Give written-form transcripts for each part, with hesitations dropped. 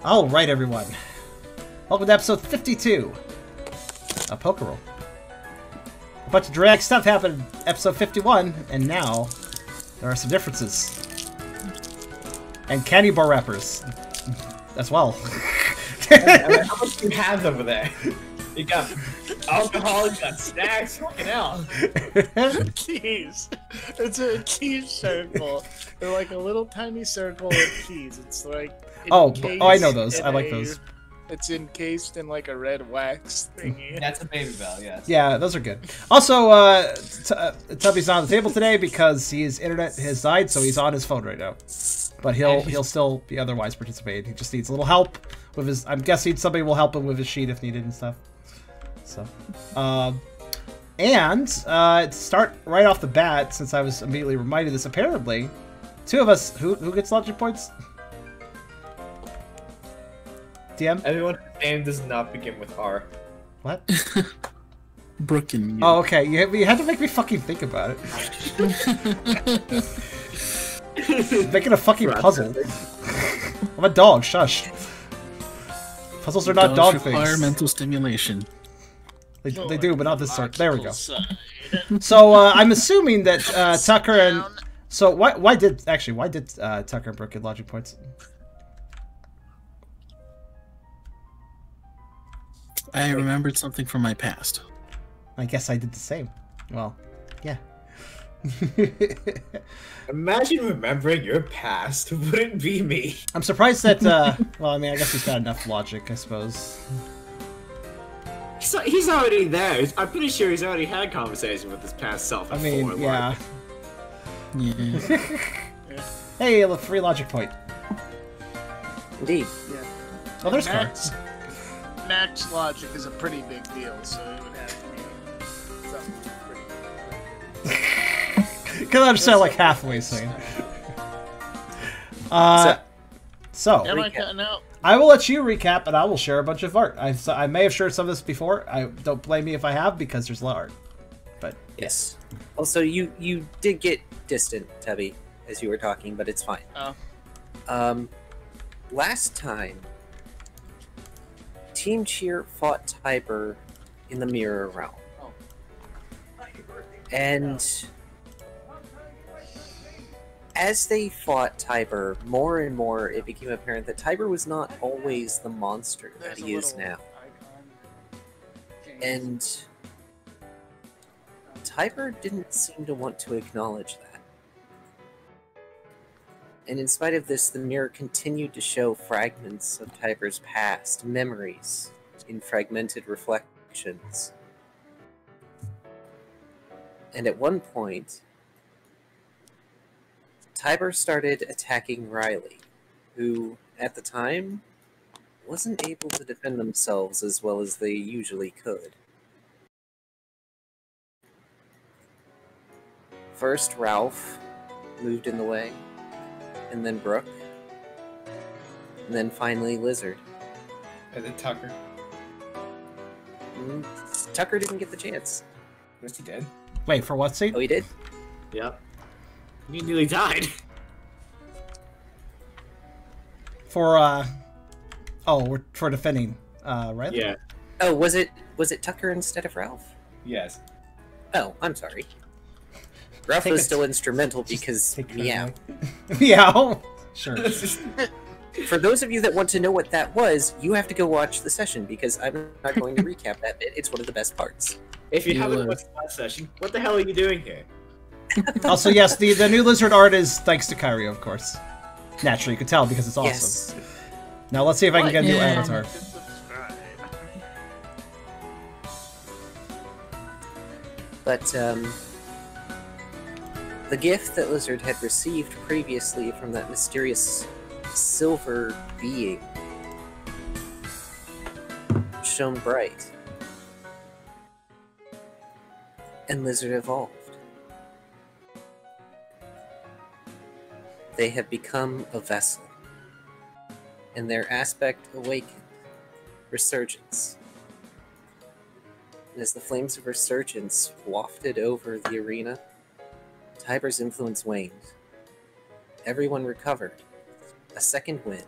Alright, everyone. Welcome to episode 52 of Pokerole. A bunch of dramatic stuff happened in episode 51, and now there are some differences. And candy bar wrappers as well. How much do you have over there? You got alcohol, you got snacks, fucking hell. Keys. It's a key circle. They're like a little tiny circle with keys. It's like oh, I know those. I like those. It's encased in like a red wax thingy. That's a baby bell, yes. Yeah, those are good. Also, Tubby's not on the table today because his internet has died, so he's on his phone right now. But he'll still be otherwise participating. He just needs a little help with his. I'm guessing somebody will help him with his sheet if needed and stuff. So, start right off the bat, since I was immediately reminded this. Apparently, two of us who gets logic points. DM? Everyone's name does not begin with R. What? Brooke and you. Oh, okay. You had to make me fucking think about it. Making a fucking puzzle. I'm a dog. Shush. Puzzles are not dog things. Require mental stimulation. They do, but not this sort. There we go. So I'm assuming that Tucker and why did Tucker and Brooke get logic points? I remembered something from my past. I guess I did the same. Well, yeah. Imagine remembering your past. Wouldn't be me. I'm surprised that. Well, I mean, I guess he's got enough logic, I suppose. He's already there. I'm pretty sure he's already had a conversation with his past self. I mean, yeah. Yeah. Hey, a free logic point. Indeed. Yeah. Oh, there's cards. Max logic is a pretty big deal, so it would have to be something pretty. Because I understand like halfway saying. So. Am I cutting out? I will let you recap, and I will share a bunch of art. I may have shared some of this before. Don't blame me if I have, because there's a lot of art. But Yes. Also, you did get distant, Tubby, as you were talking, but it's fine. Oh. Last time, Team Cheer fought Tiber in the Mirror Realm. Oh. And as they fought Tiber, more and more it became apparent that Tiber was not always the monster that he is now. And Tiber didn't seem to want to acknowledge that. And in spite of this, the mirror continued to show fragments of Tiber's past, memories, in fragmented reflections. And at one point, Tiber started attacking Riley, who, at the time, wasn't able to defend themselves as well as they usually could. First, Ralph moved in the way, and then Brooke, and then finally Lizard. And then Tucker. Tucker didn't get the chance. Yes, he did. wait, for what seat? Oh, he did? Yep. You nearly died. For for defending, right? Yeah. Oh, was it Tucker instead of Ralph? Yes. Oh, I'm sorry. Ralph was still instrumental because meow. Meow. Sure. For those of you that want to know what that was, you have to go watch the session because I'm not going to recap that bit. It's one of the best parts. If you haven't watched that session, what the hell are you doing here? Also, yes, the new Lizard art is thanks to Kyrio, of course. Naturally, you can tell because it's awesome. Yes. Now let's see if I can get a new avatar. But, the gift that Lizard had received previously from that mysterious silver being shone bright. And Lizard evolved. They have become a vessel, and their aspect awakened. Resurgence. And as the flames of resurgence wafted over the arena, Tiber's influence waned. Everyone recovered. A second win.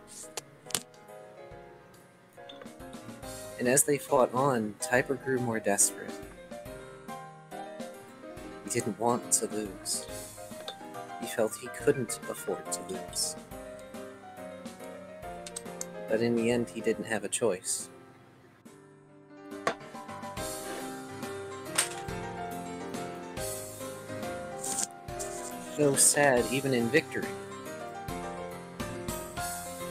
And as they fought on, Tiber grew more desperate. He didn't want to lose. He felt he couldn't afford to lose. But in the end, he didn't have a choice. Though sad even in victory,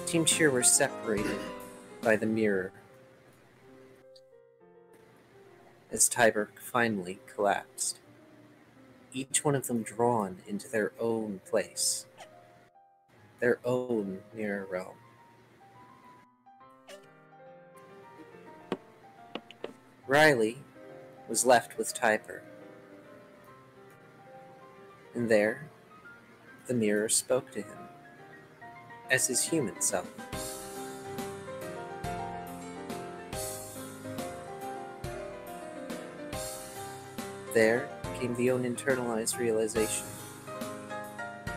Team Cheer were separated by the mirror as Tiber finally collapsed, each one of them drawn into their own place, their own mirror realm. Riley was left with Tiber, and there the mirror spoke to him as his human self. There came the own internalized realization.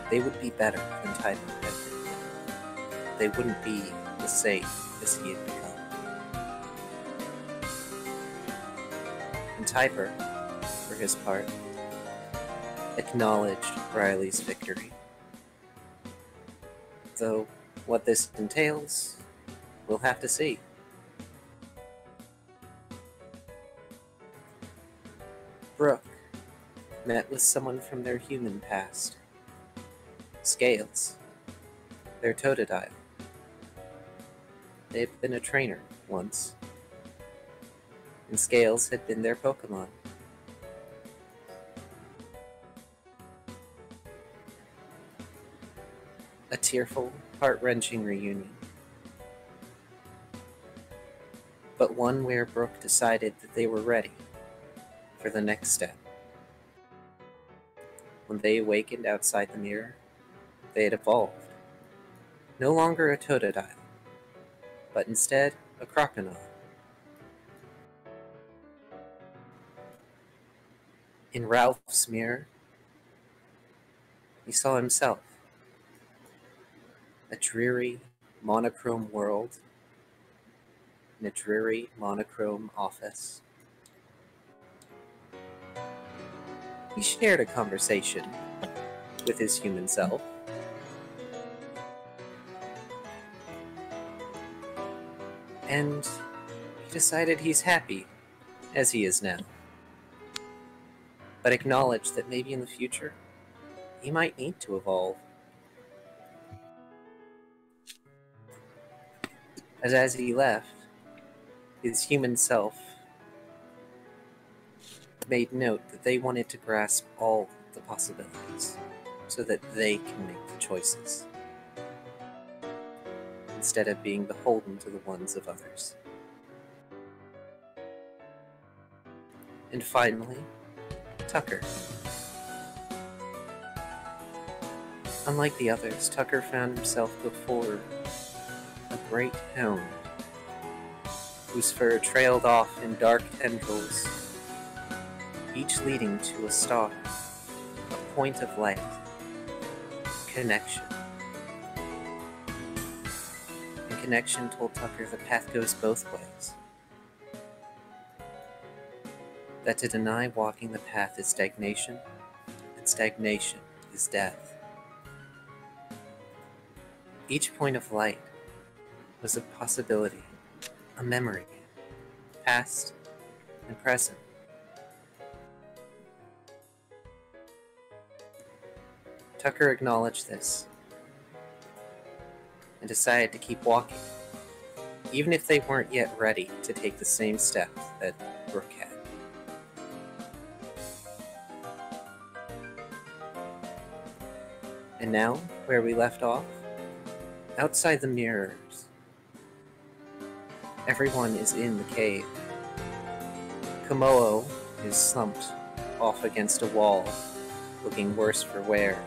They would be better than Tiber had been. They wouldn't be the same as he had become. And Tiber, for his part, acknowledged Riley's victory. Though what this entails, we'll have to see. Brooke met with someone from their human past. Scales, their Totodile. They had been a trainer once, and Scales had been their Pokemon. A tearful, heart-wrenching reunion. But one where Brooke decided that they were ready for the next step. When they awakened outside the mirror, they had evolved. No longer a Totodile, but instead a Crocodile. In Ralph's mirror, he saw himself. A dreary, monochrome world in a dreary, monochrome office. He shared a conversation with his human self. And he decided he's happy as he is now. But acknowledged that maybe in the future, he might need to evolve. As he left, his human self made note that they wanted to grasp all the possibilities so that they can make the choices, instead of being beholden to the ones of others. And finally, Tucker. Unlike the others, Tucker found himself before a great hound, whose fur trailed off in dark tendrils, each leading to a star, a point of light, connection. And connection told Tucker the path goes both ways. That to deny walking the path is stagnation, and stagnation is death. Each point of light was a possibility, a memory, past and present. Tucker acknowledged this and decided to keep walking, even if they weren't yet ready to take the same steps that Brooke had. And now, where we left off, outside the mirrors, everyone is in the cave. Komodo is slumped off against a wall, looking worse for wear,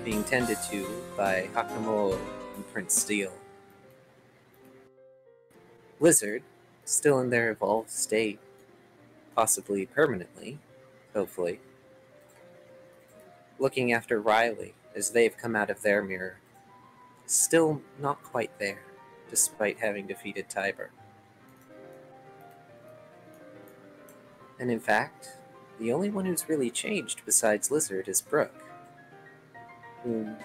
being tended to by Hakamoto and Prince Steel. Blizzard, still in their evolved state, possibly permanently, hopefully, looking after Riley as they've come out of their mirror, still not quite there, despite having defeated Tiber. And in fact, the only one who's really changed besides Lizard is Brooke, whom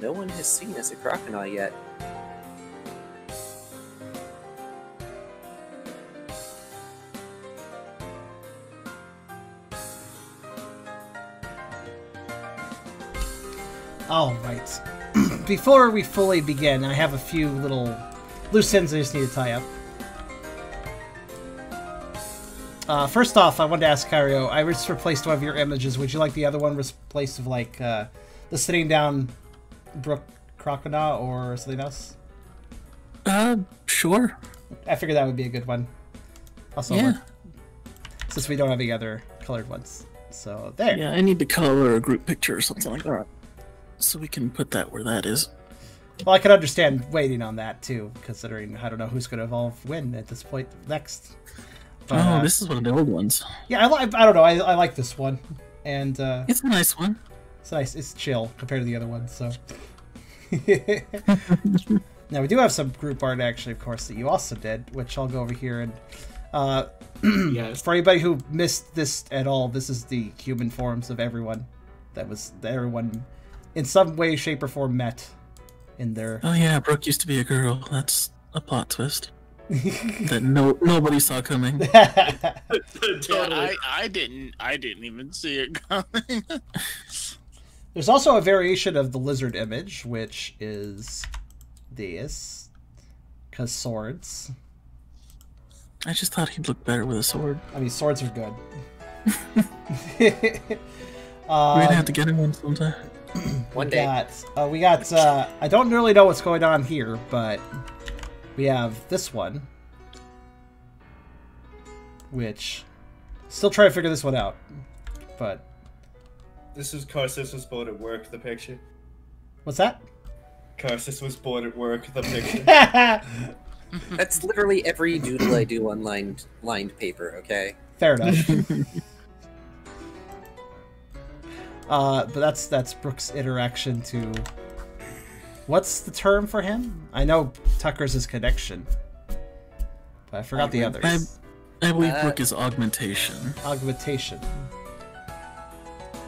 no one has seen as a crocodile yet. All right. Before we fully begin, I have a few little loose ends I just need to tie up. First off, I wanted to ask Kyrio, I just replaced one of your images. Would you like the other one replaced with, like, the sitting down Brook Crocodile or something else? Sure. I figured that would be a good one. Also, Yeah. since we don't have any other colored ones. So, there. Yeah, I need to color a group picture or something like that. So we can put that where that is. Well, I can understand waiting on that, too, considering I don't know who's going to win at this point next. But, This is one of the old ones. Yeah, I don't know. I like this one. And, It's a nice one. it's nice. It's chill compared to the other ones, so. Now, we do have some group art, actually, of course, that you also did, which I'll go over here. And Yes. for anybody who missed this at all, this is the human forms of everyone that everyone in some way, shape, or form met in their... Oh yeah, Brooke used to be a girl. That's a plot twist that nobody saw coming. Totally. I didn't even see it coming. There's also a variation of the lizard image, which is this, because swords. I just thought he'd look better with a sword. I mean, swords are good. We're gonna have to get him one sometime. One day. We got, I don't really know what's going on here, but we have this one, which, still trying to figure this one out, but... This is Karsus was bored at work, the picture. What's that? Karsus was bored at work, the picture. That's literally every doodle I do on lined paper, okay? Fair enough. But that's Brooke's interaction to... What's the term for him? I know Tucker's is connection. But I forgot the others. I believe Brooke is augmentation. Augmentation.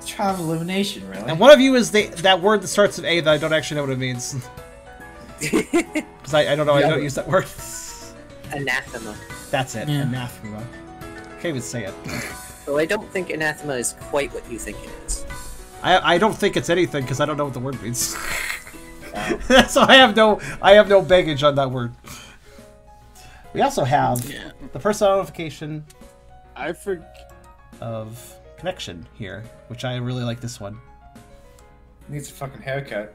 Trial of elimination, really. And one of you is that word that starts with A that I don't actually know what it means. Because I don't know, I don't use that word. Anathema. That's it, Yeah. anathema. Can't even say it. Though I don't think anathema is quite what you think it is. I don't think it's anything because I don't know what the word means. So I have no baggage on that word. We also have the personification I forget. of connection here, which I really like this one. Needs a fucking haircut.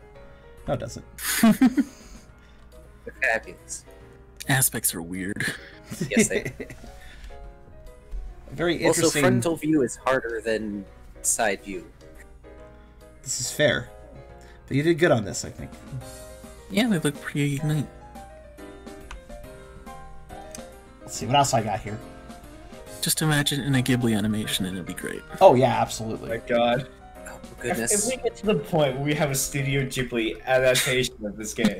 No, it doesn't. They're fabulous. Aspects are weird. Yes, they Very Also, interesting. frontal view is harder than side view. This is fair. But you did good on this, I think. Yeah, they look pretty neat. Let's see, what else I got here? Just imagine in a Ghibli animation and it'd be great. Oh, yeah, Oh absolutely. my god. Oh, If goodness. we get to the point where we have a Studio Ghibli adaptation of this game,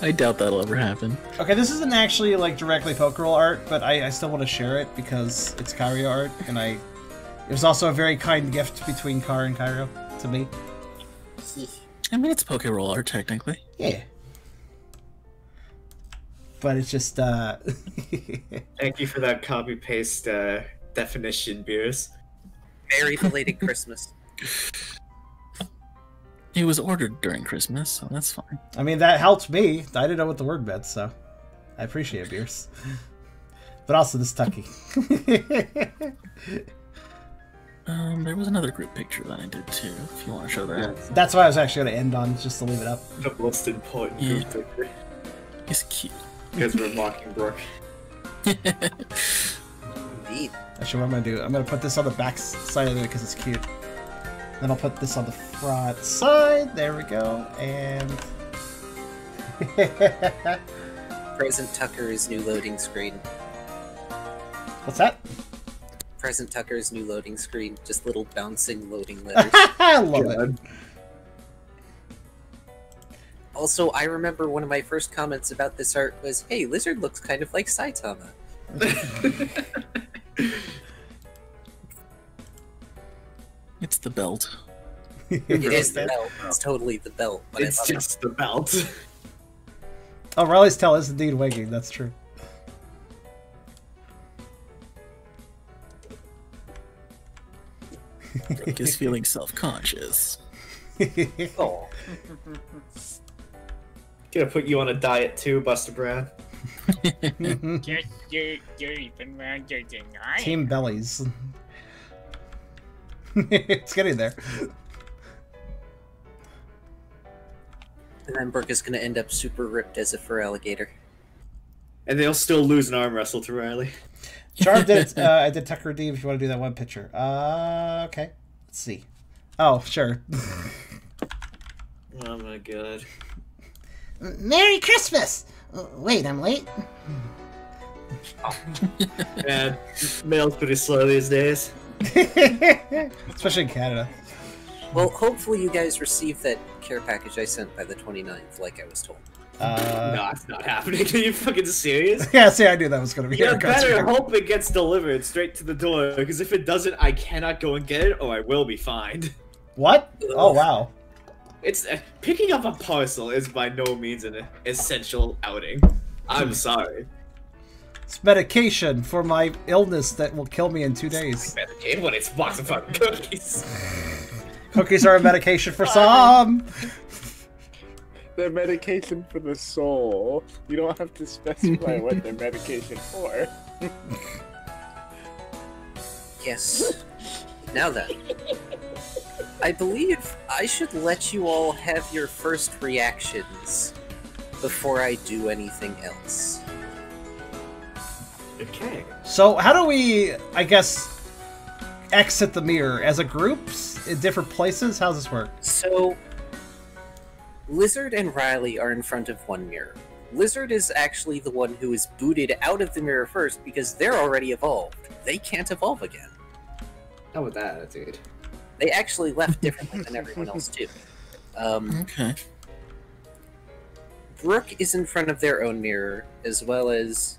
I doubt that'll ever happen. Okay, this isn't actually, like, directly Pokerole art, but I still want to share it because it's Kyrio art, and it was also a very kind gift between Kar and Kyrio to me. I mean, it's Pokerole art, technically. Yeah. But it's just, Thank you for that copy-paste definition, Beers. Very belated Christmas. It was ordered during Christmas, so that's fine. I mean, that helped me. I didn't know what the word meant, so I appreciate it, Beers. But also this Tucky. There was another group picture that I did too, if you want to show that. That's what I was actually going to end on, just to leave it up. The most important Yeah. group picture. It's cute. Because we're mocking Brooke. Indeed. Actually, what I'm going to do, I'm going to put this on the back side of it because it's cute. Then I'll put this on the front side. There we go. And... Present Tucker's new loading screen. What's that? Present Tucker's new loading screen. Just little bouncing loading letters. I love it. Also, I remember one of my first comments about this art was, hey, Lizard looks kind of like Saitama. the belt. It is the belt. It's totally the belt. But It's just the belt. Oh, Riley's tail is indeed wagging. That's true. Brooke is feeling self-conscious. Oh. Gonna put you on a diet too, Buster Brown. Team bellies. It's getting there. And then Brooke is going to end up super ripped as a fur alligator. And they'll still lose an arm wrestle to Riley. Charm did it. I did Tucker redeem if you want to do that one picture. Okay. Let's see. Oh, sure. Oh my god. Merry Christmas! Wait, I'm late? Man, mail's pretty slow these days. Especially in Canada. Well, hopefully you guys received that care package I sent by the 29th, like I was told. No, it's not happening. Are you fucking serious? Yeah, see, I knew that was going to be You here. better hope it gets delivered straight to the door, because if it doesn't, I cannot go and get it, or I will be fined. What? Oh, wow. It's picking up a parcel is by no means an essential outing. I'm sorry. It's medication for my illness that will kill me in 2 days. Medicaid when it's a box of fucking cookies. Cookies are a medication for some. They're medication for the soul. You don't have to specify what they're medication for. Yes. Now then. I believe I should let you all have your first reactions before I do anything else. Okay. So how do we, I guess, exit the mirror? As a group? In different places? How does this work? So, Lizard and Riley are in front of one mirror. Lizard is actually the one who is booted out of the mirror first because they're already evolved. They can't evolve again. How with that attitude? They actually left differently than everyone else, too. Okay. Brooke is in front of their own mirror, as well as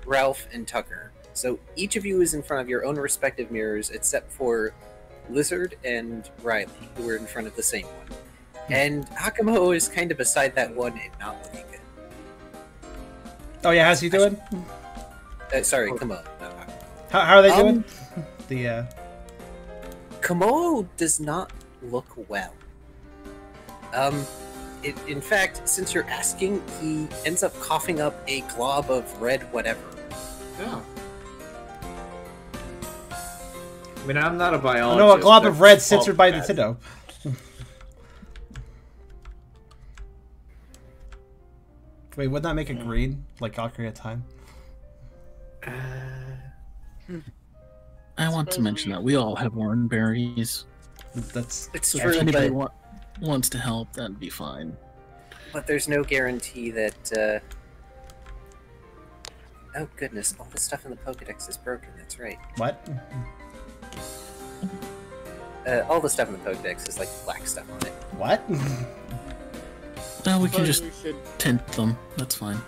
Ralph and Tucker. So each of you is in front of your own respective mirrors, except for Lizard and Riley, who are in front of the same one. And Hakamo is kind of beside that one and not looking good. Oh yeah, how's he doing? Sorry, Kamo. How are they doing? Kamo does not look well. In fact, since you're asking, he ends up coughing up a glob of red whatever. Yeah. I mean, I'm not a biologist. No, a glob of red but censored by bad. Nintendo. Wait, wouldn't that make it green? Like Ocarina of Time? I want to mention that we all have worn berries. That's It's So true, if anybody but, wants to help, that'd be fine. but there's no guarantee that... Oh goodness, all the stuff in the Pokedex is broken, that's right. what? All the stuff in the Pokedex is like black stuff on it. What? No, we can just We should- tint them. That's fine.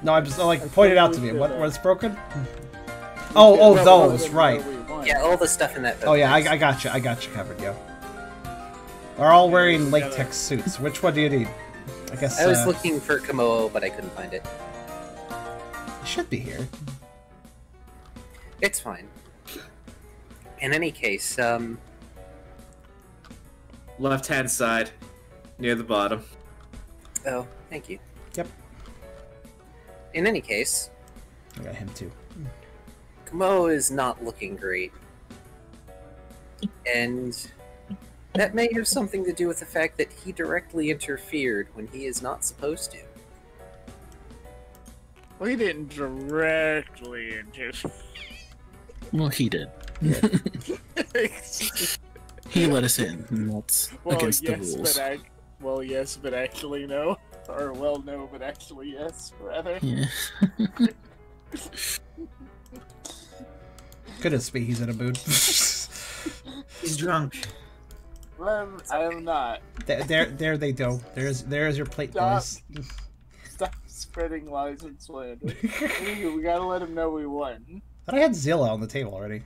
No, I'm just like point it out to me. What's broken? Oh, Well, those, then right? we want. Yeah, all the stuff in that Pokedex. Oh yeah, I got you. I got you covered, yo. Are all wearing latex suits. Which one do you need? I guess I was looking for Kamo, but I couldn't find it. it should be here. It's fine. In any case, Left-hand side, near the bottom. oh, thank you. Yep. In any case, I got him too. Kamo is not looking great. And that may have something to do with the fact that he directly interfered when he is not supposed to. We didn't directly interfere. Well, he did. He let us in, and that's against the rules. Well, yes, but actually no. Or, well, no, but actually yes, rather. Yeah. Goodness me, he's in a mood. He's drunk. I am not. there they go. There's your plate, Stop. boys. Stop spreading lies and slander. We gotta let him know we won. But I had Zilla on the table already.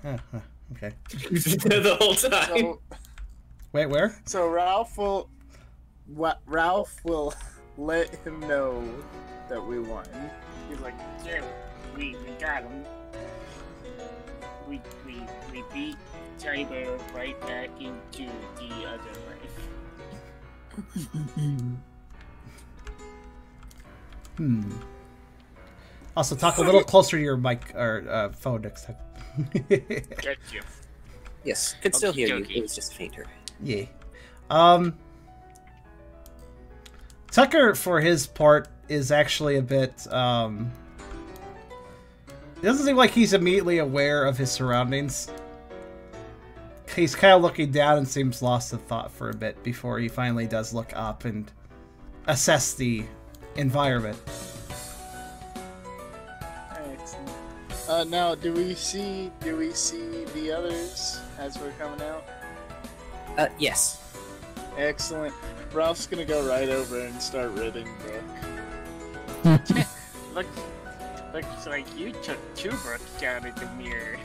Okay. The whole time. So, Wait, where? So Ralph will let him know that we won. He's like, yeah, we got him. We beat Tiber right back into the other life. Also, talk a little closer to your mic or phone next time. Get you. Yes, could still hear you. Okay. It was just fainter. Yeah. Tucker, for his part, is actually a bit, it doesn't seem like he's immediately aware of his surroundings. He's kind of looking down and seems lost in thought for a bit before he finally does look up and assess the environment. Excellent. Now, do we see the others as we're coming out? Yes. Excellent. Ralph's gonna go right over and start ridding Brooke. Looks like you took 2 Brooks out of the mirror.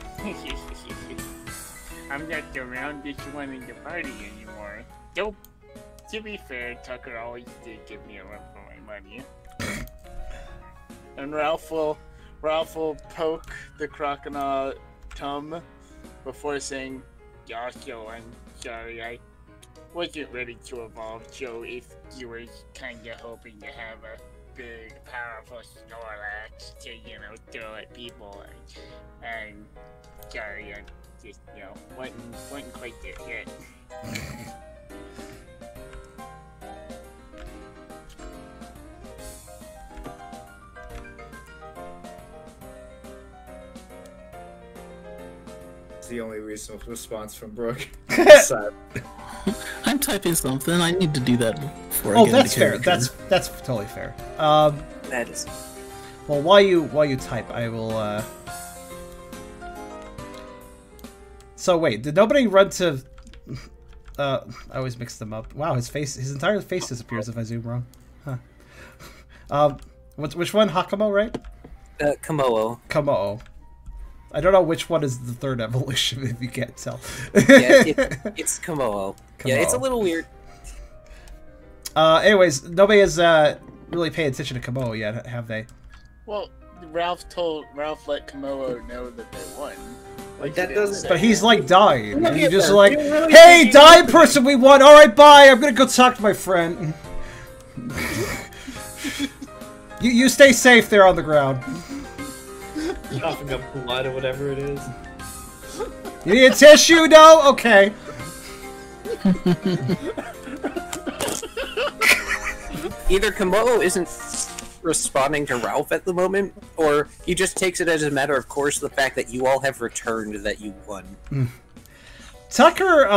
I'm not the roundest one in the party anymore. Nope. To be fair, Tucker always did give me a run for my money. And Ralph will poke the crocodile Tome before saying, "Also, I'm sorry, I wasn't ready to evolve, so if you were kinda hoping to have a big, powerful Snorlax to, throw at people, and sorry, I just, wasn't quite there yet." The only reasonable response from Brooke. I'm typing something. I need to do that before I Oh, get that's into fair. character. That's totally fair. That is. Well, while you type, I will. So wait, did nobody run to? I always mix them up. Wow, his entire face disappears if I zoom wrong. Huh. Which one? Hakamo, right? Komodo. Komodo. I don't know which one is the third evolution, if you can't tell. Yeah, it's Komodo. Yeah, it's a little weird. Anyways, nobody has really paid attention to Komodo yet, have they? Well, Ralph let Komodo know that they won. Like that doesn't. But he's like dying, and you're just them. like, You're really "Hey, thinking- dying person, we won. All right, bye. I'm gonna go talk to my friend." You stay safe there on the ground. Coughing up blood or whatever it is. You need a tissue? No? Okay. Either Komodo isn't responding to Ralph at the moment, or he just takes it as a matter of course the fact that you all have returned that you won. Tucker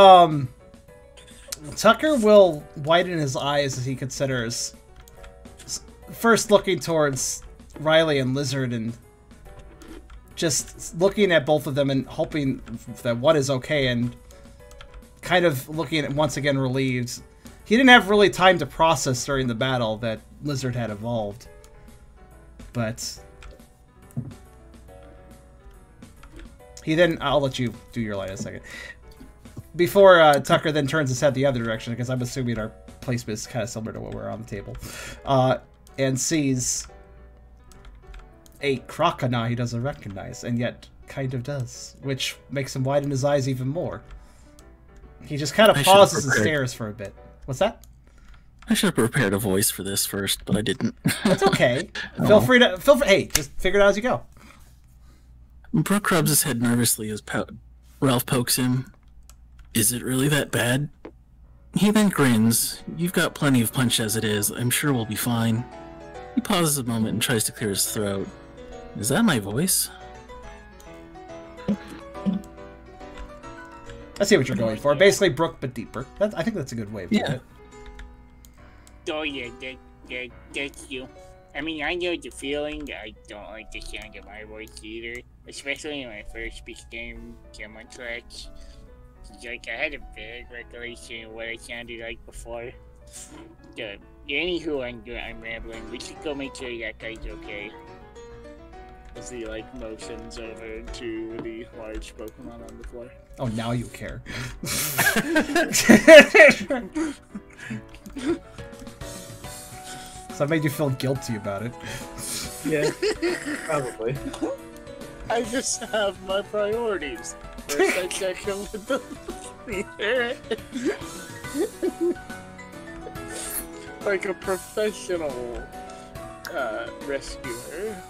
will widen his eyes as he considers first looking towards Riley and Lizard and just looking at both of them and hoping that one is okay and kind of looking at once again relieved. He didn't have really time to process during the battle that Lizard had evolved. But he then, I'll let you do your line in a second. Before Tucker then turns his head the other direction, because I'm assuming our placement is kind of similar to what we're on the table, and sees a crocodile he doesn't recognize, and yet kind of does, which makes him widen his eyes even more. He just kind of pauses and stares for a bit. What's that? I should have prepared a voice for this first, but I didn't. That's okay. Feel free. Hey, just figure it out as you go. Brooke rubs his head nervously as Ralph pokes him. Is it really that bad? He then grins. You've got plenty of punch as it is. I'm sure we'll be fine. He pauses a moment and tries to clear his throat. Is that my voice? I see what you're going for. Basically, Brooke, but deeper. I think that's a good way of doing it. Oh yeah, that's you. I mean, I know the feeling. I don't like the sound of my voice either, especially when I first became Calamaistr. Like, I had a vague recollection of what I sounded like before. Anywho, I'm rambling. We should go make sure that guy's okay. As he like motions over to the large Pokemon on the floor. Oh, now you care. So I made you feel guilty about it. Yeah, probably. I just have my priorities. First I check in with the leader. Like a professional rescuer.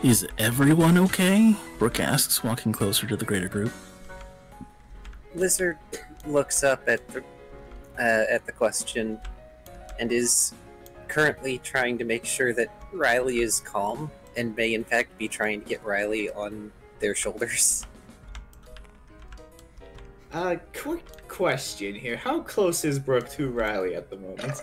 Is everyone okay? Brooke asks, walking closer to the greater group. Lizard looks up at the question and is currently trying to make sure that Riley is calm and may in fact be trying to get Riley on their shoulders. Quick question here. How close is Brooke to Riley at the moment?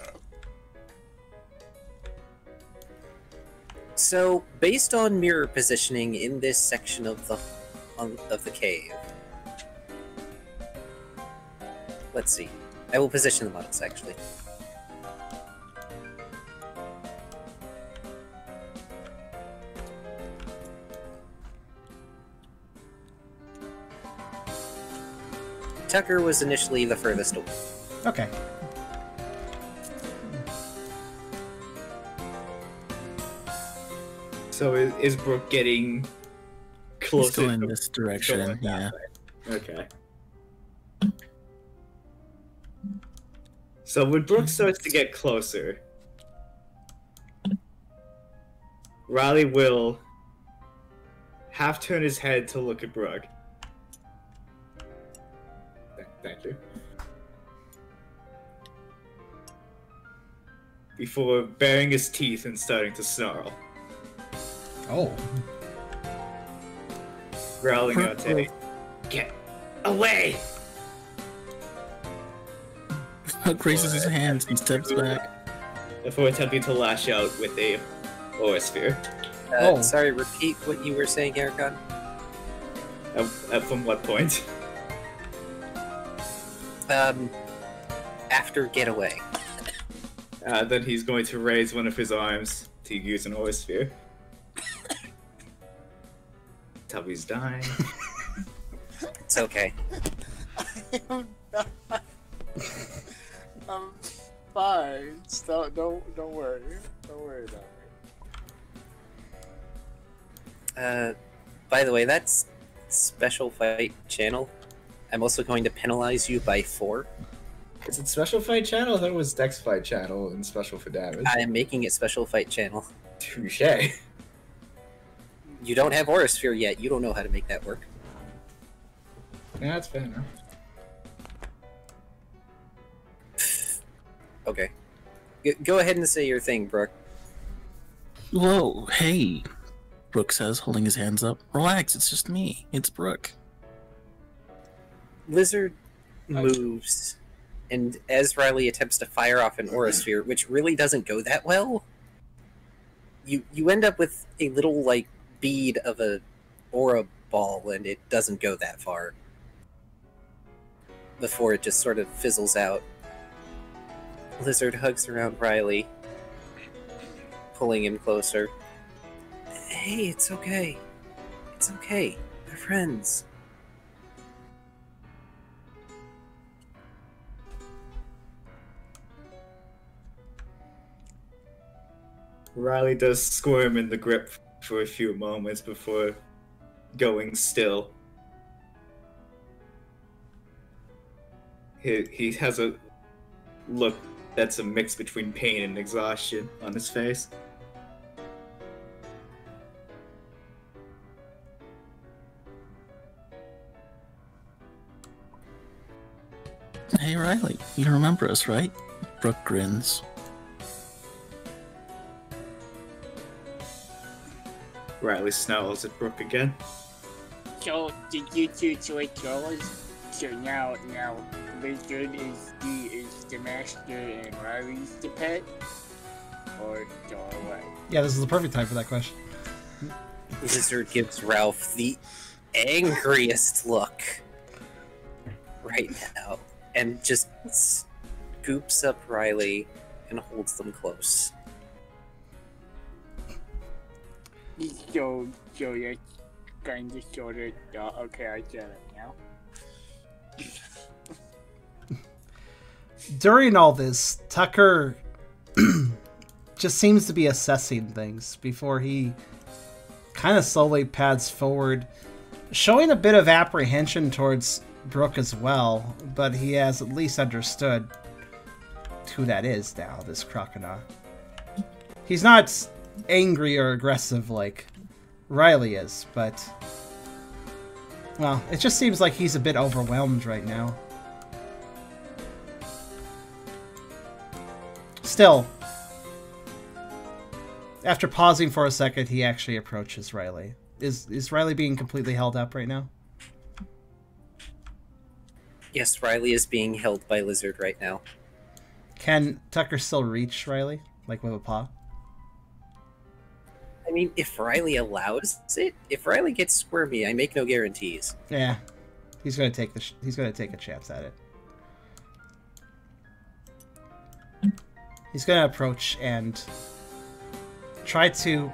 So, based on mirror positioning in this section of the cave, let's see. I will position the models actually. Tucker was initially the furthest away. Okay. So is Brooke getting closer? Still in to- this direction, going yeah. that way? Okay. So when Brooke starts to get closer, Riley will half turn his head to look at Brooke. Thank you. Before baring his teeth and starting to snarl. Oh. Growling out to get away! Brooke raises his hands and steps back. Before attempting to lash out with a Oasphere. Oh. Sorry, repeat what you were saying, Eragon. From what point? After getaway. Then he's going to raise one of his arms to use an Oasphere. Tubby's dying. It's okay. I'm not. I'm fine. Don't worry. Don't worry about me. By the way, that's special fight channel. I'm also going to penalize you by 4. Is it special fight channel? That was Dex fight channel and special for damage. I am making it special fight channel. Touche. You don't have Aura Sphere yet. You don't know how to make that work. Yeah, that's fair enough. Okay. Go ahead and say your thing, Brooke. Whoa, hey, Brooke says, holding his hands up. Relax, it's just me. It's Brooke. Lizard moves, and as Riley attempts to fire off an Aura Sphere, which really doesn't go that well, you end up with a little, like, bead of a Aura ball, and it doesn't go that far. Before it just sort of fizzles out. Lizard hugs around Riley, pulling him closer. Hey, it's okay. It's okay. They're friends. Riley does squirm in the grip for a few moments before going still. He has a look that's a mix between pain and exhaustion on his face. Hey, Riley, you remember us, right? Brooke grins. Riley snarls at Brooke again. So, did you two switch roles? So now, Lizard is the master and Riley's the pet? Or what? Yeah, this is the perfect time for that question. Lizard gives Ralph the angriest look right now, and just scoops up Riley and holds them close. So that's kind of sort of. Okay, I get it now. During all this, Tucker just seems to be assessing things before he kind of slowly pads forward, showing a bit of apprehension towards Brooke as well, but he has at least understood who that is now, this Crocodile. He's not angry or aggressive like Riley is, but, well, it just seems like he's a bit overwhelmed right now. Still, after pausing for a second, he actually approaches Riley. Is Riley being completely held up right now? Yes, Riley is being held by Lizard right now. Can Tucker still reach Riley, like with a paw? I mean, if Riley allows it, if Riley gets squirmy, I make no guarantees. Yeah, he's gonna take he's gonna take a chance at it. He's gonna approach and try to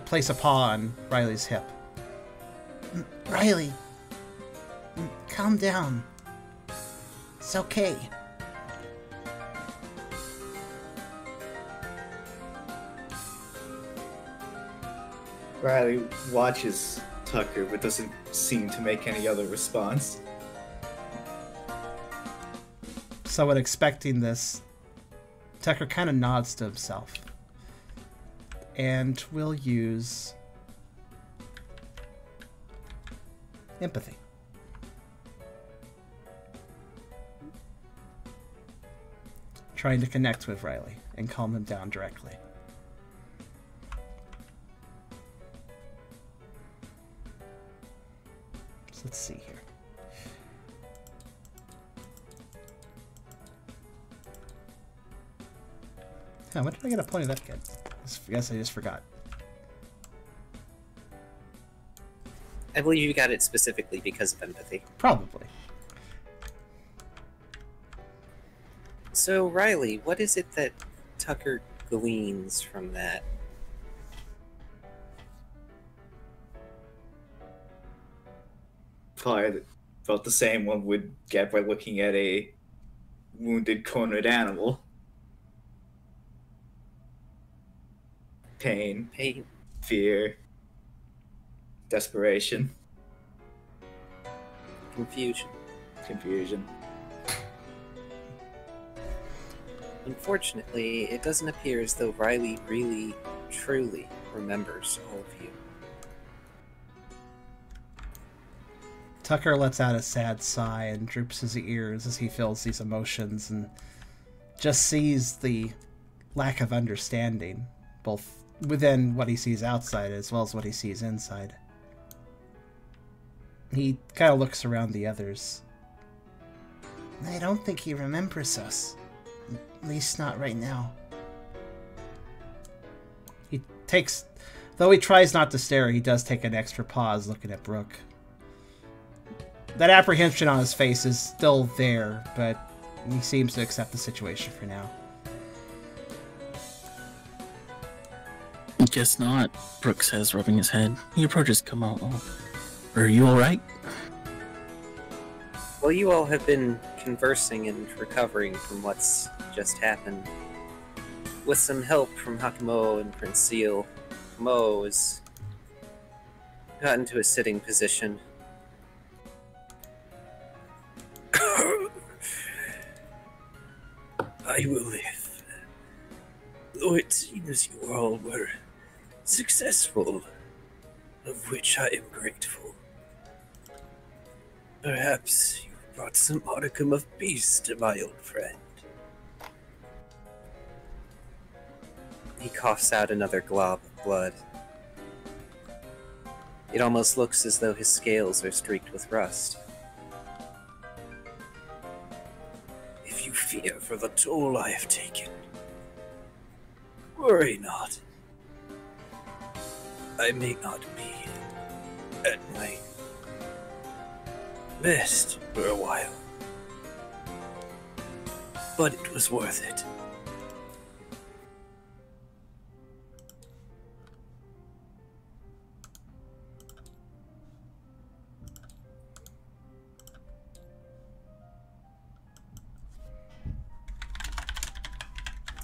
place a paw on Riley's hip. Riley, calm down. It's okay. Riley watches Tucker, but doesn't seem to make any other response. Somewhat expecting this, Tucker kind of nods to himself. And we'll use empathy. Trying to connect with Riley and calm him down directly. So let's see here. When did I get a point of that kid? I guess I just forgot. I believe you got it specifically because of empathy. Probably. So, Riley, what is it that Tucker gleans from that? Probably about the same one would get by looking at a wounded, cornered animal. Pain, fear, desperation, confusion. Unfortunately, it doesn't appear as though Riley really, truly remembers all of you. Tucker lets out a sad sigh and droops his ears as he feels these emotions and just sees the lack of understanding, both within what he sees outside as well as what he sees inside. He kind of looks around the others. I don't think he remembers us. At least not right now. He takes... Though he tries not to stare, he does take an extra pause looking at Brooke. That apprehension on his face is still there, but he seems to accept the situation for now. Guess not, Brooke says, rubbing his head. He approaches Kamal. Are you alright? Well, you all have been conversing and recovering from what's just happened. With some help from Hakumo and Prince Seal, Mo has gotten to a sitting position. I will live. Though it seems you all were successful, of which I am grateful. Perhaps you brought some modicum of peace to my old friend. He coughs out another glob of blood. It almost looks as though his scales are streaked with rust. If you fear for the toll I have taken, worry not. I may not be at my best for a while, but it was worth it.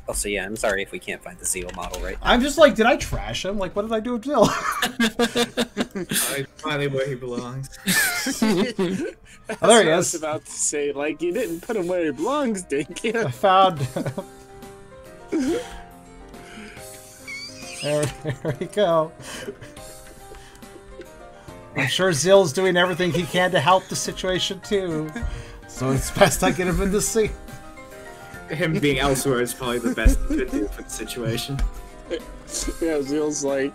Also, yeah, I'm sorry if we can't find the Zeal model right now. I'm just like, did I trash him? Like, what did I do with Jill? Finally where he belongs. Oh, there he I was is. about to say, like, you didn't put him where he belongs, did you? I found. there we go. I'm sure Zill's doing everything he can to help the situation too. So it's best I get him in the scene. Him being elsewhere is probably the best thing to do for the situation. Yeah, Zeal's like,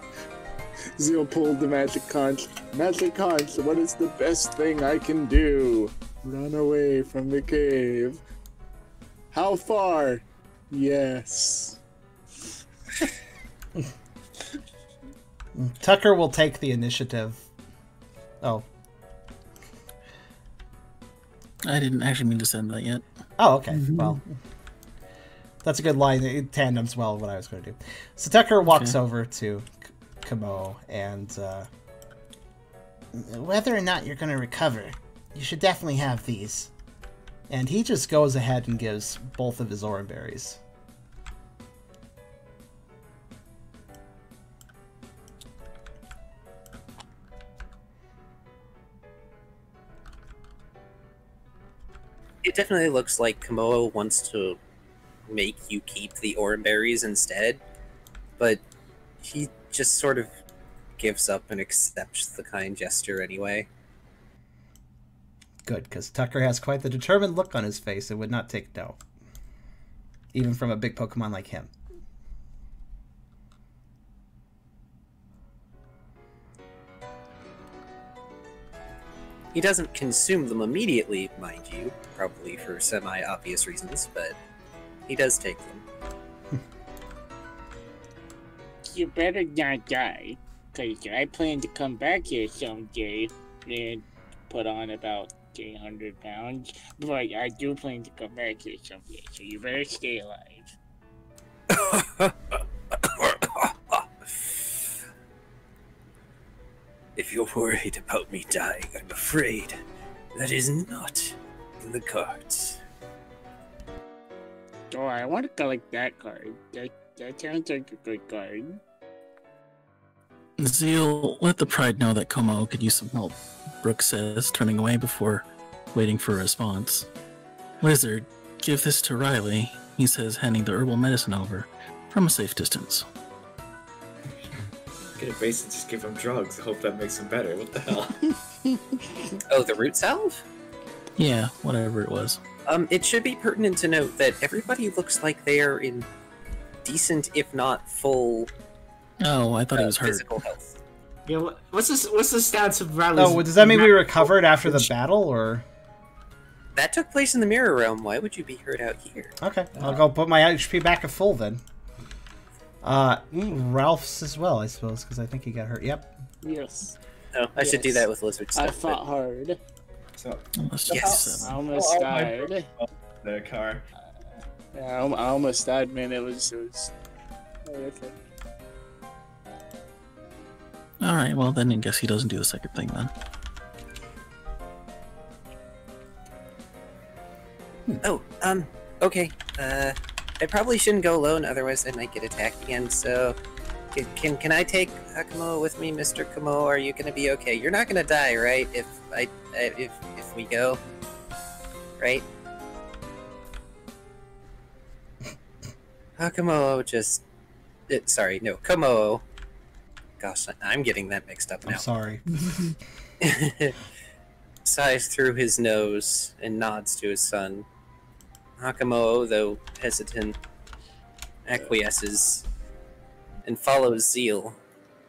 Zeal pulled the magic conch. Magic conch, what is the best thing I can do? Run away from the cave. How far? Yes. Tucker will take the initiative. Oh. I didn't actually mean to send that yet. Oh, okay. Well, that's a good line. It tandems well what I was going to do. So Tucker walks over to Kamo and whether or not you're going to recover, you should definitely have these. And he just goes ahead and gives both of his Oran berries. It definitely looks like Kamoa wants to make you keep the Oran berries instead, but he just sort of gives up and accepts the kind gesture anyway. Good, because Tucker has quite the determined look on his face and would not take no. Even from a big Pokemon like him. He doesn't consume them immediately, mind you, probably for semi-obvious reasons, but he does take them. You better not die, because I plan to come back here someday and put on about 300 pounds, but I do plan to come back here someday, so you better stay alive. If you're worried about me dying, I'm afraid that is not in the cards. Oh, I want to collect that card. That sounds like a good card. Zeal, let the pride know that Como could use some help, Brooke says, turning away before waiting for a response. Wizard, give this to Riley, he says, handing the herbal medicine over from a safe distance. Get a base and just give him drugs. I hope that makes him better. What the hell? Oh, the root salve? Yeah, whatever it was. It should be pertinent to note that everybody looks like they are in decent, if not full, Oh, I thought he was hurt. physical health. Yeah, what's the stats of Riley's? Oh, does that mean we recovered after the battle, or? That took place in the Mirror Realm. Why would you be hurt out here? Okay, I'll go put my HP back at full then. Ralph's as well, I suppose, because I think he got hurt. Yep. Yes. No, I should do that with lizard stuff. I fought hard. So, Yes. I almost died. the car. Yeah, I almost died, man. It was horrific. Alright, well then I guess he doesn't do the second thing then. Oh, okay. I probably shouldn't go alone, otherwise I might get attacked again, so... Can I take Kamo with me, Mr. Kamo? Are you gonna be okay? You're not gonna die, right? If we go? Right? Kamo just... sorry, no, Kamo. Gosh, I'm getting that mixed up now. I'm sorry. Sighs through his nose and nods to his son. Hakamo, though hesitant, acquiesces and follows Zeal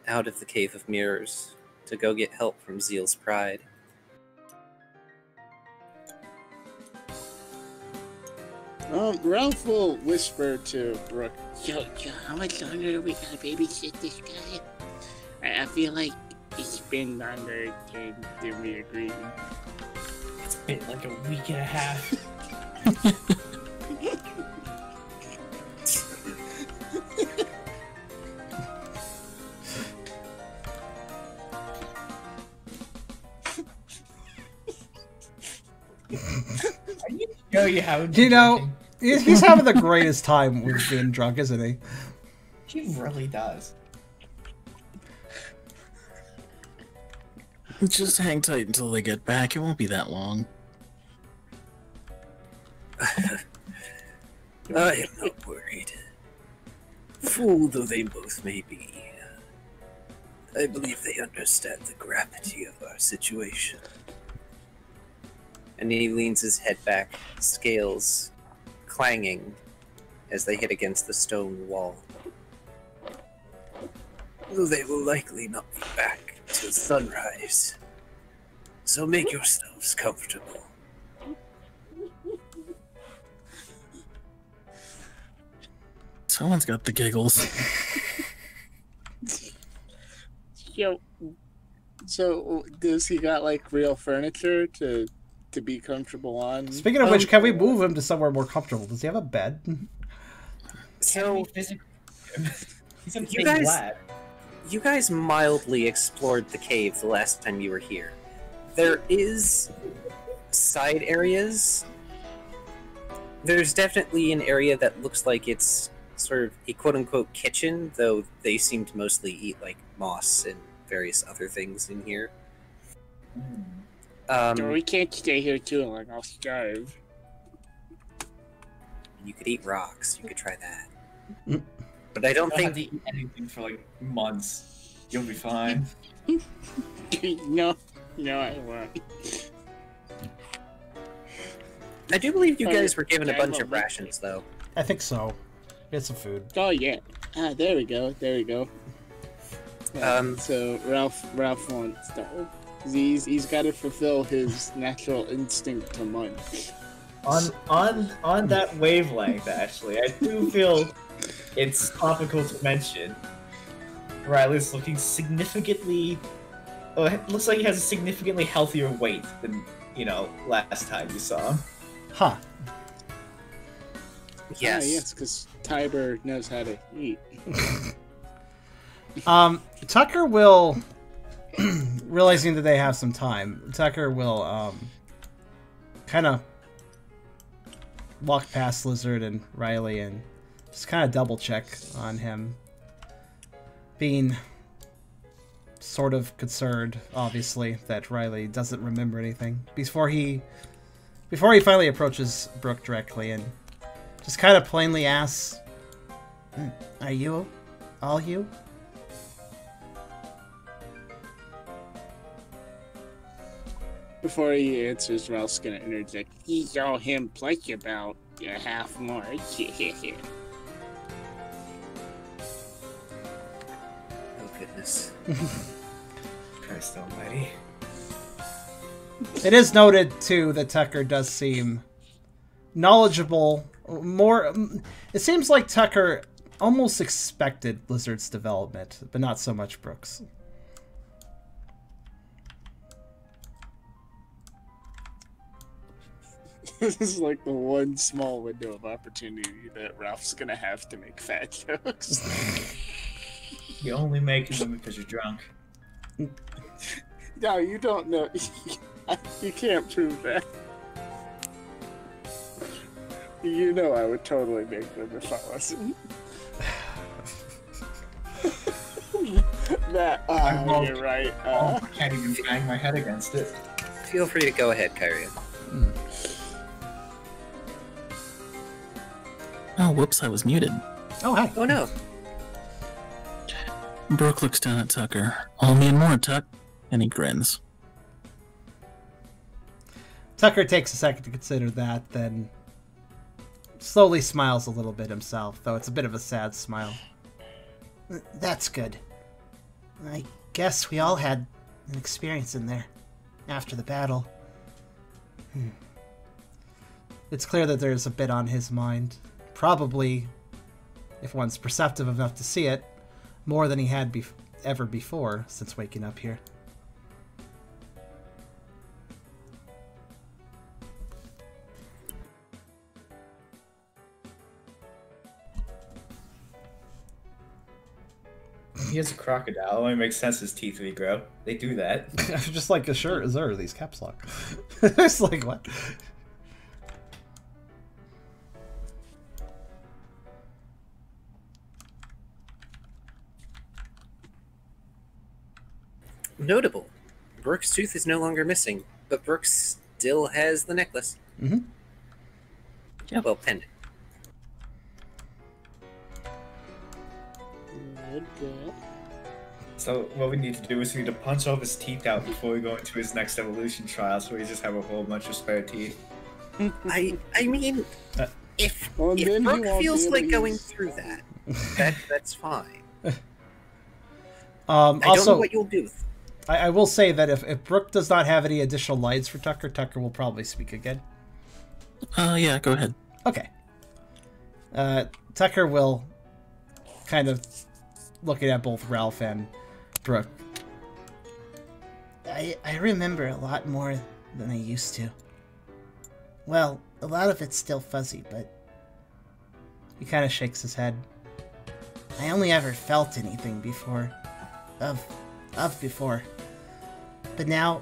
out of the Cave of Mirrors to go get help from Zeal's pride. Ralph will whisper to Brooke, Yo, how much longer are we gonna babysit this guy? I feel like it's been longer than we agreed. It's been like a week and a half. Show you how. You know, He's having the greatest time with being drunk, isn't he? He really does. Just hang tight until they get back. It won't be that long. I am not worried. Fool though they both may be, I believe they understand the gravity of our situation. And he leans his head back, scales clanging as they hit against the stone wall. Though they will likely not be back till sunrise. So make yourselves comfortable. Someone's got the giggles. So does he got like real furniture to be comfortable on? Speaking of which, can we move him to somewhere more comfortable? Does he have a bed? So He's a You big guys- lad. you guys mildly explored the cave the last time you were here. There is side areas. There's definitely an area that looks like it's sort of a quote-unquote kitchen, though they seem to mostly eat like moss and various other things in here. No, we can't stay here too long. I'll starve. You could eat rocks. You could try that. But I don't You don't have think to eat anything for like months. You'll be fine. No, I won't. I do believe you guys were given a I bunch love of it. rations, though. I think so. Get some food. Oh yeah. There we go. Um, So Ralph won't starve. He's got to fulfill his natural instinct to munch. On that wavelength, actually, I do feel it's topical to mention. Riley's looking significantly. Oh, it looks like he has a significantly healthier weight than last time you saw him. Huh. Yes. Yes, because Tiber knows how to eat. Tucker will, realizing that they have some time, Tucker will kind of walk past Lizard and Riley and just kind of double check on him, being sort of concerned, obviously, that Riley doesn't remember anything before he finally approaches Brooke directly and just kind of plainly asks, "Are you all you?" Before he answers, Ralph's gonna interject. He's all him plus about a half more. Oh, goodness. Christ almighty. It is noted, too, that Tucker does seem knowledgeable. It seems like Tucker almost expected Lizard's development, but not so much Brooks. This is like the one small window of opportunity that Ralph's gonna have to make fat jokes. You only make them because you're drunk. No, you don't know. You can't prove that. You know I would totally make them if I wasn't. You're right. I can't even bang my head against it. Feel free to go ahead, Kyrio. Oh, whoops, I was muted. Oh, hi. Oh no. Brooke looks down at Tucker. All me and more, Tuck. And he grins. Tucker takes a second to consider that, then slowly smiles a little bit himself, though it's a bit of a sad smile. That's good. I guess we all had an experience in there after the battle. It's clear that there's a bit on his mind. Probably, if one's perceptive enough to see it, more than he had ever before since waking up here. He has a crocodile. It only makes sense his teeth regrow. They do that. Just like a shirt, is there these caps lock? It's like, what? Notable. Brooke's tooth is no longer missing, but Brooke still has the necklace. Mm-hmm. Yeah, well, pendant. So what we need to do is we need to punch all of his teeth out before we go into his next evolution trial, so we just have a whole bunch of spare teeth. I mean, if Well, then he Brooke won't feels be able like to going use- through that's fine. I don't know Also, what you'll do. I will say that if Brooke does not have any additional lines for Tucker, Tucker will probably speak again. Yeah, go ahead. Okay. Tucker will kind of looking at both Ralph and Brooke. I remember a lot more than I used to. Well, a lot of it's still fuzzy, but He kind of shakes his head. I only ever felt anything before. Of before. But now,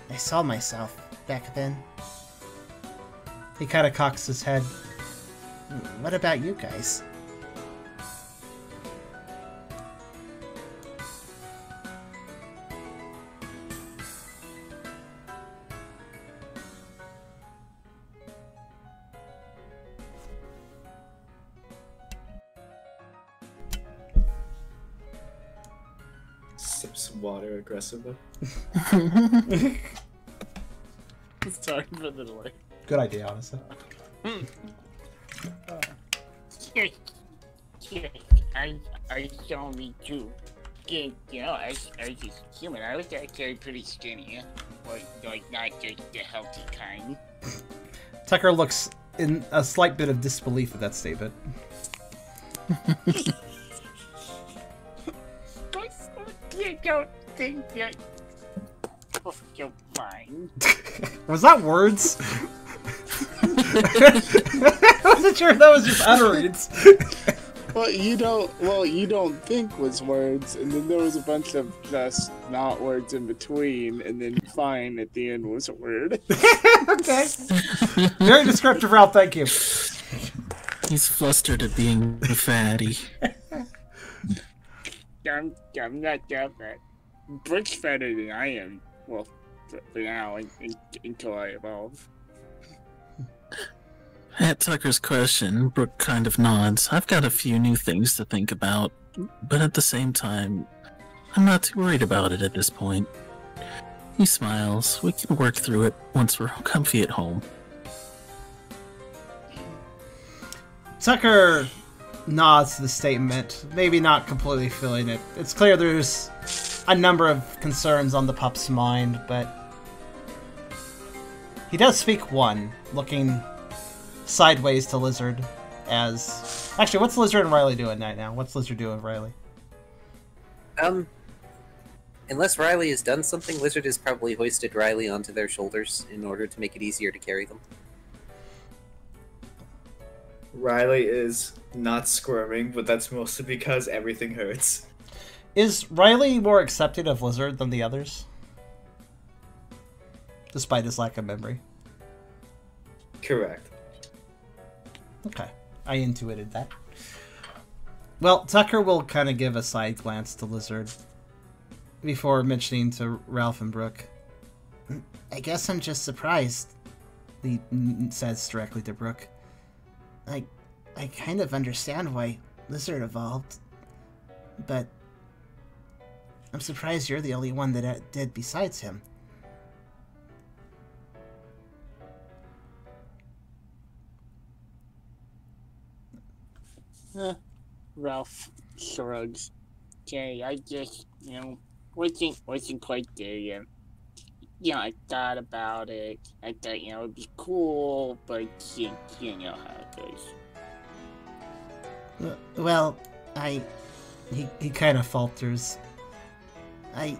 I saw myself back then. He kind of cocks his head. What about you guys? Sip some water aggressively. Sorry for the delay. Good idea, honestly. I saw me too. You know, I was just human. I was actually pretty skinny. Like not just the healthy kind. Tucker looks in a slight bit of disbelief at that statement. You don't think that you're fine. Was that words? I wasn't sure if that was just utterance. Well, you don't think was words, and then there was a bunch of just not words in between, and then fine at the end was a word. Okay. Very descriptive, Ralph, thank you. He's flustered at being the fatty. I'm not that bad. Brooke's better than I am. Well, for now, until I evolve. At Tucker's question, Brooke kind of nods. I've got a few new things to think about, but at the same time, I'm not too worried about it at this point. He smiles. We can work through it once we're comfy at home. Tucker nods to the statement, maybe not completely feeling it. It's clear there's a number of concerns on the pup's mind, but he does speak one, looking sideways to Lizard as... Actually, what's Lizard and Riley doing right now? What's Lizard doing with Riley? Unless Riley has done something, Lizard has probably hoisted Riley onto their shoulders in order to make it easier to carry them. Riley is not squirming, but that's mostly because everything hurts. Is Riley more accepting of Lizard than the others? Despite his lack of memory. Correct. Okay, I intuited that. Well, Tucker will kind of give a side glance to Lizard before mentioning to Ralph and Brooke. I guess I'm just surprised, He says directly to Brooke. I kind of understand why Lizard evolved, but I'm surprised you're the only one that did besides him. Ralph shrugs. Okay, I just, wasn't quite there yet. I thought about it. I thought, it'd be cool, but you know how it goes. Well, He kind of falters. I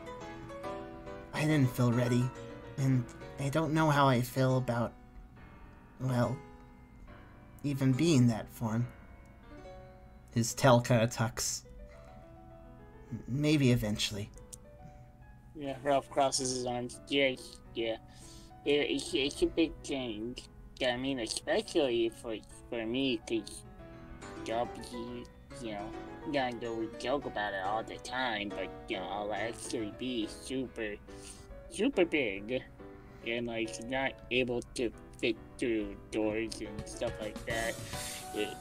didn't feel ready, and I don't know how I feel about, well, even being that form. His tail kind of tucks. Maybe eventually. Yeah, Ralph crosses his arms. Yeah. It's a big thing. I mean, especially for me, because I'll be, Yeah, know, we joke about it all the time, but I'll actually be super big, and like not able to fit through doors and stuff like that. It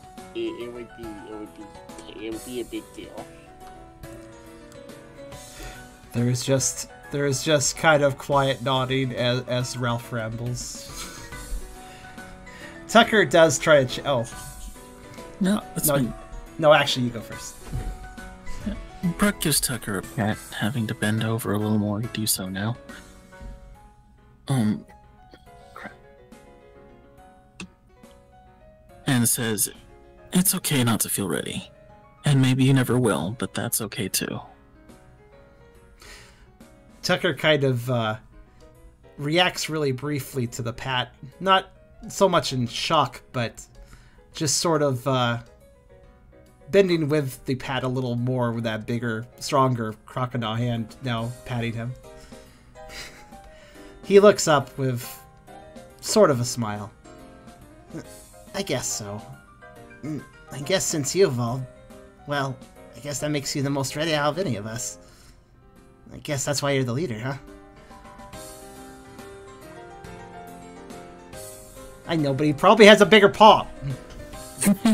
would be a big deal. There is just kind of quiet nodding as Ralph rambles. Tucker does try to. No, No, actually, you go first. Brooke gives Tucker a pat, having to bend over a little more to do so now. Crap. And says, "It's okay not to feel ready. And maybe you never will, but that's okay too." Tucker kind of reacts really briefly to the pat. Not so much in shock, but just sort of bending with the pat a little more with that bigger, stronger crocodile hand now patting him. He looks up with sort of a smile. I guess so. I guess since you evolved, well, I guess that makes you the most ready out of any of us. I guess that's why you're the leader, huh? I know, but he probably has a bigger paw.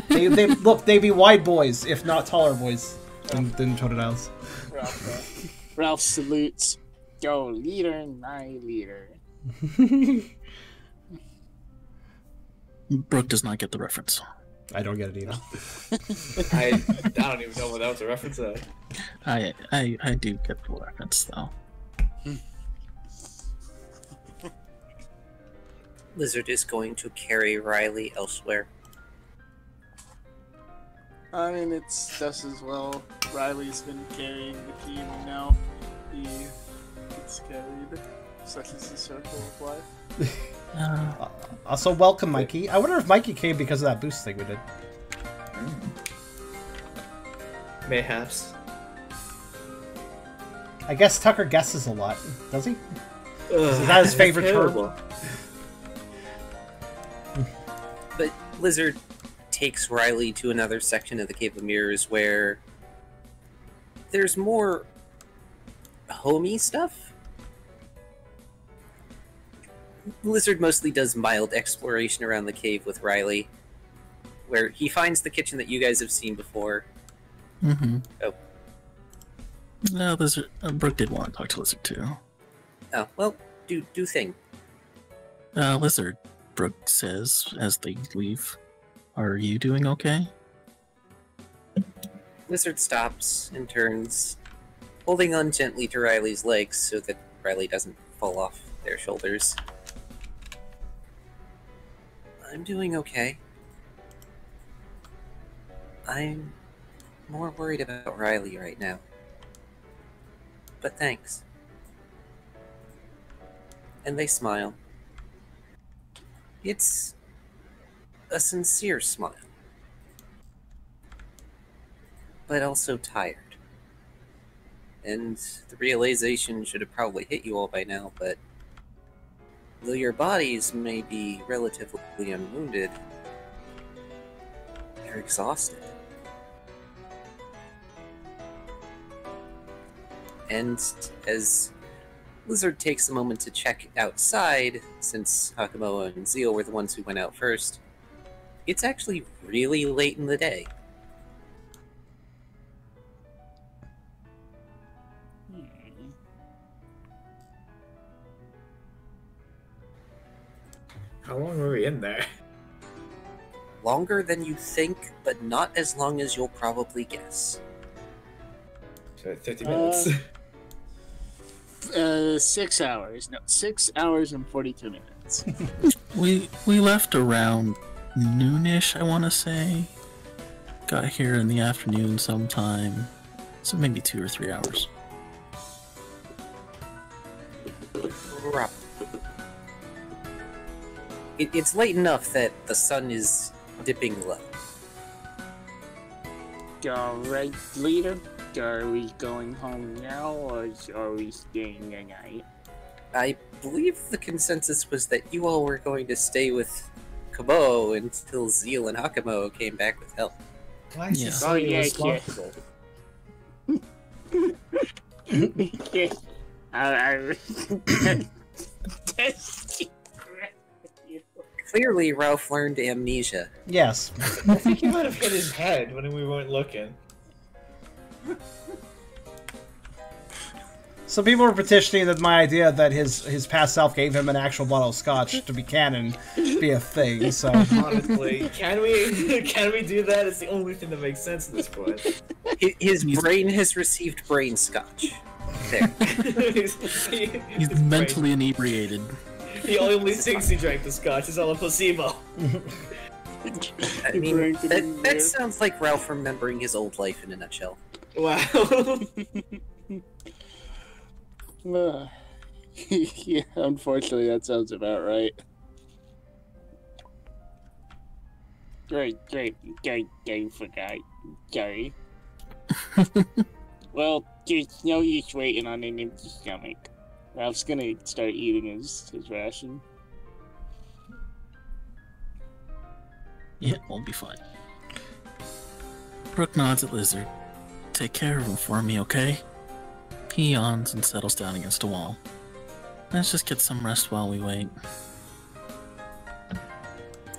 They'd be wide boys, if not taller boys than Totodiles. Ralph salutes. Yo, leader, my leader. Brooke does not get the reference. I don't get it either. I don't even know what that was a reference to. I do get the reference though. Lizard is going to carry Riley elsewhere. I mean, it's just as well. Riley's been carrying the team, and now he gets carried. Such is the circle of life. Also, welcome, Mikey. I wonder if Mikey came because of that boost thing we did. Mayhaps. I guess Tucker guesses a lot, does he? Is that his favorite term? But Lizard takes Riley to another section of the Cave of Mirrors where there's more homey stuff. Lizard mostly does mild exploration around the cave with Riley, where he finds the kitchen that you guys have seen before. Mm-hmm. Oh. No, Lizard. Brooke did want to talk to Lizard too. Oh, well, do thing. Lizard, Brooke says as they leave. Are you doing okay? Lizard stops and turns, holding on gently to Riley's legs so that Riley doesn't fall off their shoulders. I'm doing okay. I'm more worried about Riley right now. But thanks. And they smile. It's a sincere smile. But also tired. And the realization should have probably hit you all by now, but though your bodies may be relatively unwounded, you're exhausted. And as Lizard takes a moment to check outside, since Hakumo and Zeal were the ones who went out first, it's actually really late in the day. How long were we in there? Longer than you think, but not as long as you'll probably guess. 50 minutes. 6 hours. No, 6 hours and 42 minutes. We left around noonish, I want to say. Got here in the afternoon sometime, so maybe 2 or 3 hours. Rough. It's late enough that the sun is dipping low. Alright, leader. Are we going home now, or are we staying the night? I believe the consensus was that you all were going to stay with Kabo until Zeal and Hakumo came back with help. Why is he Yeah. so Oh, yeah, irresponsible? Clearly, Ralph learned amnesia. Yes. I think he might have hit his head when we weren't looking. Some people were petitioning that my idea that his past self gave him an actual bottle of scotch to be canon be a thing, so... Honestly, can we do that? It's the only thing that makes sense at this point. His brain has received brain scotch. There. He's mentally inebriated. The only things he drank the scotch is all a placebo. I mean, that sounds like Ralph remembering his old life in a nutshell. Wow. Yeah, unfortunately, that sounds about right. Great forgot. Sorry. Well, there's no use waiting on an empty stomach. Ralph's gonna start eating his ration. Yeah, we'll be fine. Brooke nods at Lizard. Take care of him for me, okay? He yawns and settles down against a wall. Let's just get some rest while we wait.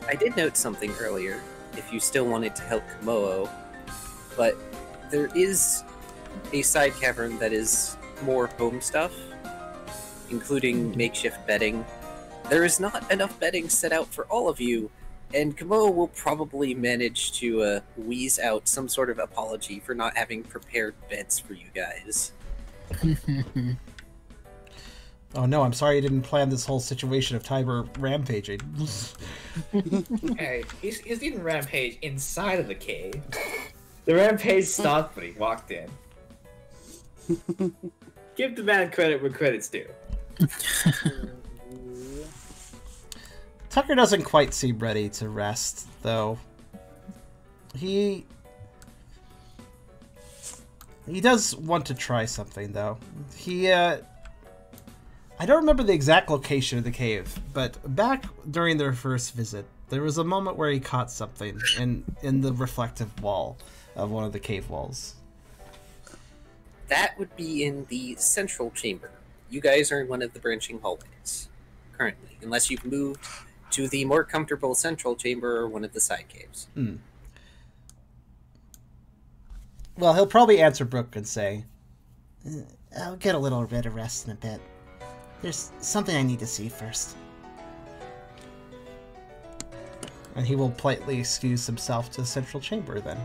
I did note something earlier, if you still wanted to help Komodo, but there is a side cavern that is more home stuff, including makeshift bedding. There is not enough bedding set out for all of you, and Komodo will probably manage to wheeze out some sort of apology for not having prepared beds for you guys. Oh no, I'm sorry you didn't plan this whole situation of Tiber rampaging. Hey, he didn't rampage inside of the cave. The rampage stopped when he walked in. Give the man credit where credit's due. Tucker doesn't quite seem ready to rest, though. He does want to try something, though. I don't remember the exact location of the cave, but back during their first visit, there was a moment where he caught something in the reflective wall of one of the cave walls. That would be in the central chamber. You guys are in one of the branching hallways, currently, unless you've moved to the more comfortable central chamber or one of the side caves. Well, he'll probably answer Brooke and say, I'll get a little bit of rest in a bit. There's something I need to see first. and he will politely excuse himself to the central chamber then.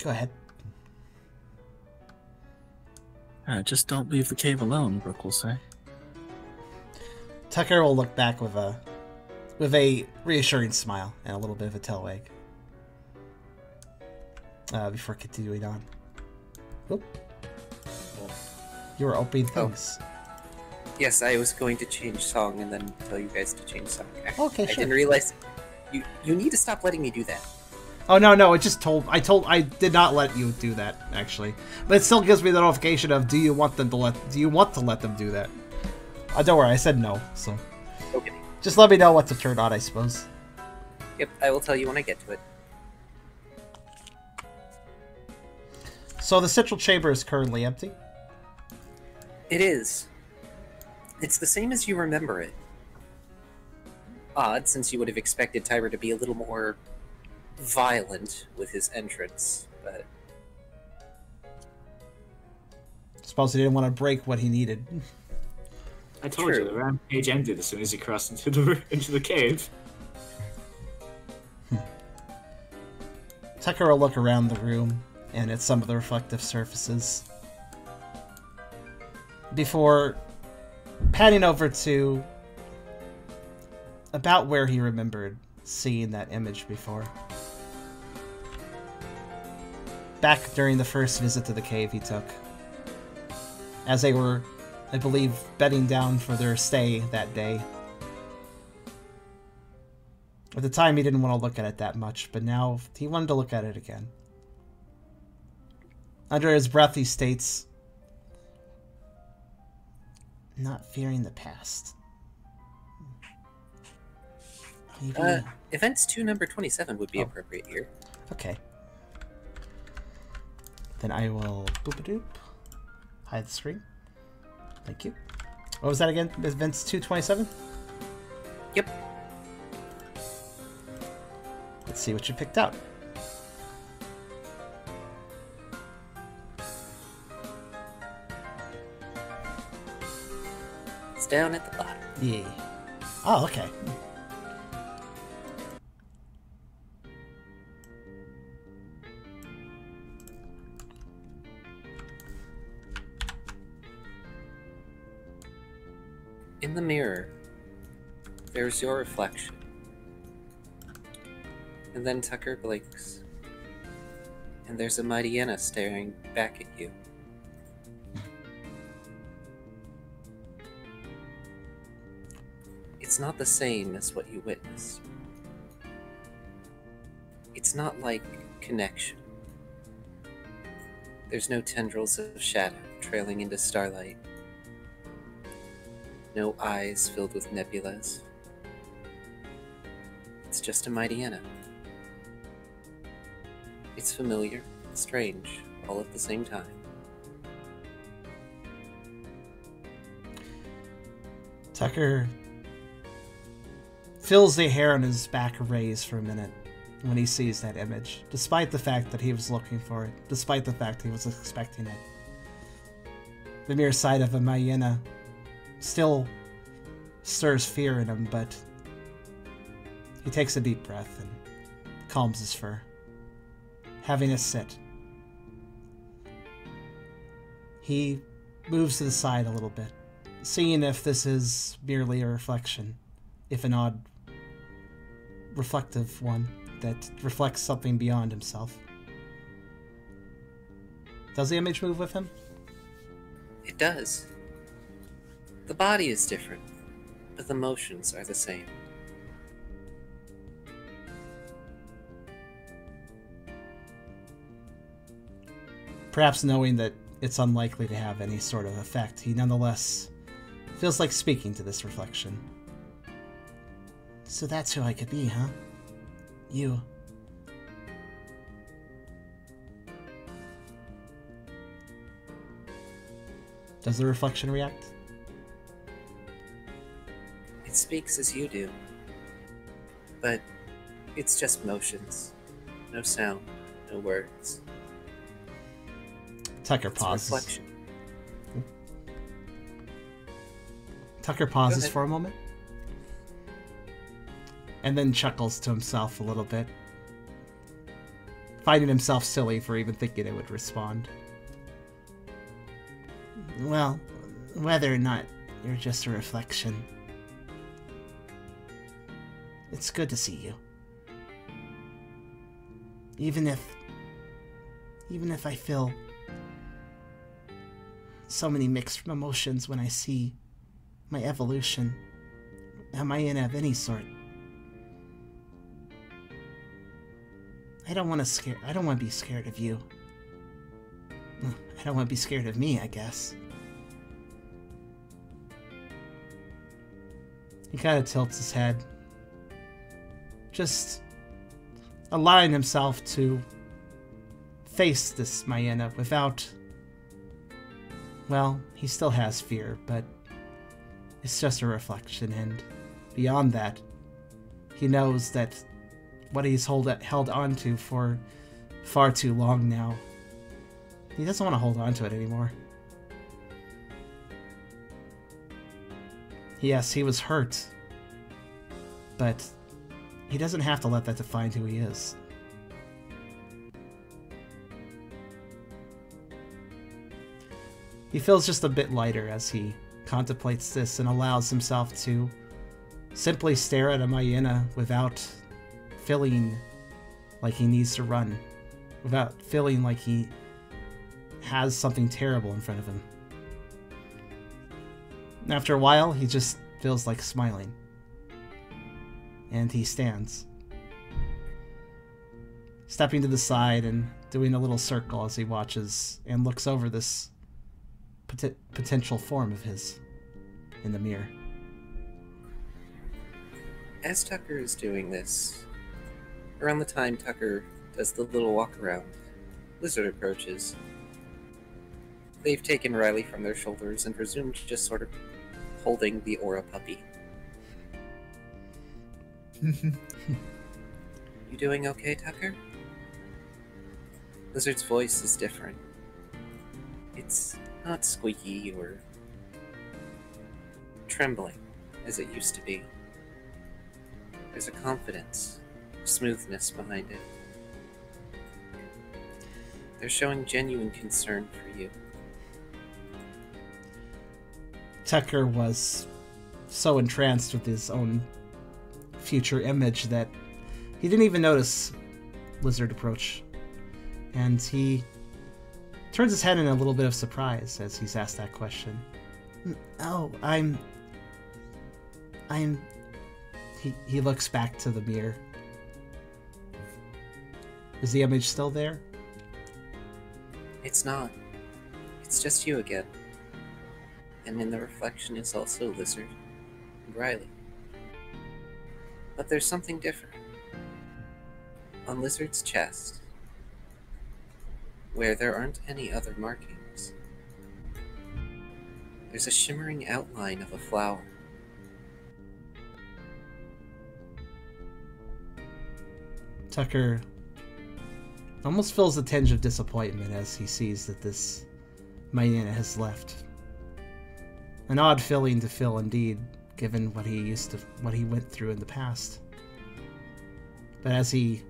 Go ahead. Just don't leave the cave alone, Brooke will say. Tucker will look back with a reassuring smile and a little bit of a tail wag. Before continuing on. Oop. You were opening things. Yes, I was going to change song and then tell you guys to change song. Okay, I sure. didn't realize you need to stop letting me do that. Oh no, it just I did not let you do that actually, but it still gives me the notification of do you want to let them do that? Don't worry, I said no, so Okay. just let me know what to turn on, I suppose. Yep, I will tell you when I get to it. So the central chamber is currently empty. It is. It's the same as you remember it. Odd, since you would have expected Tyra to be a little more violent with his entrance, but Suppose he didn't want to break what he needed. I told you the rampage ended as soon as he crossed into the cave. Tucker will look around the room and at some of the reflective surfaces before panning over to about where he remembered seeing that image before. Back during the first visit to the cave he took, as they were, I believe, bedding down for their stay that day. At the time, he didn't want to look at it that much, but now he wanted to look at it again. Under his breath, he states, Not fearing the past. Maybe... Events 2 number 27 would be appropriate here. Okay. Then I will boop-a-doop. Hide the screen. Thank you. What was that again? Events 227? Yep. Let's see what you picked out. It's down at the bottom. Yeah. Oh, okay. In the mirror, there's your reflection. And then Tucker blinks. And there's a Mightyena staring back at you. It's not the same as what you witnessed. It's not like connection. There's no tendrils of shadow trailing into starlight. No eyes filled with nebulas. It's just a Mightyena. It's familiar and strange, all at the same time. Tucker feels the hair on his back raise for a minute when he sees that image, despite the fact that he was looking for it, despite the fact he was expecting it. The mere sight of a Mightyena still stirs fear in him, but he takes a deep breath and calms his fur, having a sit. He moves to the side a little bit, seeing if this is merely a reflection, if an odd, reflective one that reflects something beyond himself. Does the image move with him? It does. The body is different, but the motions are the same. Perhaps knowing that it's unlikely to have any sort of effect, he nonetheless feels like speaking to this reflection. So that's who I could be, huh? You. Does the reflection react? It speaks as you do, but it's just motions. No sound, no words. Tucker It's a pauses. reflection. Tucker pauses ahead. for a moment, and then chuckles to himself a little bit, finding himself silly for even thinking it would respond. Well, whether or not you're just a reflection, it's good to see you. Even if I feel so many mixed emotions when I see my evolution, am I in of any sort? I don't want to be scared of you. I don't want to be scared of me, I guess. He kind of tilts his head, just allowing himself to face this Mightyena without... Well, he still has fear, but it's just a reflection, and beyond that, he knows that what he's held on to for far too long now, he doesn't want to hold on to it anymore. Yes, he was hurt, but he doesn't have to let that define who he is. He feels just a bit lighter as he contemplates this and allows himself to simply stare at a Mightyena without feeling like he needs to run, without feeling like he has something terrible in front of him. After a while, he just feels like smiling. and he stands, stepping to the side and doing a little circle as he watches and looks over this potential form of his in the mirror. As Tucker is doing this, around the time Tucker does the little walk around, Lizard approaches. They've taken Riley from their shoulders and resumed just sort of holding the aura puppy. You doing okay, Tucker? Lizard's voice is different. It's not squeaky or trembling as it used to be. There's a confidence, smoothness behind it. They're showing genuine concern for you. Tucker was so entranced with his own future image that he didn't even notice Lizard approach. And he turns his head in a little bit of surprise as he's asked that question. Oh, He looks back to the mirror. Is the image still there? It's not. It's just you again. And in the reflection is also Lizard and Riley. But there's something different. On Lizard's chest, where there aren't any other markings, there's a shimmering outline of a flower. Tucker almost feels a tinge of disappointment as he sees that this Maina has left. An odd feeling to feel indeed, given what he went through in the past. But as he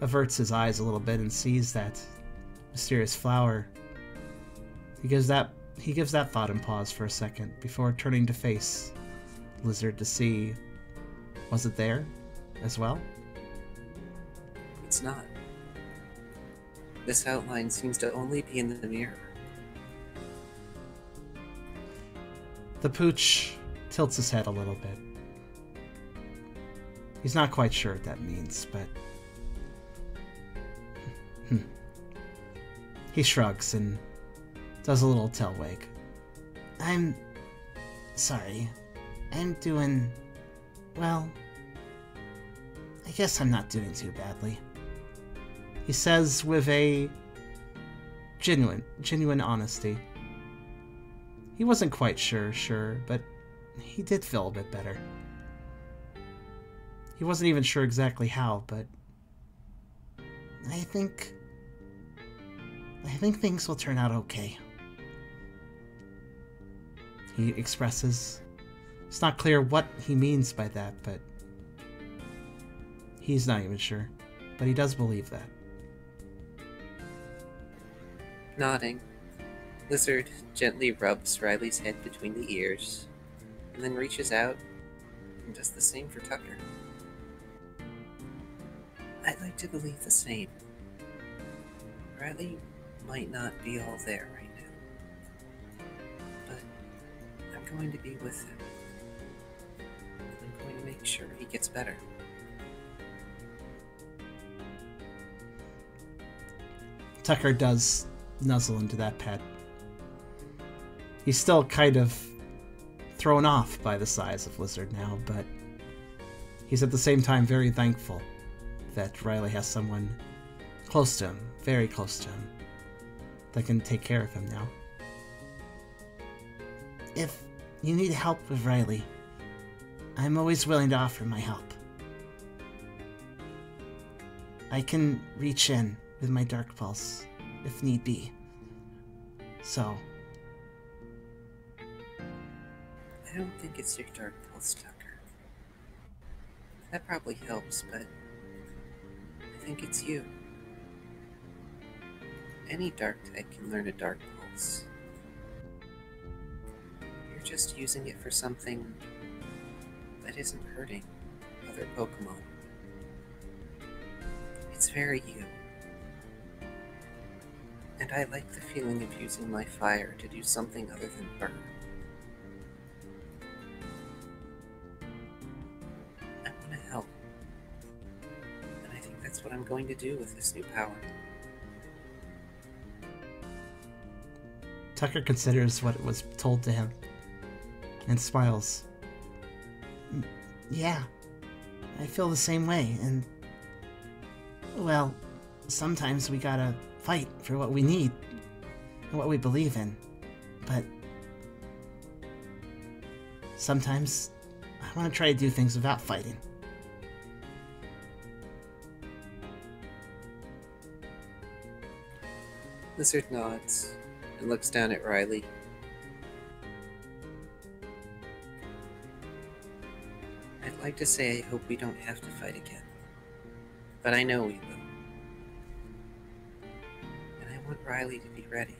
averts his eyes a little bit and sees that mysterious flower, he gives that thought and pause for a second before turning to face Lizard to see, was it there as well? It's not. This outline seems to only be in the mirror. The pooch tilts his head a little bit. He's not quite sure what that means, but he shrugs and does a little tail wag. I'm sorry. I'm doing... well, I guess I'm not doing too badly. He says with a genuine honesty. He wasn't quite sure, but he did feel a bit better. He wasn't even sure exactly how, but I think things will turn out okay. He expresses. It's not clear what he means by that, but he's not even sure. But he does believe that. Nodding, Lizard gently rubs Riley's head between the ears, and then reaches out and does the same for Tucker. I'd like to believe the same. Riley might not be all there right now, but I'm going to be with him. I'm going to make sure he gets better. Tucker does nuzzle into that pet. He's still kind of thrown off by the size of Lizard now, but he's at the same time very thankful that Riley has someone close to him, very close to him, that can take care of him now. If you need help with Riley, I'm always willing to offer my help. I can reach in with my Dark Pulse, if need be. So... I don't think it's your Dark Pulse, Tucker. That probably helps, but I think it's you. Any Dark type can learn a Dark Pulse. You're just using it for something that isn't hurting other Pokemon. It's very you. And I like the feeling of using my fire to do something other than burn. I'm going to do with this new power. Tucker considers what was told to him and smiles. Yeah, I feel the same way, and well, sometimes we gotta fight for what we need and what we believe in, but sometimes I want to try to do things without fighting. Lizard nods and looks down at Riley. I'd like to say I hope we don't have to fight again, but I know we will. And I want Riley to be ready.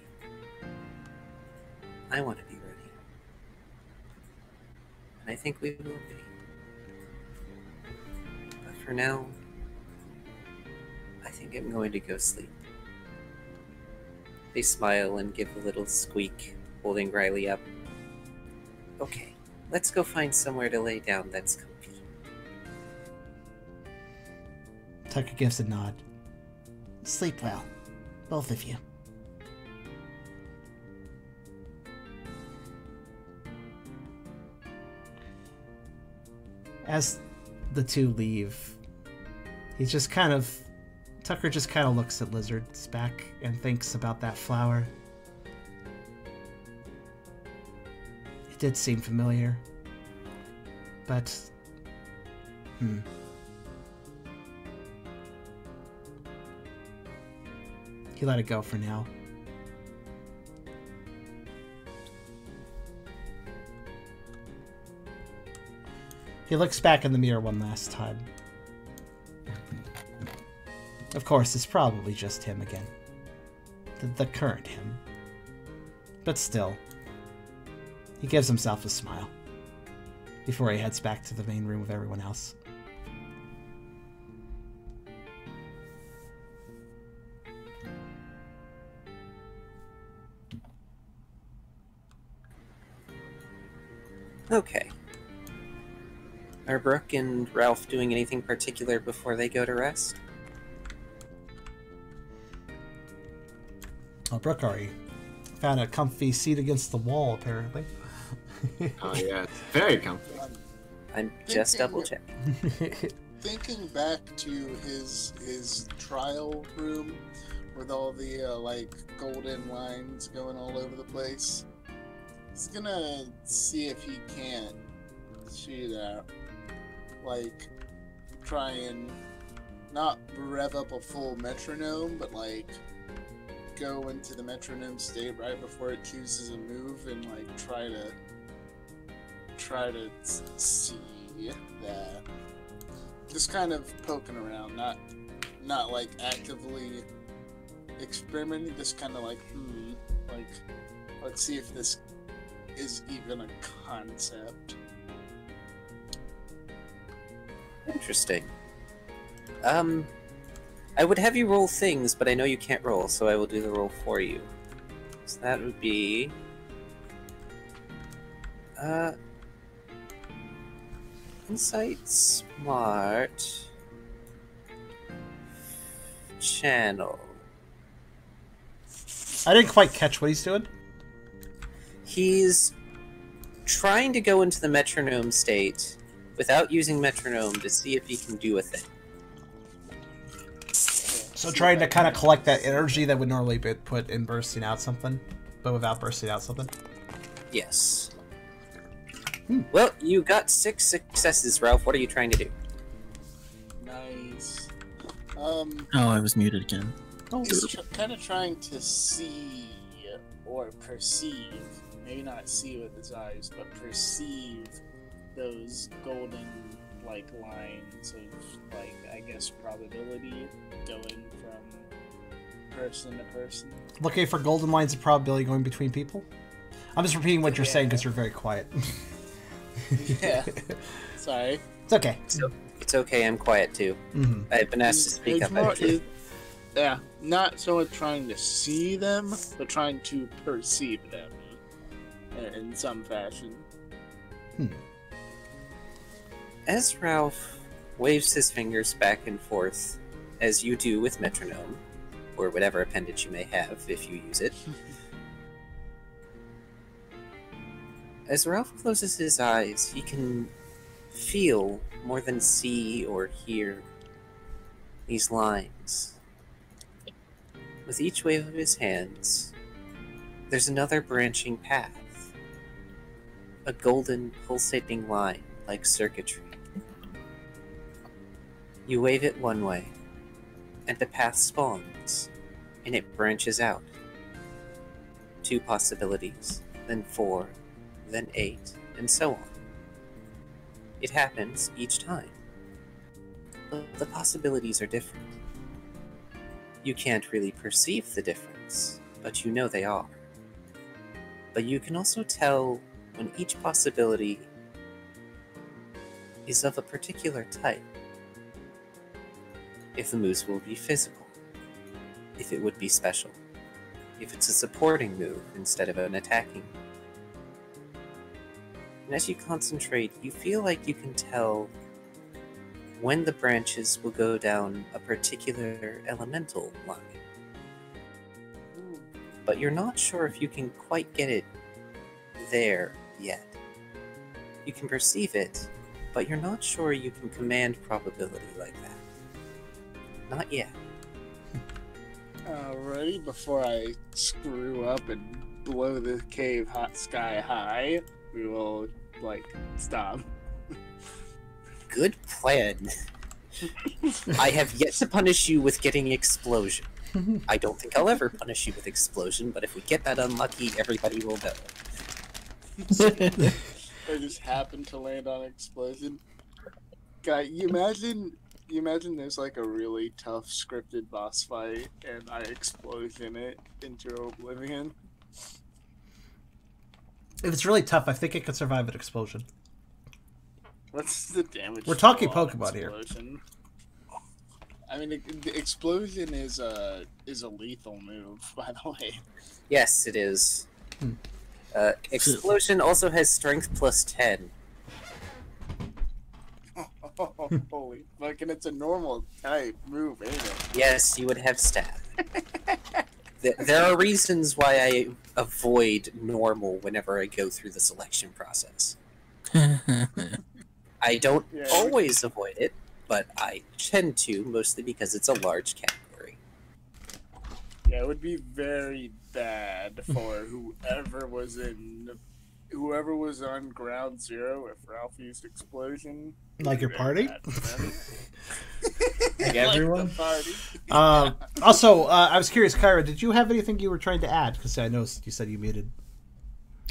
I want to be ready. And I think we will be. But for now, I think I'm going to go sleep. They smile and give a little squeak, holding Riley up. Okay, let's go find somewhere to lay down that's comfy. Tucker gives a nod. Sleep well, both of you. As the two leave, Tucker just kind of looks at Lizard's back and thinks about that flower. It did seem familiar, but he let it go for now. He looks back in the mirror one last time. Of course, it's probably just him again. The current him. But still, he gives himself a smile before he heads back to the main room with everyone else. Okay. Are Brooke and Ralph doing anything particular before they go to rest? Oh, Brooke already found a comfy seat against the wall, apparently. Oh yeah, it's very comfy. I'm just double checking. Thinking back to his trial room with all the like golden lines going all over the place, he's gonna see if he can't see that. Like, try and not rev up a full metronome, but like go into the metronome state right before it chooses a move and like try to see that. Just kind of poking around, not like actively experimenting, just kind of like like let's see if this is even a concept. Interesting. I would have you roll things, but I know you can't roll, so I will do the roll for you. So that would be... Insight, Smart... Channel. I didn't quite catch what he's doing. He's trying to go into the metronome state without using metronome to see if he can do a thing. So trying to kind of collect that energy that would normally be put in bursting out something, but without bursting out something? Yes. Well, you got 6 successes, Ralph. What are you trying to do? Nice. Oh, I was muted again. He's kind of trying to see or perceive, maybe not see with his eyes, but perceive those golden like lines of like, I guess, probability going from person to person. Looking for golden lines of probability going between people? I'm just repeating what you're saying because you're very quiet. Yeah. Sorry. It's okay. So, it's okay, I'm quiet too. I've been asked to speak up. Yeah, not so much trying to see them, but trying to perceive them in some fashion. As Ralph waves his fingers back and forth as you do with metronome, or whatever appendage you may have if you use it. As Ralph closes his eyes, he can feel more than see or hear these lines. With each wave of his hands, there's another branching path. A golden, pulsating line like circuitry. You wave it one way, and the path spawns, and it branches out. 2 possibilities, then 4, then 8, and so on. It happens each time. But the possibilities are different. You can't really perceive the difference, but you know they are. But you can also tell when each possibility is of a particular type. If the moves will be physical, if it would be special, if it's a supporting move instead of an attacking. And as you concentrate, you feel like you can tell when the branches will go down a particular elemental line. But you're not sure if you can quite get it there yet. You can perceive it, but you're not sure you can command probability like that. Not yet. Alrighty, before I screw up and blow the cave sky high, we will, stop. Good plan. I have yet to punish you with getting explosion. I don't think I'll ever punish you with explosion, but if we get that unlucky, everybody will know. I just happened to land on explosion. Guy, you imagine there's a really tough scripted boss fight and I explosion it into oblivion. If it's really tough, I think it could survive an explosion. What's the damage? We're talking Pokemon here. I mean, the explosion is a lethal move, by the way. Yes, it is. Explosion also has strength plus 10. Holy fucking, it's a normal type move, ain't it? Yes, you would have stat. There are reasons why I avoid normal whenever I go through the selection process. I don't always avoid it, but I tend to, mostly because it's a large category. Yeah, it would be very bad for whoever was on ground zero if Ralph used explosion. Like your party? Like everyone? The party. Also, I was curious, Kyrio, did you have anything you were trying to add? Because I know you said you muted.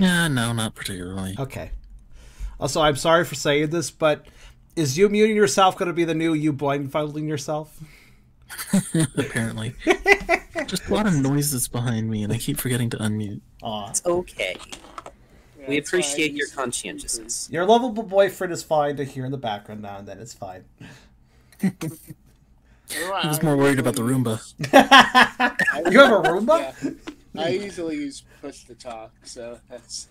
No, not particularly. Okay. Also, I'm sorry for saying this, but is you muting yourself going to be the new you blindfolding yourself? Apparently. Just a lot of noises behind me, and I keep forgetting to unmute. Aw. It's okay. Yeah, We it's appreciate fine. your conscientiousness. Your lovable boyfriend is fine to hear in the background now and then. It's fine. I was more worried about the Roomba. You have a Roomba? Yeah. I usually use push to talk, so that's...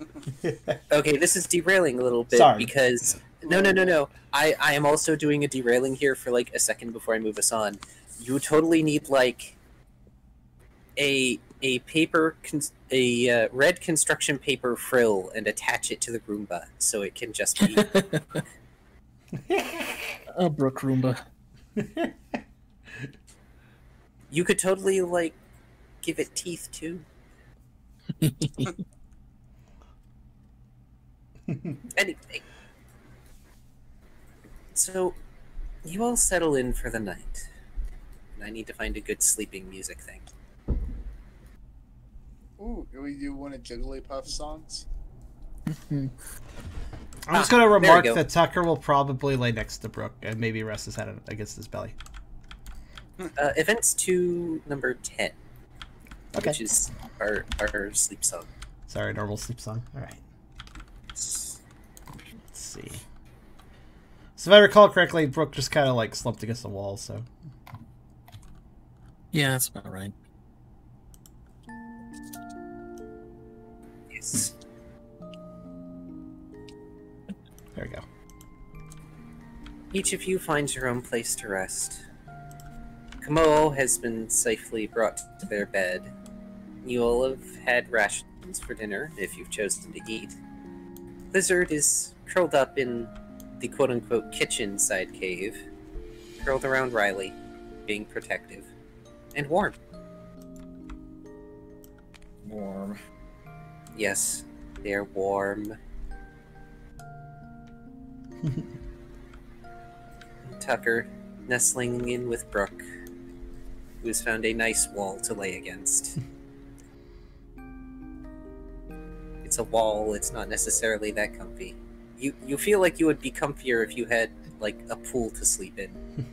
Okay, this is derailing a little bit Sorry. because... No. I am also doing a derailing here for a second before I move us on. You totally need a red construction paper frill and attach it to the Roomba so it can just be... A Brook Roomba. You could totally give it teeth too. Anyway. So, you all settle in for the night. And I need to find a good sleeping music thing. Ooh, do we do one of Jigglypuff's songs? I'm just going to there we remark go. that Tucker will probably lay next to Brooke and maybe rest his head against his belly. Events to number 10. Okay. Which is our sleep song. Sorry, normal sleep song. All right. Let's see. So if I recall correctly, Brooke just kind of slumped against the wall, so... Yeah, that's about right. Yes. There we go. Each of you finds your own place to rest. Kamo has been safely brought to their bed. You all have had rations for dinner, if you've chosen to eat. Lizard is curled up in the quote-unquote kitchen-side cave, curled around Riley, being protective, and warm. Warm. Yes, they're warm. Tucker, nestling in with Brooke, who's found a nice wall to lay against. It's a wall, it's not necessarily that comfy. You feel like you would be comfier if you had, like, a pool to sleep in.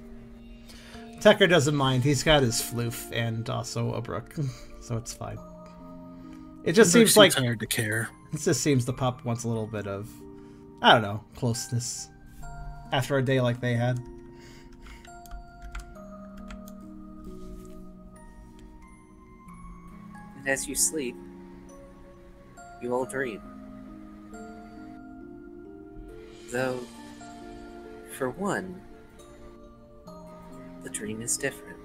Tucker doesn't mind. He's got his floof and also a brook, so it's fine. It just seems like tired to care. It just seems the pup wants a little bit of, I don't know, closeness after a day like they had. And as you sleep, you all dream. Though, for one, the dream is different.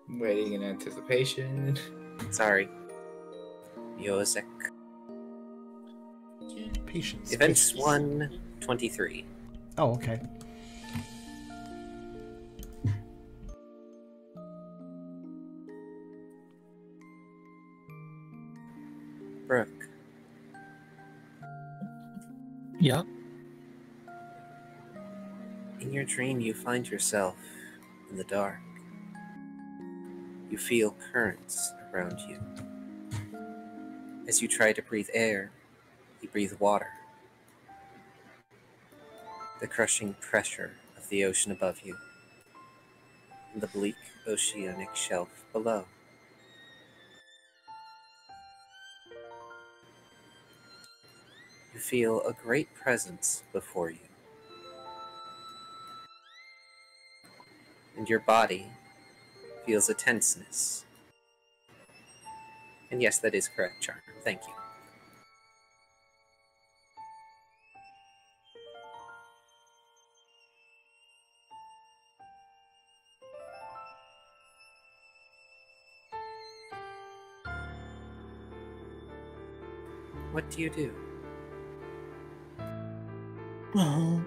Waiting in anticipation. Sorry. Yozek. Patience. Events patience. 123. Oh, okay. Brooke. Yeah. In your dream, you find yourself in the dark. You feel currents around you. As you try to breathe air, you breathe water. The crushing pressure of the ocean above you, and the bleak oceanic shelf below. You feel a great presence before you. And your body feels a tenseness. And yes, that is correct, Charm. Thank you. What do you do? Well,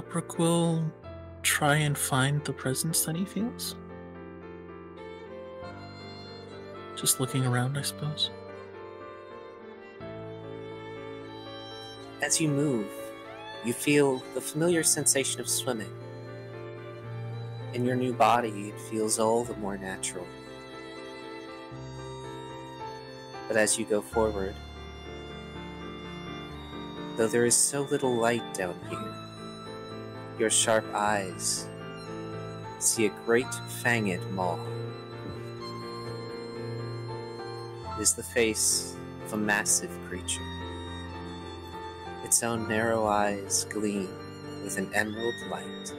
Brooke will try and find the presence that he feels. Just looking around, I suppose. As you move, you feel the familiar sensation of swimming. In your new body, it feels all the more natural. But as you go forward, though there is so little light down here, your sharp eyes see a great fanged maw. It is the face of a massive creature. Its own narrow eyes gleam with an emerald light.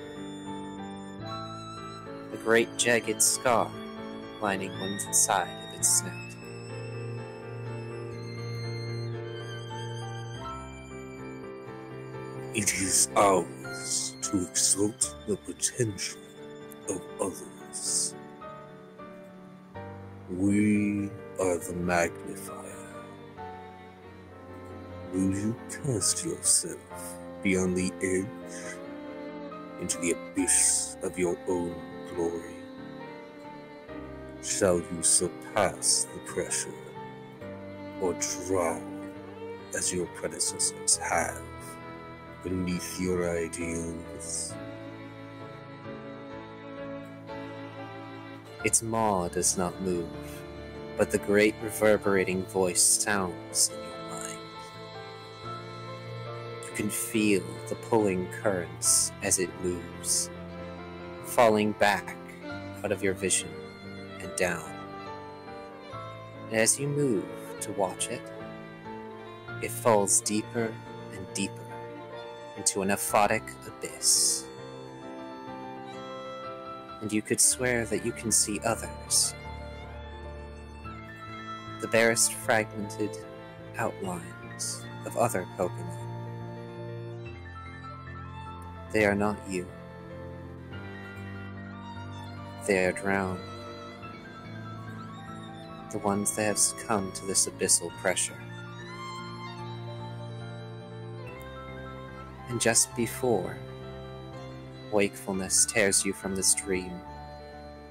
A great jagged scar lining one side of its snout. It is ours to exalt the potential of others. We are the magnifier. Will you cast yourself beyond the edge into the abyss of your own glory? Shall you surpass the pressure, or drown as your predecessors have beneath your ideals? Its maw does not move, but the great reverberating voice sounds in your mind. You can feel the pulling currents as it moves, falling back out of your vision and down. And as you move to watch it, it falls deeper and deeper into an aphotic abyss. And you could swear that you can see others. The barest fragmented outlines of other Pokémon. They are not you. They are drowned. The ones that have succumbed to this abyssal pressure. And just before wakefulness tears you from this dream,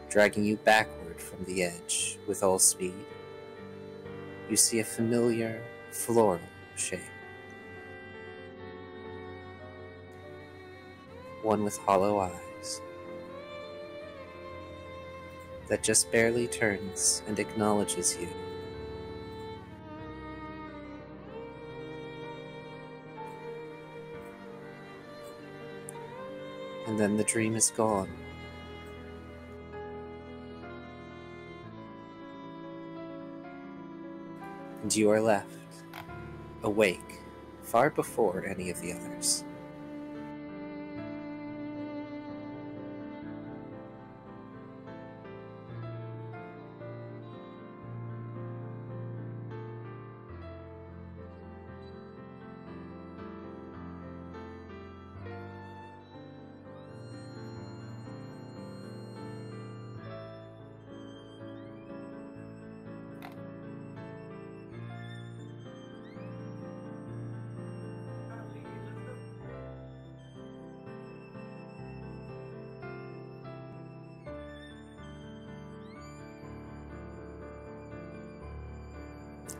dragging you backward from the edge with all speed, you see a familiar floral shape. One with hollow eyes that just barely turns and acknowledges you. And then the dream is gone. And you are left, awake, far before any of the others.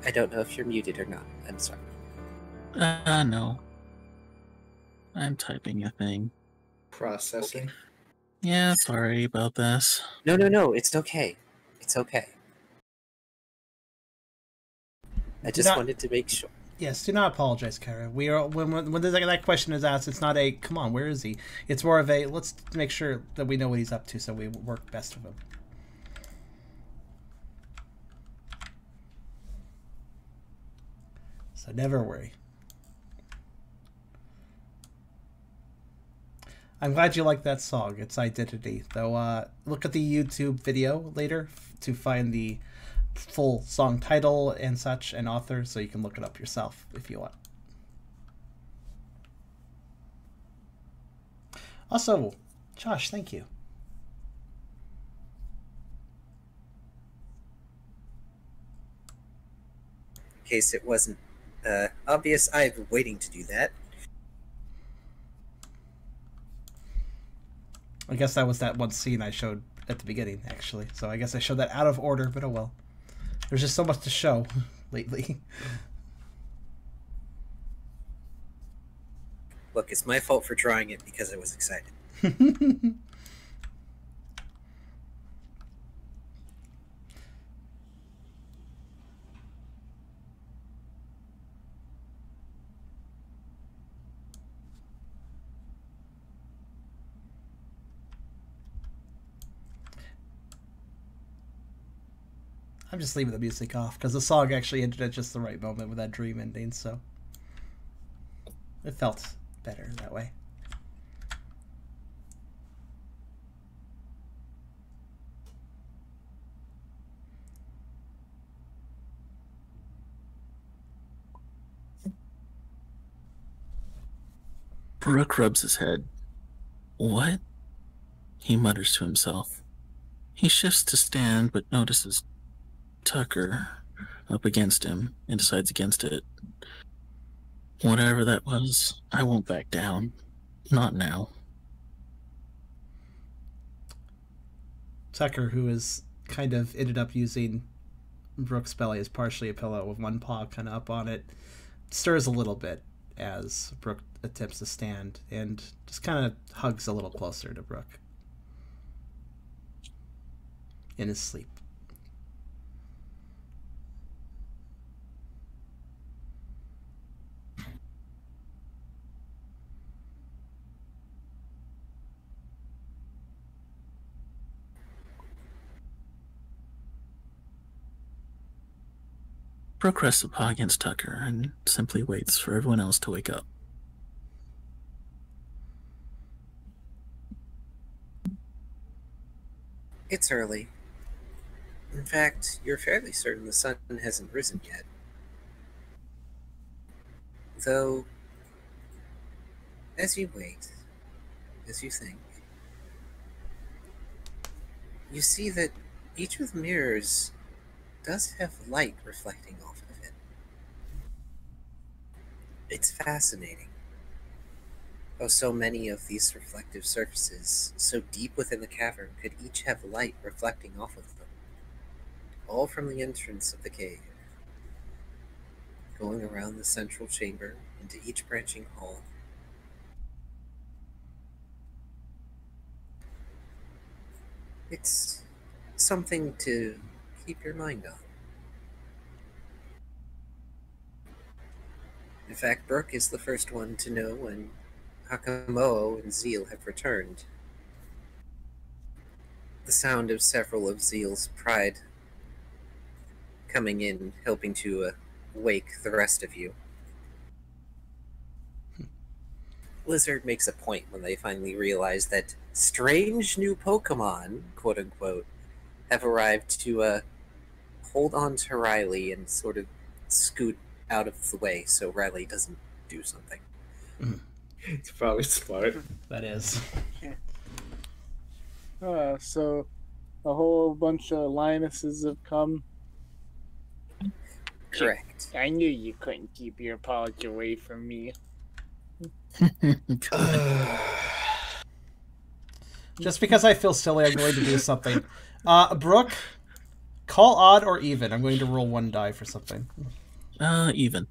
I don't know if you're muted or not. I'm sorry. No. I'm typing a thing. Processing. Okay. Yeah, sorry about this. No. It's okay. It's okay. I just wanted to make sure. Yes, do not apologize, Kyrio. We are when that question is asked, it's not a "come on, where is he?" It's more of a let's make sure that we know what he's up to, so we work best with him. So never worry. I'm glad you like that song. It's Identity. Though, look at the YouTube video later to find the full song title and such and author, so you can look it up yourself if you want. Also, Josh, thank you. In case it wasn't obvious, I've been waiting to do that. I guess that was that one scene I showed at the beginning, actually. So I guess I showed that out of order, but oh well. There's just so much to show lately. Look, it's my fault for drawing it because I was excited. I'm just leaving the music off because the song actually ended at just the right moment with that dream ending, so it felt better that way. Brooke rubs his head. What? He mutters to himself. He shifts to stand, but notices Tucker up against him and decides against it. Whatever that was, I won't back down. Not now. Tucker, who is kind of ended up using Brooke's belly as partially a pillow with one paw kind of up on it, stirs a little bit as Brooke attempts to stand and just kind of hugs a little closer to Brooke in his sleep. Brooke rests a paw against Tucker and simply waits for everyone else to wake up. It's early. In fact, you're fairly certain the sun hasn't risen yet. Though, as you wait, as you think, you see that each of the mirrors does have light reflecting off of it. It's fascinating how so many of these reflective surfaces, so deep within the cavern, could each have light reflecting off of them, all from the entrance of the cave, going around the central chamber into each branching hall. It's something to keep your mind on. In fact, Brooke is the first one to know when Hakamo'o and Zeal have returned. The sound of several of Zeal's pride coming in, helping to wake the rest of you. Blizzard makes a point when they finally realize that strange new Pokemon, quote-unquote, have arrived to hold on to Riley and sort of scoot out of the way so Riley doesn't do something. It's probably smart. That is. So a whole bunch of lionesses have come. Correct. I knew you couldn't keep your paws away from me. Just because I feel silly, I'm going to do something. Brooke, call odd or even. I'm going to roll one die for something. Even.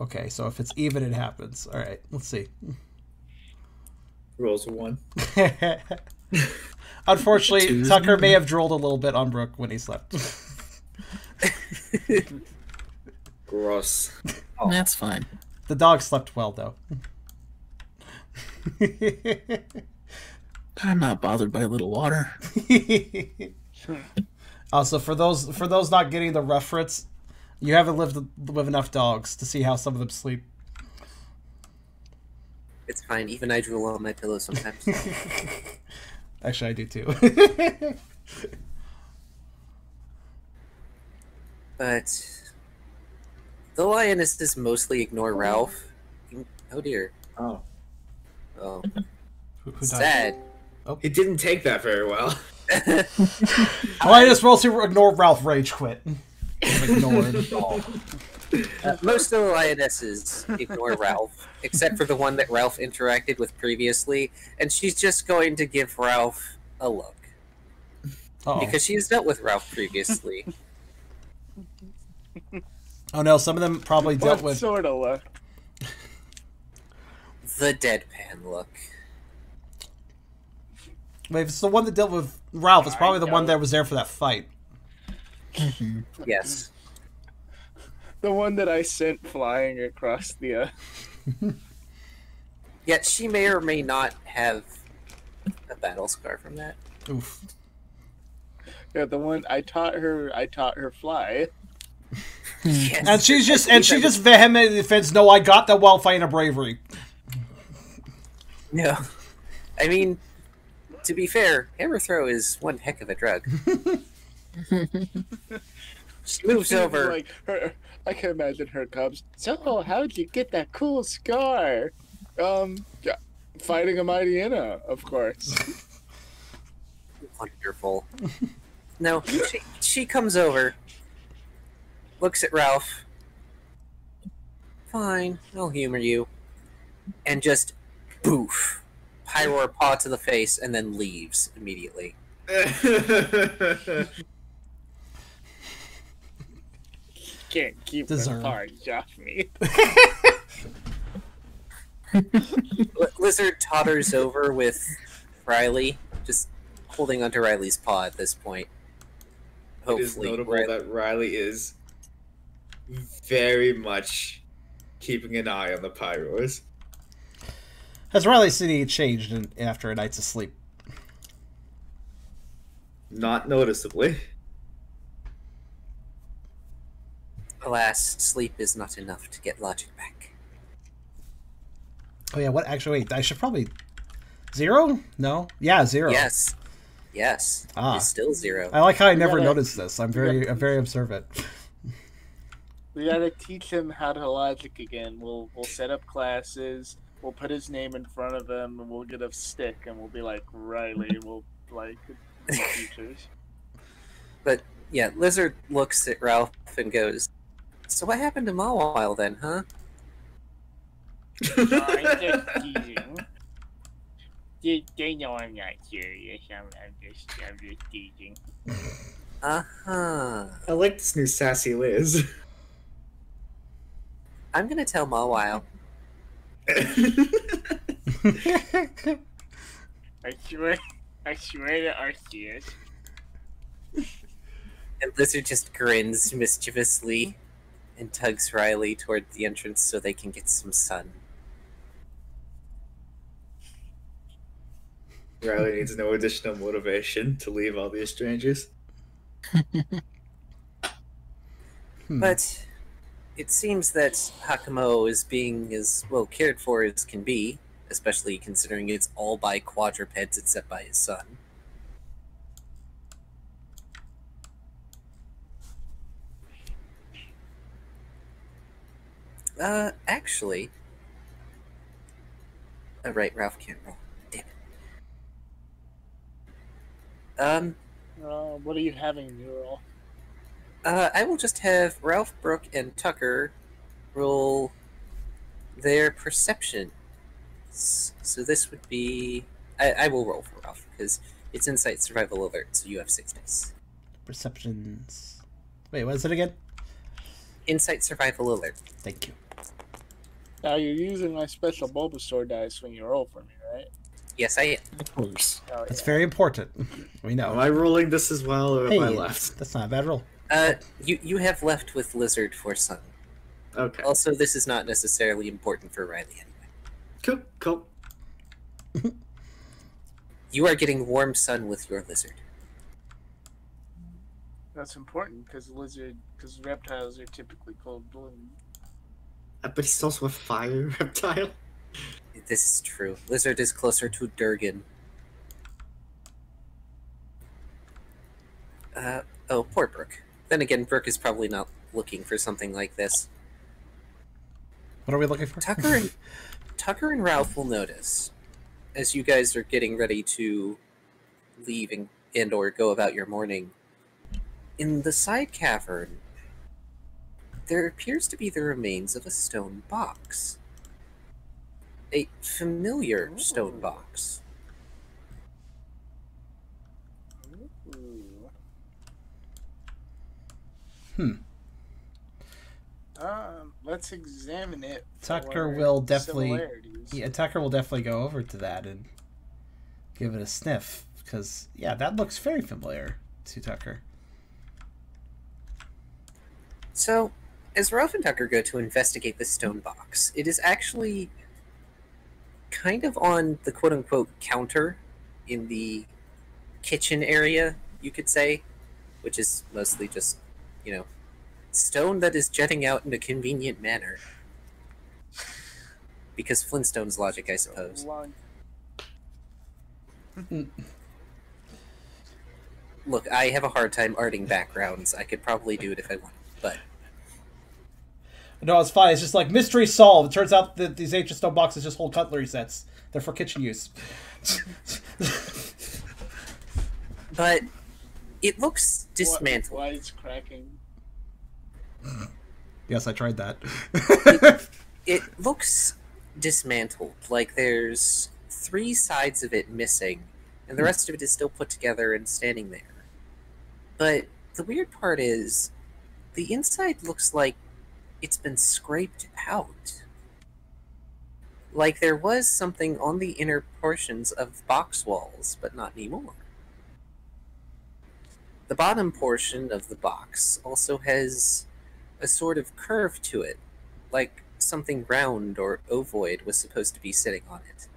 Okay, so if it's even, it happens. All right, let's see. Rolls a 1. Unfortunately, Tucker may have drooled a little bit on Brooke when he slept. Gross. Oh. That's fine. The dog slept well, though. I'm not bothered by a little water. Also, for those not getting the reference, you haven't lived with enough dogs to see how some of them sleep. It's fine. Even I drool on my pillow sometimes. Actually, I do too. But the lionesses mostly ignore Ralph. Oh dear. Oh. Oh. Who died? Sad. Oh. It didn't take that very well. Lioness mostly ignore Ralph rage quit. Ignored. Most of the lionesses ignore Ralph, except for the one that Ralph interacted with previously, and she's just going to give Ralph a look. Uh-oh. Because she has dealt with Ralph previously. Oh no, some of them probably dealt What with... sort of look? The deadpan look. Wait, if it's the one that dealt with Ralph, it's probably the one that was there for that fight. Yes. The one that I sent flying across the... Yet she may or may not have a battle scar from that. Oof. Yeah, the one I taught her fly. Yes. And she just vehemently defends, no, I got that while fighting a bravery. No. I mean, to be fair, hammer throw is one heck of a drug. She moves over. Like her, I can imagine her comes. So, how'd you get that cool scar? Yeah, fighting a mighty Inna, of course. Wonderful. No, she comes over, looks at Ralph. Fine, I'll humor you. And just boof. Pyro her paw to the face and then leaves immediately. Can't keep the parts off me. Lizard totters over with Riley, just holding onto Riley's paw at this point. Hopefully, it is notable that Riley is very much keeping an eye on the Pyros. Has Riley's city changed after a night's of sleep? Not noticeably. Alas, sleep is not enough to get logic back. Oh yeah, what? Actually, wait, I should probably... 0? No? Yeah, 0. Yes. Yes, Ah. it's still 0. I like how I We never gotta- noticed this. I'm very observant. We gotta teach him how to logic again. We'll set up classes. We'll put his name in front of him, and we'll get a stick, and we'll be like Riley. We'll like be teachers. But yeah, Lizard looks at Ralph and goes, "So what happened to Mawile then, huh?" I'm just teasing. They know I'm not serious. I'm just teasing. Uh-huh. I like this new sassy Liz. I'm gonna tell Mawile. I swear to Arceus. And Lizard just grins mischievously and tugs Riley toward the entrance so they can get some sun. Riley needs no additional motivation to leave all these strangers. But it seems that Hakamo is being as well cared for as can be, especially considering it's all by quadrupeds except by his son. Actually... Oh, right, Ralph can't roll. Damn it. What are you having, Neural? I will just have Ralph, Brooke, and Tucker roll their perception. So this would be... I will roll for Ralph, because it's Insight Survival Alert, so you have 6 dice. Perceptions. Wait, what is it again? Insight Survival Alert. Thank you. Now you're using my special Bulbasaur dice when you roll for me, right? Yes, I am. Of course. Oh, That's yeah. very important. We Am know. I rolling this as well, or Hey, am I left? that's not a bad roll. You have left with Lizard for Sun. Okay. Also, this is not necessarily important for Riley anyway. Cool. You are getting warm sun with your Lizard. That's important because reptiles are typically cold-blooded. But he's also a fire reptile. This is true. Lizard is closer to Durgan. Oh, poor Brooke. Then again, Brooke is probably not looking for something like this. What are we looking for? Tucker and Ralph will notice, as you guys are getting ready to leave and or go about your morning, in the side cavern, there appears to be the remains of a stone box. A familiar stone box. Ooh. Let's examine it. Tucker for will definitely. similarities. Yeah, Tucker will definitely go over to that and give it a sniff because that looks very familiar to Tucker. So, as Ralph and Tucker go to investigate the stone box, it is actually kind of on the quote-unquote counter in the kitchen area, you could say, which is mostly just, stone that is jetting out in a convenient manner. Because Flintstone's logic, I suppose. Look, I have a hard time arting backgrounds. I could probably do it if I wanted, but... No, it's fine. It's just like mystery solved. It turns out that these ancient stone boxes just hold cutlery sets. They're for kitchen use. But it looks dismantled. Why it's cracking? Yes, I tried that. It looks dismantled. Like there's 3 sides of it missing, and the rest of it is still put together and standing there. But the weird part is, the inside looks like it's been scraped out. Like there was something on the inner portions of the box walls, but not anymore. The bottom portion of the box also has a sort of curve to it, like something round or ovoid was supposed to be sitting on it.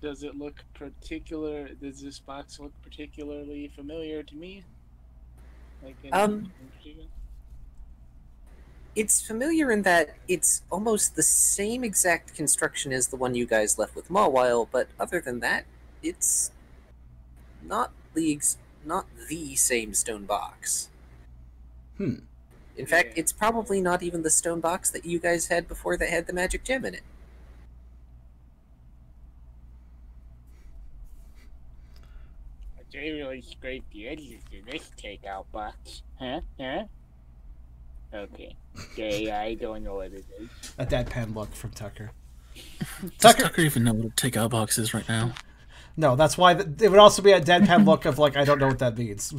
Does this box look particularly familiar to me? Like It's familiar in that it's almost the same exact construction as the one you guys left with Mawile, but other than that, it's not not the same stone box. In fact, it's probably not even the stone box that you guys had before that had the magic gem in it. They really scraped the edges of this takeout box. Huh? Huh? Okay. I don't know what it is. A deadpan look from Tucker. Does Tucker even know what a takeout box is right now? No, that's why it would also be a deadpan look of like, I don't know what that means.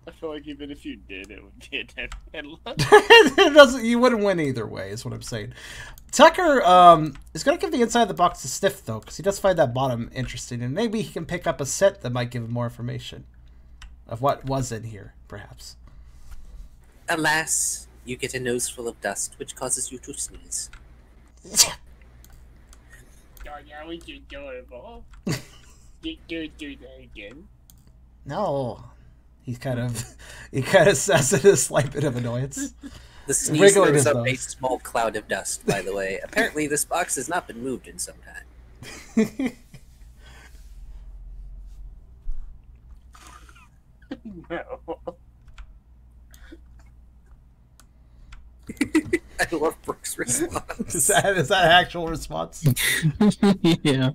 I feel like even if you did, it would be a deadpan look. It doesn't. You wouldn't win either way, is what I'm saying. Tucker is going to give the inside of the box a sniff, though, because he does find that bottom interesting, and maybe he can pick up a set that might give him more information of what was in here, perhaps. Alas, you get a nose full of dust, which causes you to sneeze. Oh, that was adorable. Do that again. No. He kind of says it a slight bit of annoyance. The sneeze throws up a small cloud of dust, by the way. Apparently, this box has not been moved in some time. No. I love Brooke's response. Is that an actual response? Yeah.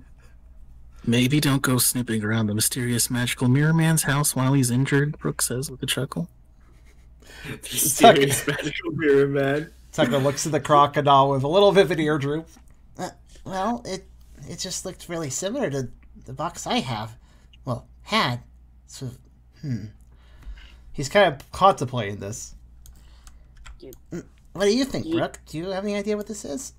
Maybe don't go snooping around the mysterious magical mirror man's house while he's injured, Brooke says with a chuckle. Mysterious magical mirror man. Tucker looks at the crocodile with a little vivid ear droop. Well, it just looked really similar to the box I have. Well, had. So, He's kind of contemplating this. What do you think, Brooke? Do you have any idea what this is?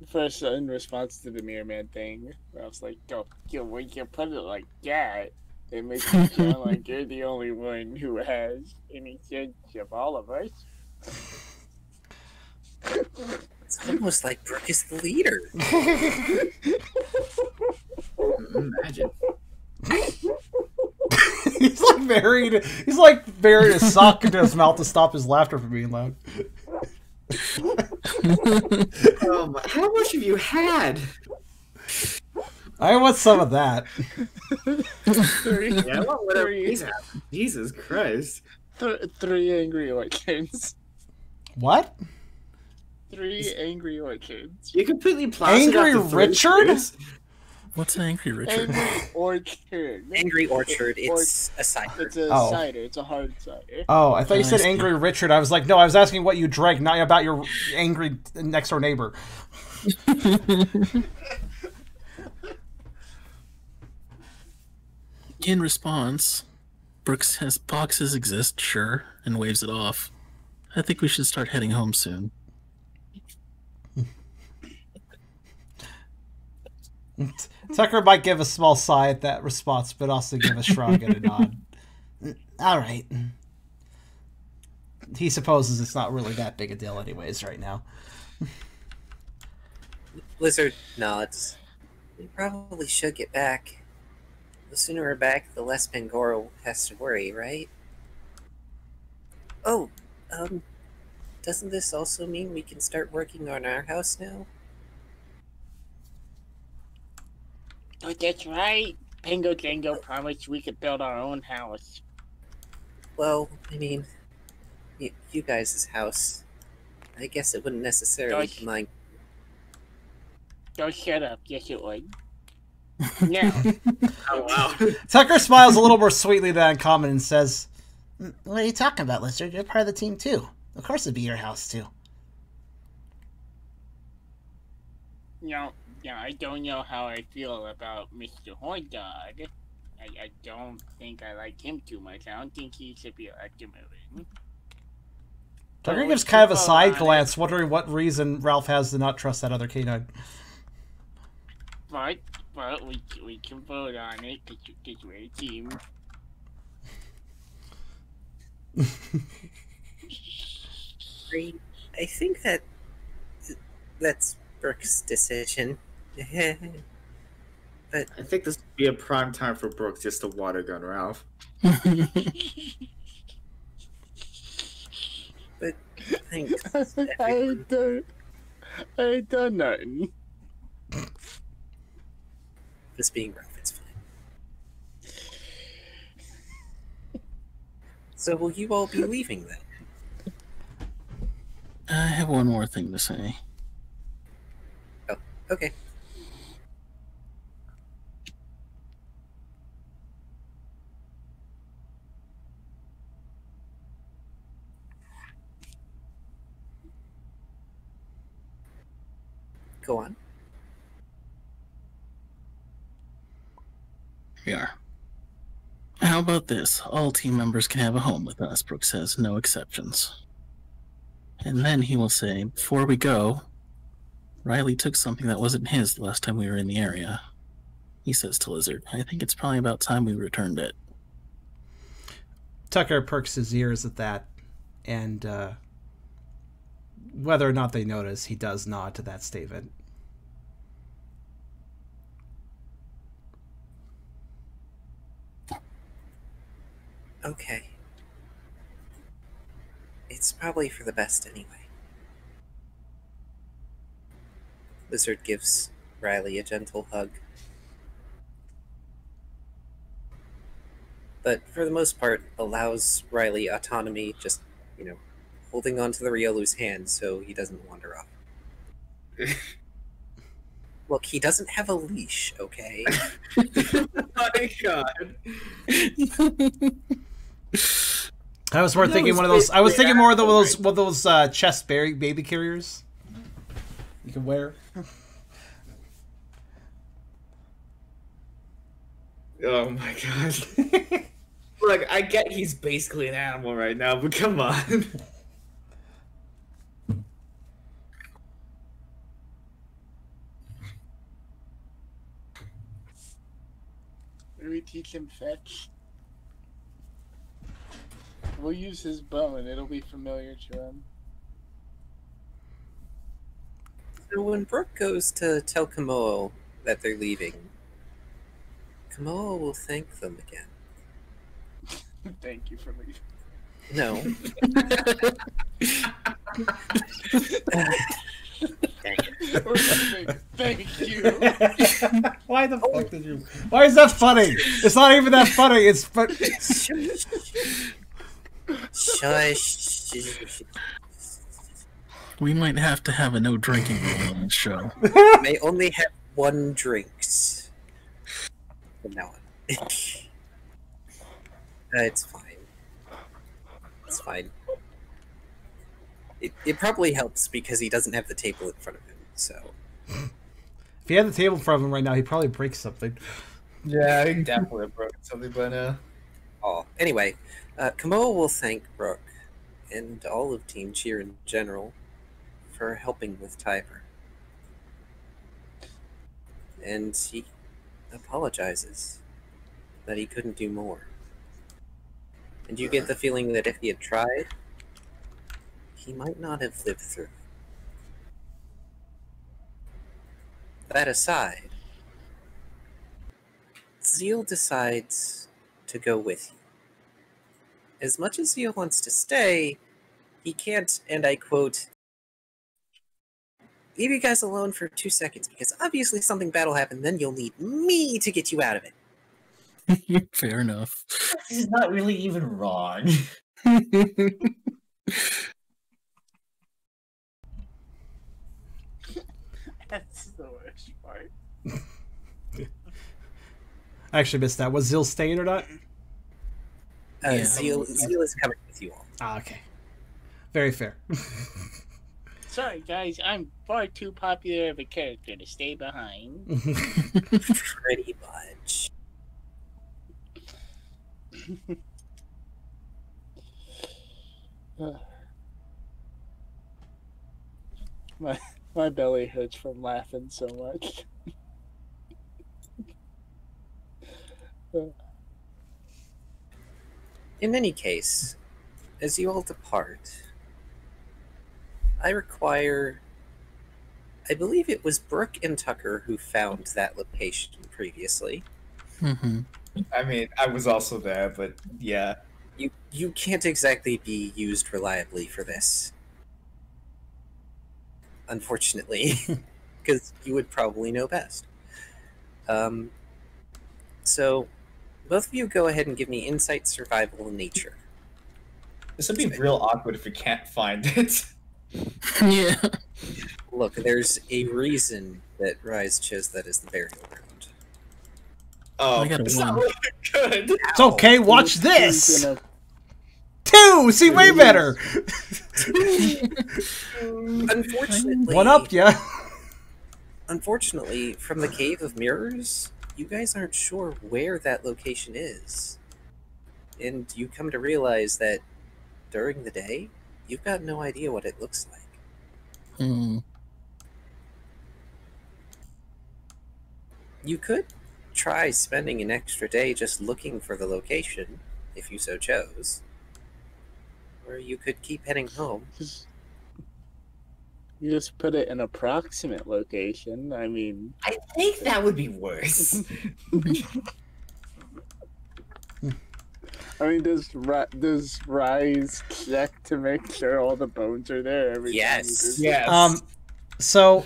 First, in response to the Mirror Man thing, where I was like, when you put it like that, it makes it sound like you're the only one who has any sense of all of us. It's almost like Brooke is the leader. Imagine. He's like burying his sock into his mouth to stop his laughter from being loud. How much have you had? I want some of that. Yeah, I want whatever he's having. Jesus Christ. 3 angry orchids. What? 3 angry orchids. You completely plastered Angry out the Richard? What's an Angry Richard? Angry orchard. Angry Orchard, it's a cider. It's a cider. It's a hard cider. Oh, I thought you said Angry Richard. I was like, no, I was asking what you drank, not about your angry next door neighbor. In response, Brooks says boxes exist, sure, and waves it off. I think we should start heading home soon. Tucker might give a small sigh at that response, but also give a shrug and a nod. All right. He supposes it's not really that big a deal anyways right now. Blizzard nods. We probably should get back. The sooner we're back, the less Pangoro has to worry, right? Oh, doesn't this also mean we can start working on our house now? Oh, that's right. Pango Jango promised we could build our own house. Well, I mean, you guys' house. I guess it wouldn't necessarily be mine. Don't shut up. Yes, it would. Now. Oh, wow. Tucker smiles a little more sweetly than uncommon and says, What are you talking about, Lizard? You're part of the team, too. Of course it'd be your house, too. No, I don't know how I feel about Mr. Horndog. I don't think I like him too much. I don't think he should be allowed to move in. Tucker gives kind of a side glance, wondering what reason Ralph has to not trust that other canine. But we can vote on it because we're a team. I think that's Brooke's decision. But I think this would be a prime time for Brooke just to water gun Ralph. but thanks. I everyone. ain't done nothing. Just being Ralph, it's fine. So will you all be leaving then? I have one more thing to say. Oh, okay. Go on. We are. How about this? All team members can have a home with us, Brooke says, no exceptions. And then he will say, before we go, Riley took something that wasn't his the last time we were in the area. He says to Lizard, I think it's probably about time we returned it. Tucker perks his ears at that, and whether or not they notice, he does nod to that statement. Okay. It's probably for the best anyway. Lizard gives Riley a gentle hug. But for the most part, allows Riley autonomy, just, holding on to the Riolu's hand so he doesn't wander off. Look, he doesn't have a leash, okay? My God. I was more thinking one of those. I was thinking more of those chest baby carriers you can wear. Oh my God. Look, I get he's basically an animal right now, but come on. Maybe teach him fetch. We'll use his bow and it'll be familiar to him. So when Brooke goes to tell Kamoa that they're leaving, Kamoa will thank them again. Thank you for leaving. No. Thank you. Why the fuck did you? Why is that funny? It's not even that funny. It's but. Shush. We might have to have a no drinking rule on this show. May only have one drink from now on. It's fine. It's fine. It probably helps because he doesn't have the table in front of him, so... If he had the table in front of him right now, he'd probably break something. Yeah, I definitely have broken something by now. Oh, anyway, Kamoa will thank Brooke and all of Team Cheer in general for helping with Tiber. And he apologizes that he couldn't do more. And you get the feeling that if he had tried, he might not have lived through. That aside, Zeal decides to go with you. As much as Zeal wants to stay, he can't, and I quote, leave you guys alone for 2 seconds, because obviously something bad will happen, then you'll need me to get you out of it. Fair enough. This is not really even wrong. That's the worst part. I actually missed that. Was Zil staying or not? Yeah. Zeal is coming with you all. Ah, okay. Very fair. Sorry, guys, I'm far too popular of a character to stay behind. Pretty much. My belly hurts from laughing so much. In any case, as you all depart, I require I believe it was Brooke and Tucker who found that location previously. Mm-hmm. I mean, I was also there, but yeah. You can't exactly be used reliably for this. Unfortunately. Because you would probably know best. So, both of you go ahead and give me insight, survival, and nature. This would be real awkward if we can't find it. Yeah. Look, there's a reason that Rise chose that as the burial ground. Oh, I got a it's 1. not looking good. It's okay, watch this! Gonna- 2! See, way better! Unfortunately... One up, yeah. Unfortunately, from the Cave of Mirrors, you guys aren't sure where that location is. And you come to realize that during the day, you've got no idea what it looks like. Hmm. You could try spending an extra day just looking for the location, if you so chose. Or you could keep heading home. You just put it in approximate location. I mean, I think that would be worse. does Rise check to make sure all the bones are there every time? Yes. Yes. So...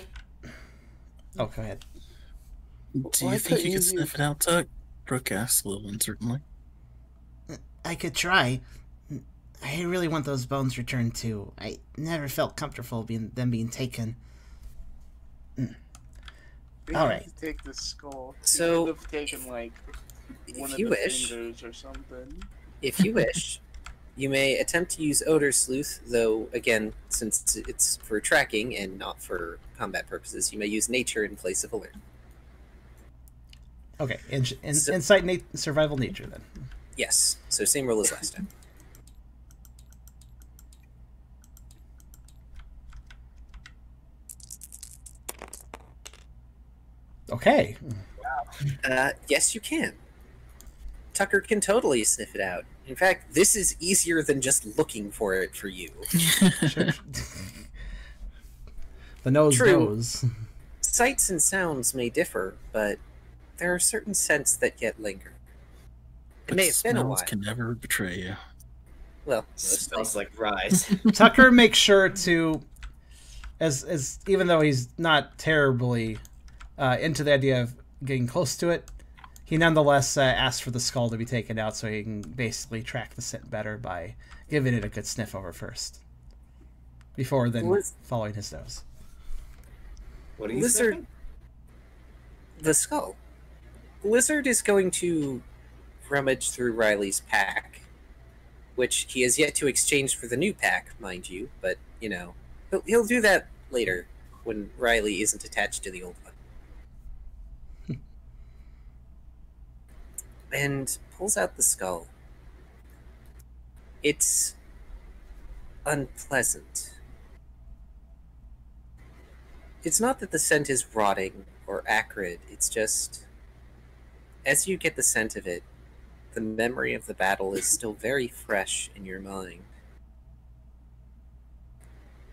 Oh, go ahead. Do Why you think couldn't you you could sniff it out, Tuck? Brooke asked a little uncertainly. I could try. I really want those bones returned too. I never felt comfortable them being taken. All right. Take the skull. So, Could have taken like one if of you the wish, fingers or something. if you wish, you may attempt to use Odor Sleuth, though, again, since it's for tracking and not for combat purposes, you may use Nature in place of Alert. Okay, So- insight, survival, nature, then. Yes, so same rule as last time. Okay. Yes, you can. Tucker can totally sniff it out. In fact, this is easier than just looking for it for you. Sure. The nose True. knows. Sights and sounds may differ, but there are certain scents that yet linger. It But may have been a smells while. can never betray you. Well, Smells like Rise. Tucker makes sure to, as even though he's not terribly into the idea of getting close to it, he nonetheless asks for the skull to be taken out so he can basically track the scent better by giving it a good sniff over first, before then following his nose. What are you Lizard. saying? The skull. Lizard is going to rummage through Riley's pack, which he has yet to exchange for the new pack, mind you, but, you know, he'll do that later, when Riley isn't attached to the old one. And pulls out the skull. It's unpleasant. It's not that the scent is rotting or acrid, it's just, as you get the scent of it, the memory of the battle is still very fresh in your mind.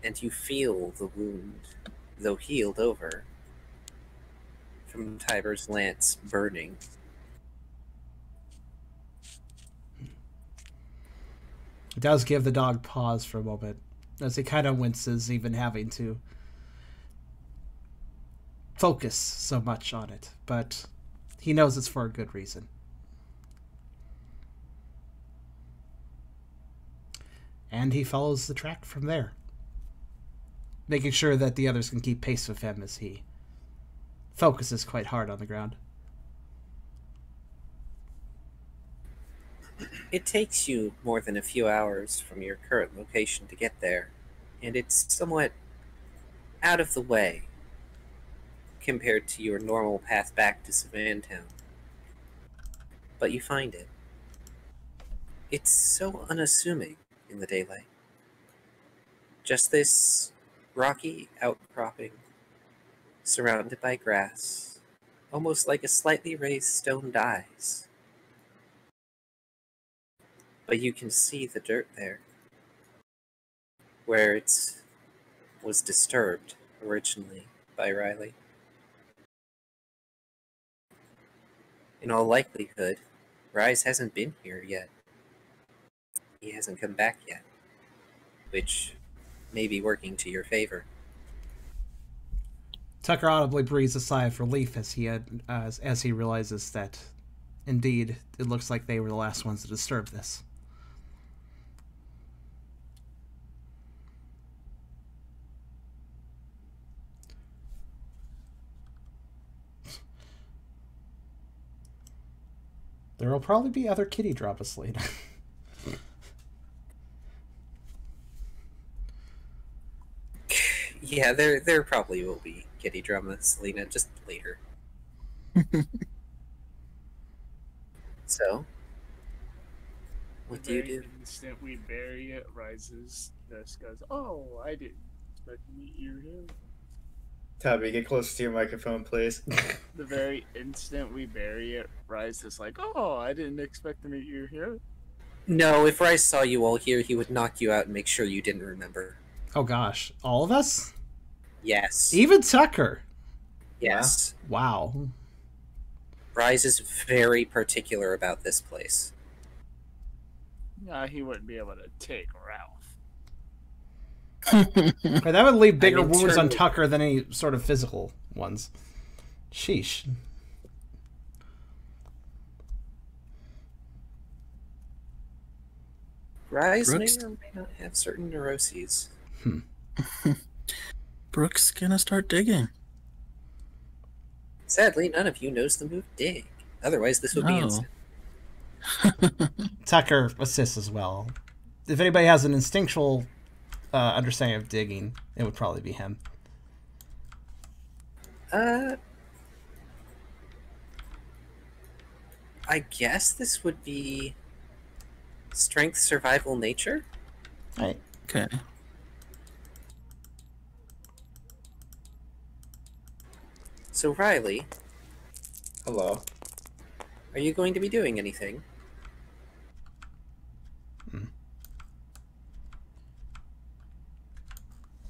And you feel the wound, though healed over, from Tiber's lance burning. It does give the dog pause for a moment, as he kind of winces, even having to focus so much on it, but he knows it's for a good reason. And he follows the track from there, making sure that the others can keep pace with him as he focuses quite hard on the ground. It takes you more than a few hours from your current location to get there, and it's somewhat out of the way compared to your normal path back to Savantown. But you find it. It's so unassuming in the daylight. Just this rocky outcropping, surrounded by grass, almost like a slightly raised stone dais. But you can see the dirt there, where it was disturbed originally by Riley. In all likelihood, Rise hasn't been here yet. He hasn't come back yet, which may be working to your favor. Tucker audibly breathes a sigh of relief as he realizes that, indeed, it looks like they were the last ones to disturb this. There will probably be other kitty dramas later. Yeah, there probably will be kitty drama, Selena, just later. So, what do you do? The instant we bury it, Rises just goes, "Oh, I didn't expect to meet you here." Tubby, get closer to your microphone, please. The very instant we bury it, Rise is like, "Oh, I didn't expect to meet you here." No, if Rise saw you all here, he would knock you out and make sure you didn't remember. Oh gosh, all of us? Yes. Even Tucker? Yes. Wow. Rise is very particular about this place. Nah, he wouldn't be able to take Ralph. That would leave bigger I mean, wounds on certainly- Tucker than any sort of physical ones. Sheesh. Rise Brooks? may or may not have certain neuroses. Brooks gonna start digging. Sadly, none of you knows the move dig. Otherwise, this would be No. instant. Tucker assists as well. If anybody has an instinctual understanding of digging, it would probably be him. I guess this would be strength, survival, nature. Right. Okay. So, Riley, Hello. are you going to be doing anything?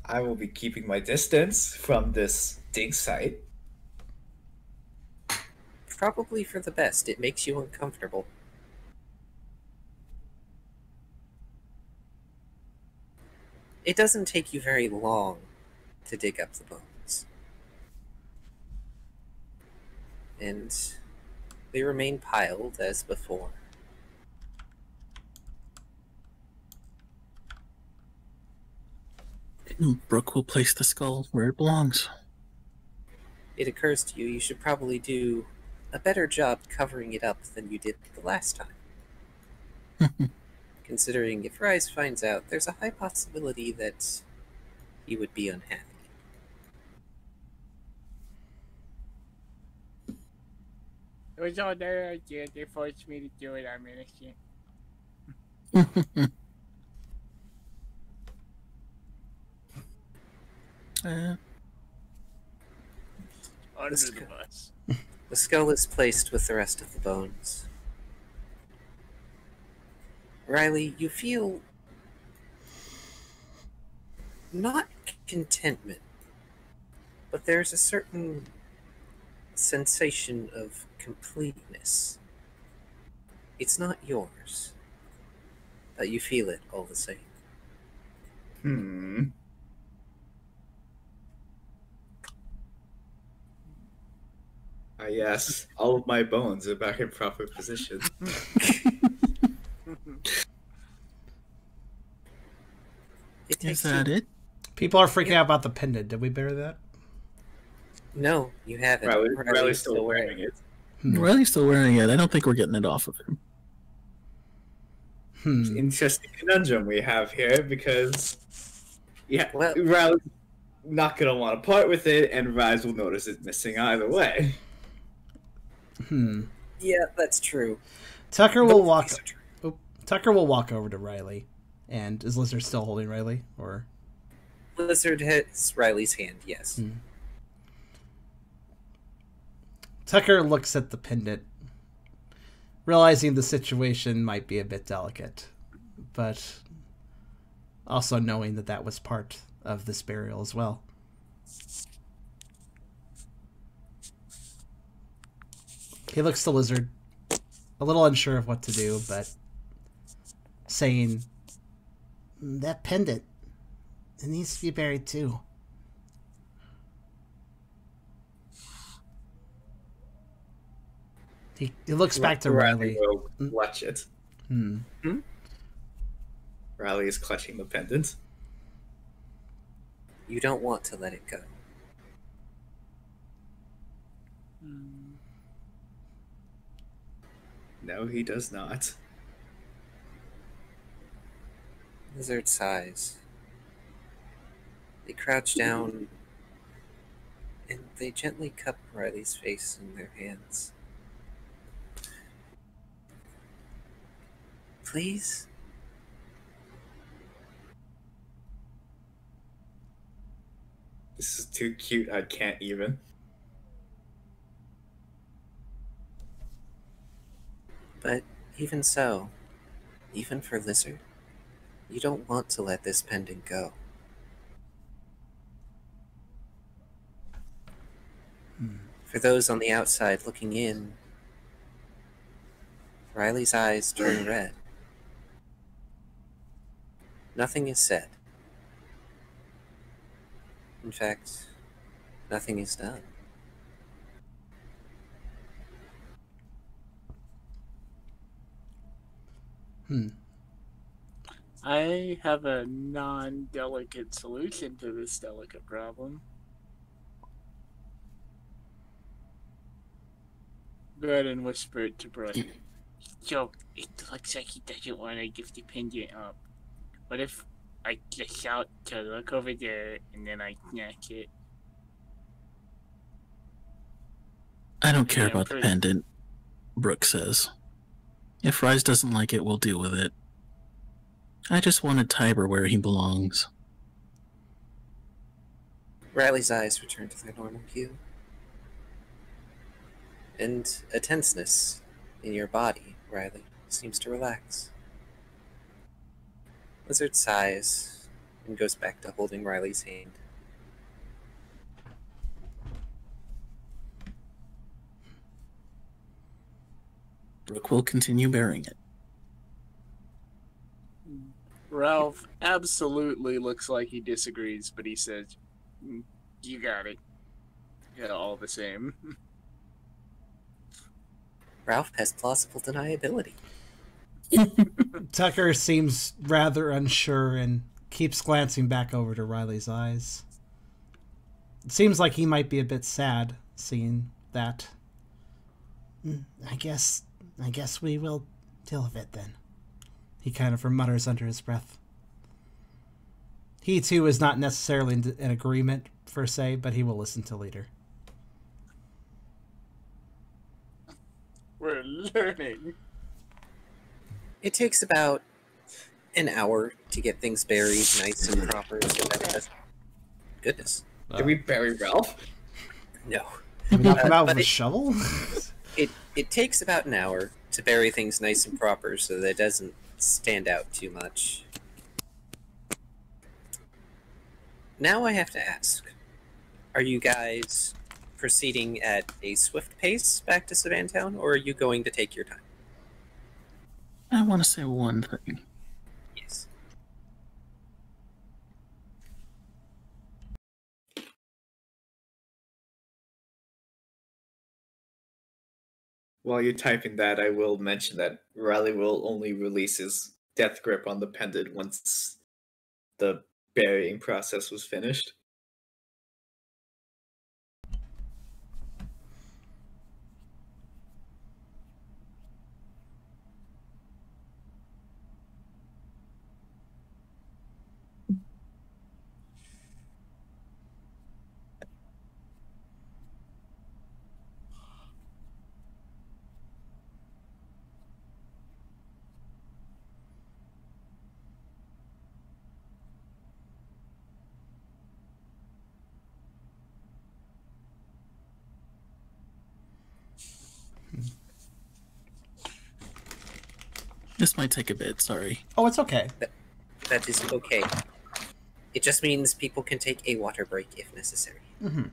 I will be keeping my distance from this dig site. Probably for the best. It makes you uncomfortable. It doesn't take you very long to dig up the bones. And they remain piled as before. Brooke will place the skull where it belongs. It occurs to you you should probably do a better job covering it up than you did the last time. Considering if Rise finds out, there's a high possibility that he would be unhappy. It was all their idea. They forced me to do it. I'm innocent. Eh, Under This the guy- bus. The skull is placed with the rest of the bones. Riley, you feel not contentment, but there's a certain sensation of completeness. It's not yours, but you feel it all the same. Yes, all of my bones are back in proper position. It is takes that you... it? People are freaking out about the pendant. Did we bury that? No, you haven't. Riley's still wearing it. Riley's still wearing it. I don't think we're getting it off of him. Interesting conundrum we have here because, Well- Riley's not gonna want to part with it, and Rise will notice it's missing either way. Yeah, that's true. Tucker will Both walk. these are true. Oh, Tucker will walk over to Riley, and is Lizard still holding Riley, or? Lizard hits Riley's hand, yes. Tucker looks at the pendant, realizing the situation might be a bit delicate, but also knowing that that was part of this burial as well. He looks to Lizard, a little unsure of what to do, but saying, That pendant, it needs to be buried too. he looks back to Riley. will clutch it. Hmm. Riley is clutching the pendant. You don't want to let it go. No, he does not. Lizard sighs. They crouch down and they gently cup Riley's face in their hands. Please? This is too cute, I can't even. But even so, even for Lizard, you don't want to let this pendant go. For those on the outside looking in, Riley's eyes turn red. Nothing is said. In fact, nothing is done. I have a non-delicate solution to this delicate problem. Go ahead and whisper it to Brett. So, it looks like he doesn't want to give the pendant up. What if I just shout to look over there and then I snatch it? I don't care about the pendant, Brooke says. If Rise doesn't like it, we'll deal with it. I just wanted Tiber where he belongs. Riley's eyes return to their normal hue. And a tenseness in your body, Riley, seems to relax. Lizard sighs and goes back to holding Riley's hand. Brooke will continue bearing it. Ralph absolutely looks like he disagrees, but he says, you got it. Yeah, all the same. Ralph has plausible deniability. Tucker seems rather unsure and keeps glancing back over to Riley's eyes. It seems like he might be a bit sad seeing that. I guess we will deal with it then. He kind of mutters under his breath. He too is not necessarily in agreement per se, but he will listen to later. We're learning. It takes about an hour to get things buried nice and proper so that it doesn't... Goodness. Did we bury Ralph? No. Did we not come out but with a shovel? It takes about an hour to bury things nice and proper so that it doesn't stand out too much. Now I have to ask, are you guys proceeding at a swift pace back to Savantown, or are you going to take your time? I want to say one thing. Yes. While you're typing that, I will mention that Riley will only release his death grip on the pendant once the burying process was finished. This might take a bit, sorry. Oh, it's okay. That is okay. It just means people can take a water break if necessary. Mm-hmm.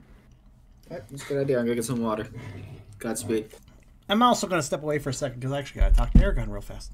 Alright, that's a good idea. I'm gonna get some water. Godspeed. I'm also going to step away for a second because I actually got to talk to Eragon real fast.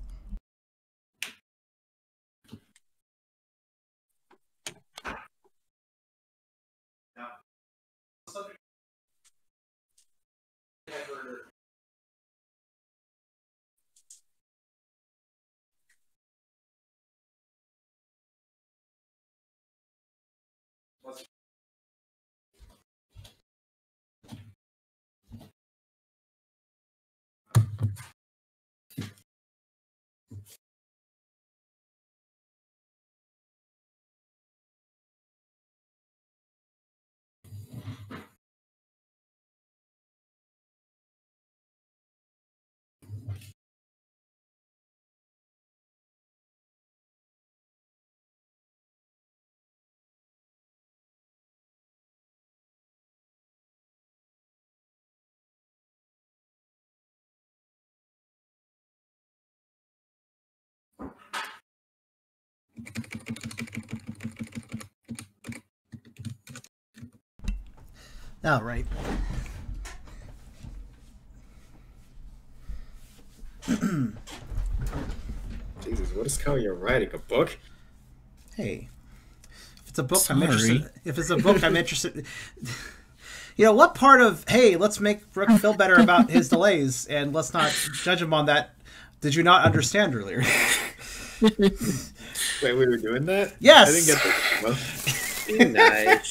All right. Jesus, what is Kyrio writing? A book? Hey, if it's a book, Sorry. I'm interested. If it's a book, I'm interested. You know, what part of, hey, let's make Brooke feel better about his delays and let's not judge him on that, did you not understand earlier? Wait, we were doing that? Yes! I didn't get the nice.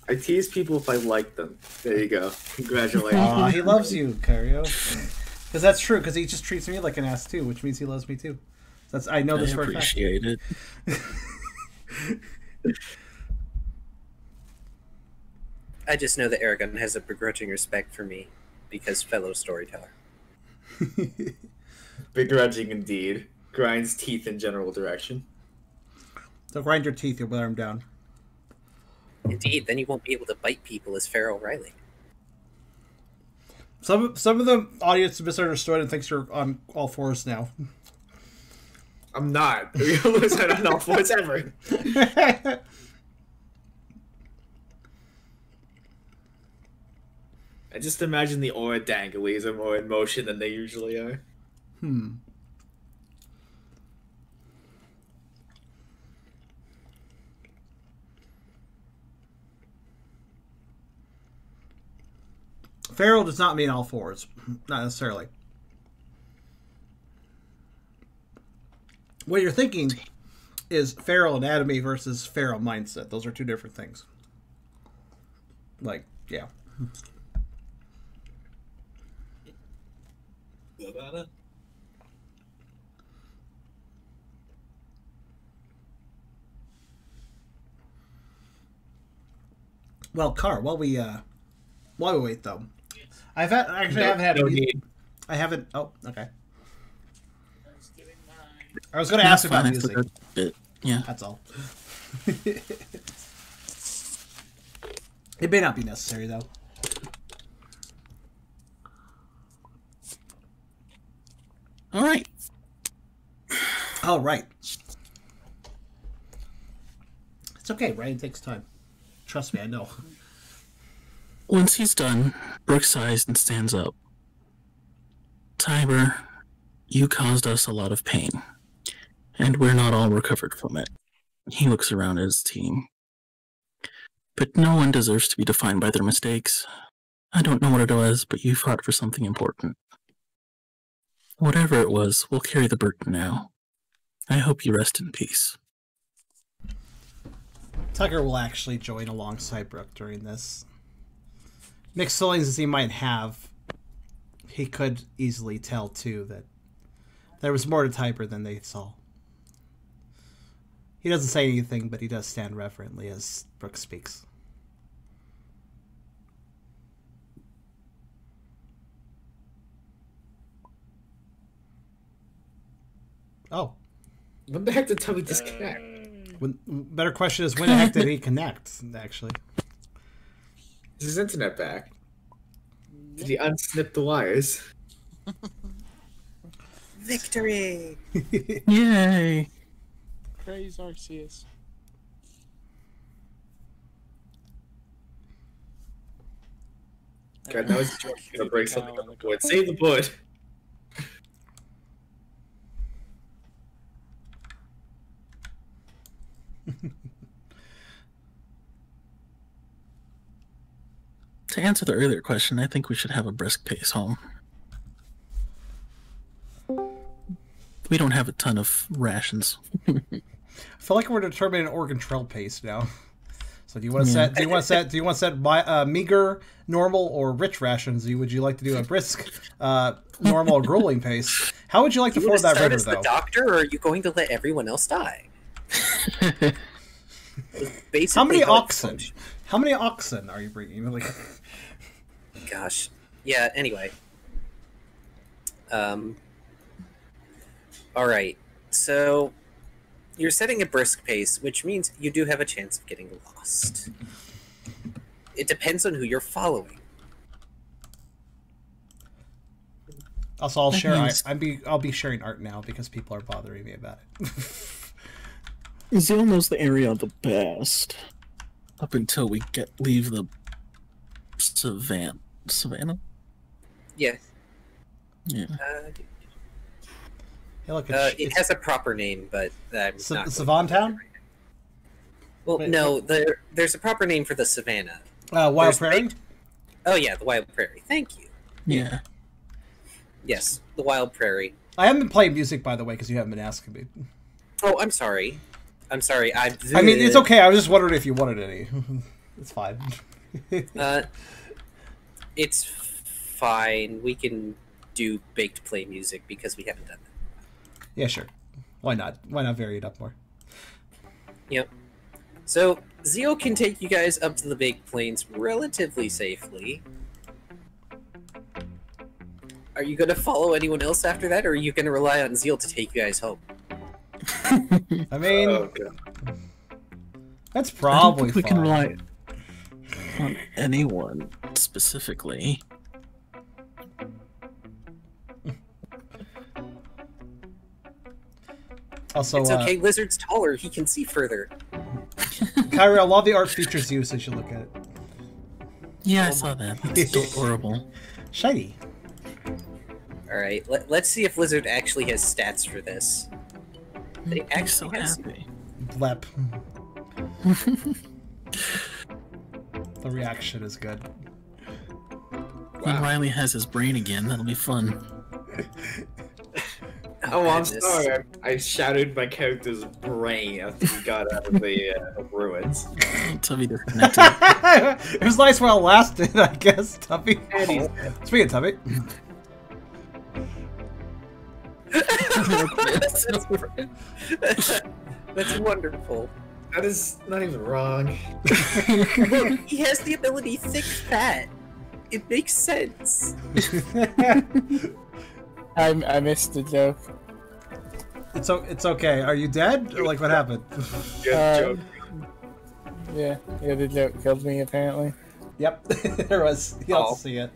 I tease people if I like them. There you go. Congratulations. Aw, he loves you, Kyrio. Because that's true, because he just treats me like an ass too, which means he loves me too. That's I know this for a fact. Appreciate it. I just know that Eragon has a begrudging respect for me because fellow storyteller. Begrudging indeed. Grinds teeth in general direction. So grind your teeth, you'll wear him down. Indeed, then you won't be able to bite people as Farrell Riley. Some of the audience misunderstood and thinks you're on all fours now. I'm not. We're gonna lose out on all fours ever. I just imagine the aura danglies are more in motion than they usually are. Feral does not mean all fours. Not necessarily. What you're thinking is feral anatomy versus feral mindset. Those are two different things. Like, yeah. About it? Well, Car, while we wait though, I haven't had no any. need. I haven't. Oh, okay. I was going to ask about Fine, I music. forgot a bit. Yeah. That's all. It may not be necessary though. All right. All right. It's okay. Writing takes time. Trust me, I know. Once he's done, Brooke sighs and stands up. Tiber, you caused us a lot of pain, and we're not all recovered from it. He looks around at his team. But no one deserves to be defined by their mistakes. I don't know what it was, but you fought for something important. Whatever it was, we'll carry the burden now. I hope you rest in peace. Tucker will actually join alongside Brooke during this. Mixed feelings as he might have, he could easily tell too that there was more to Tiber than they saw. He doesn't say anything, but he does stand reverently as Brooke speaks. Oh. When the heck did Tubby disconnect? Better question is, when the heck did he connect, actually? Is his internet back? Did he unsnip the wires? Victory! Yay! Praise Arceus. God knows he's gonna break something on the board. Save the board. To answer the earlier question, I think we should have a brisk pace home. We don't have a ton of rations. I feel like we're determining an Oregon Trail pace now. So do you want to set? Do you want to set meager, normal, or rich rations? Would you like to do a brisk, normal, or grueling pace? How would you like to form that river, though? The doctor, or are you going to let everyone else die? How many oxen? How many oxen are you bringing? Like, gosh, yeah. Anyway, all right. So you're setting a brisk pace, which means you do have a chance of getting lost. It depends on who you're following. Also, I'll share. I'll be sharing art now because people are bothering me about it. Zeal knows the area the best. Up until we leave the savannah. Yeah. Yeah. Hey, look, it has a proper name, but I'm not. Savannah Town? Well, no, there's a proper name for the savannah. Wild Prairie? Oh, yeah, the Wild Prairie. Thank you. Yeah. Yes, the Wild Prairie. I haven't been playing music, by the way, because you haven't been asking me. Oh, I'm sorry. I mean, it's okay. I was just wondering if you wanted any. It's fine. It's fine. We can do baked play music because we haven't done that. Yeah, sure. Why not? Why not vary it up more? Yep. So, Zeal can take you guys up to the Baked Plains relatively safely. Are you going to follow anyone else after that, or are you going to rely on Zeal to take you guys home? I mean, that's probably we can rely on anyone specifically. Also, it's okay. Lizard's taller; he can see further. Kyrio, a lot of the art features you, so you should look at it. Yeah, I saw that. It's adorable. Shiny. All right, let's see if Lizard actually has stats for this. They actually have happy. Blep. The reaction is good. When Riley has his brain again, that'll be fun. Oh, I'm sorry. I shattered my character's brain after he got out of the ruins. Tubby disconnected. It was nice while it lasted, I guess, Tubby. Speaking of Tubby. That's wonderful. That is not even wrong. Look, he has the ability thick fat. It makes sense. I missed the joke. It's okay. Are you dead? Or like what happened? Joke. Yeah, the joke killed me apparently. Yep, there was. You'll see it.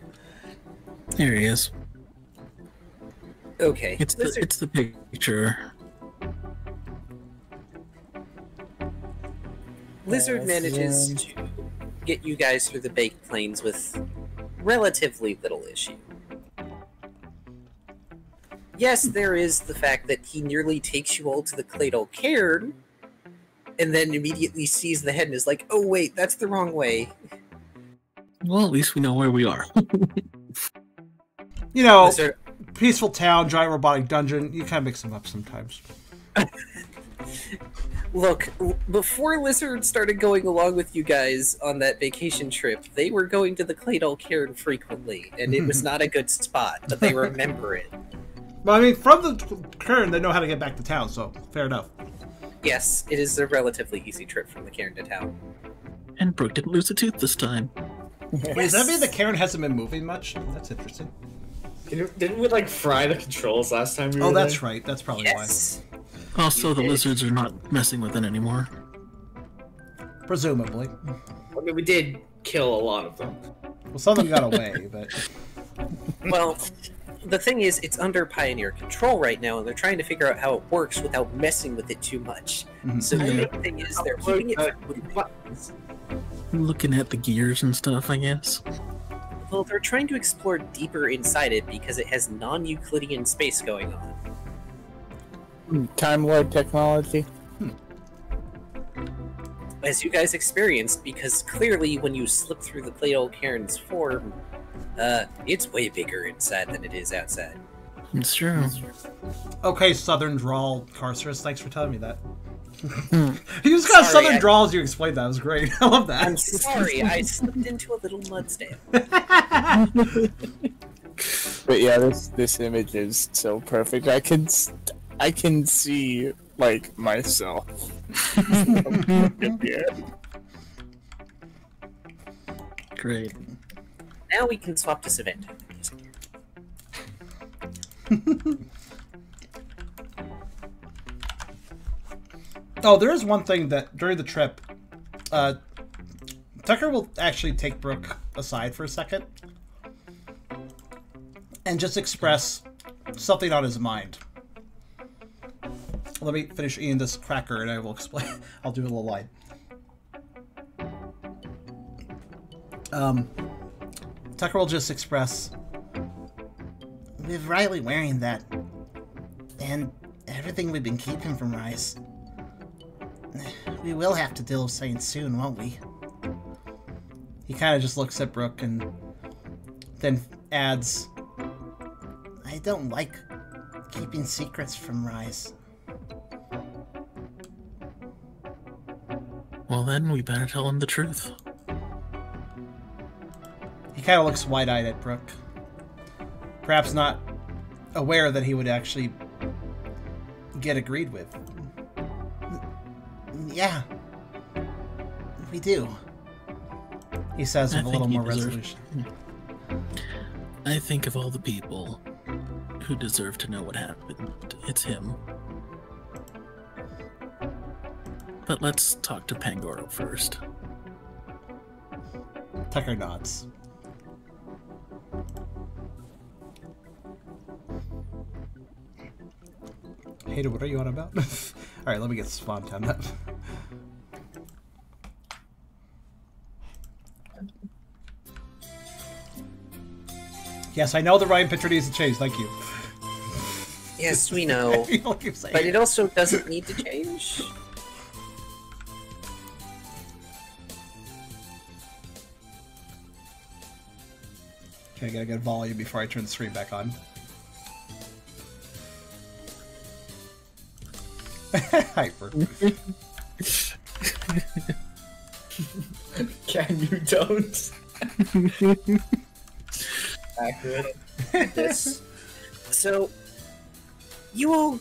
Here he is. Okay. It's the picture. Lizard manages to get you guys through the Baked Plains with relatively little issue. Yes, there is the fact that he nearly takes you all to the Cladle Cairn, and then immediately sees the head and is like, oh wait, that's the wrong way. Well, at least we know where we are. You know, Lizard... peaceful town, giant robotic dungeon, you kind of mix them up sometimes. Look, before Lizard started going along with you guys on that vacation trip, they were going to the Cladle Cairn frequently, and it was not a good spot, but they remember it. Well, I mean, from the Cairn, they know how to get back to town, so fair enough. Yes, it is a relatively easy trip from the Cairn to town. And Brooke didn't lose a tooth this time. Wait, does that mean the Cairn hasn't been moving much? That's interesting. Didn't we like fry the controls last time we were that's there? right. That's probably Yes. Also, the lizards are not messing with it anymore. why. Presumably. I mean, we did kill a lot of them. Well, some of them got away, but... Well, the thing is, it's under Pioneer control right now, and they're trying to figure out how it works without messing with it too much. So the main thing is they're keeping it... Looking at the gears and stuff, I guess. Well, they're trying to explore deeper inside it because it has non-Euclidean space going on. Time Lord technology. As you guys experienced, because clearly when you slip through the Plato Cairn's form, it's way bigger inside than it is outside. It's true. Okay, Southern Drawl Karserus, thanks for telling me that. You just got Sorry, Southern Drawl as you explained that. It was great. I love that. I'm sorry, I slipped into a little mud stamp. But yeah, this image is so perfect. I can see like myself. Great. Now we can swap to Savannah. Oh, there is one thing that during the trip, Tucker will actually take Brooke aside for a second and just express something on his mind. Let me finish eating this cracker and I will explain. I'll do a little line. Tucker will just express, With Riley wearing that, and everything we've been keeping from Rise, we will have to deal with Saint soon, won't we? he kind of just looks at Brooke and then adds, I don't like keeping secrets from Rise. Well, then we better tell him the truth. he kind of looks wide-eyed at Brooke. Perhaps not aware that he would actually get agreed with. Yeah, we do. He says with a little more deserve- resolution. I think of all the people who deserve to know what happened. It's him. But let's talk to Pangoro first. Tucker nods. Hater, what are you on about? Alright, let me get spawn time up. Yes, I know the Ryan picture needs to change, thank you. Yes, we know. People keep saying But it. it also doesn't need to change. Okay, I gotta get volume before I turn the screen back on. Hyper. Can you don't? Accurate. This. So, you all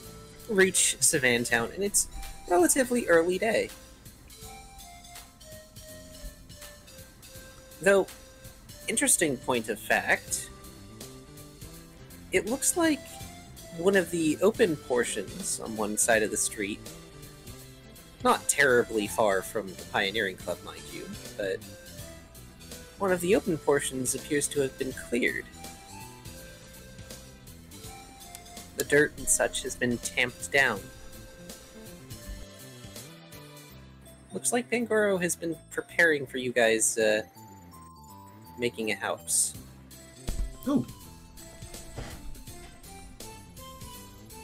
reach Savantown, and it's relatively early day. Though, interesting point of fact, it looks like one of the open portions on one side of the street, not terribly far from the Pioneering Club, mind you, but one of the open portions appears to have been cleared. The dirt and such has been tamped down. Looks like Pangoro has been preparing for you guys, making a house. Ooh.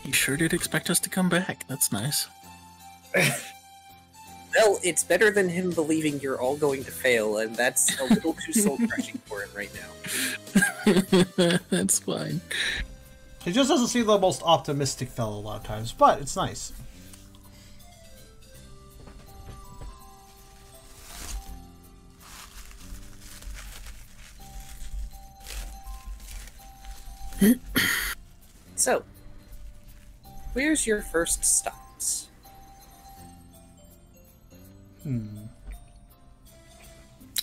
He sure did expect us to come back. That's nice. Well, it's better than him believing you're all going to fail, and that's a little too soul-crushing for him right now. That's fine. He just doesn't seem the most optimistic fellow a lot of times, but it's nice. So, where's your first stops?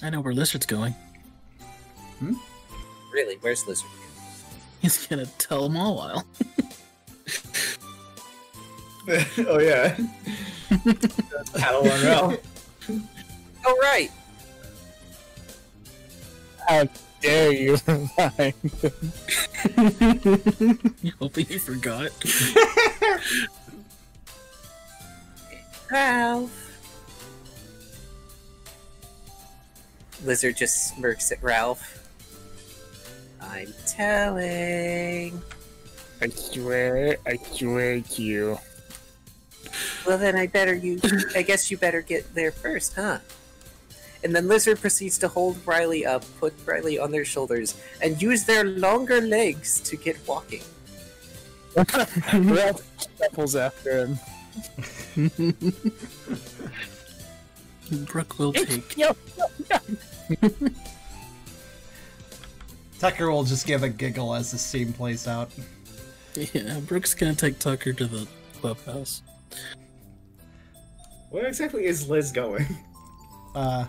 I know where Lizard's going. Really, where's Lizard? He's gonna tell them all while. Oh yeah. Paddle on Ralph. Oh, right! How dare you remind You hoping you forgot? Ralph! Lizard just smirks at Ralph. I'm telling. I swear to you. Well, then I guess you better get there first, huh? And then Lizard proceeds to hold Riley up, put Riley on their shoulders, and use their longer legs to get walking. Ralph shuffles after him. Brooke will take. Tucker will just give a giggle as the scene plays out. Yeah, Brooke's gonna take Tucker to the clubhouse. Where exactly is Liz going? To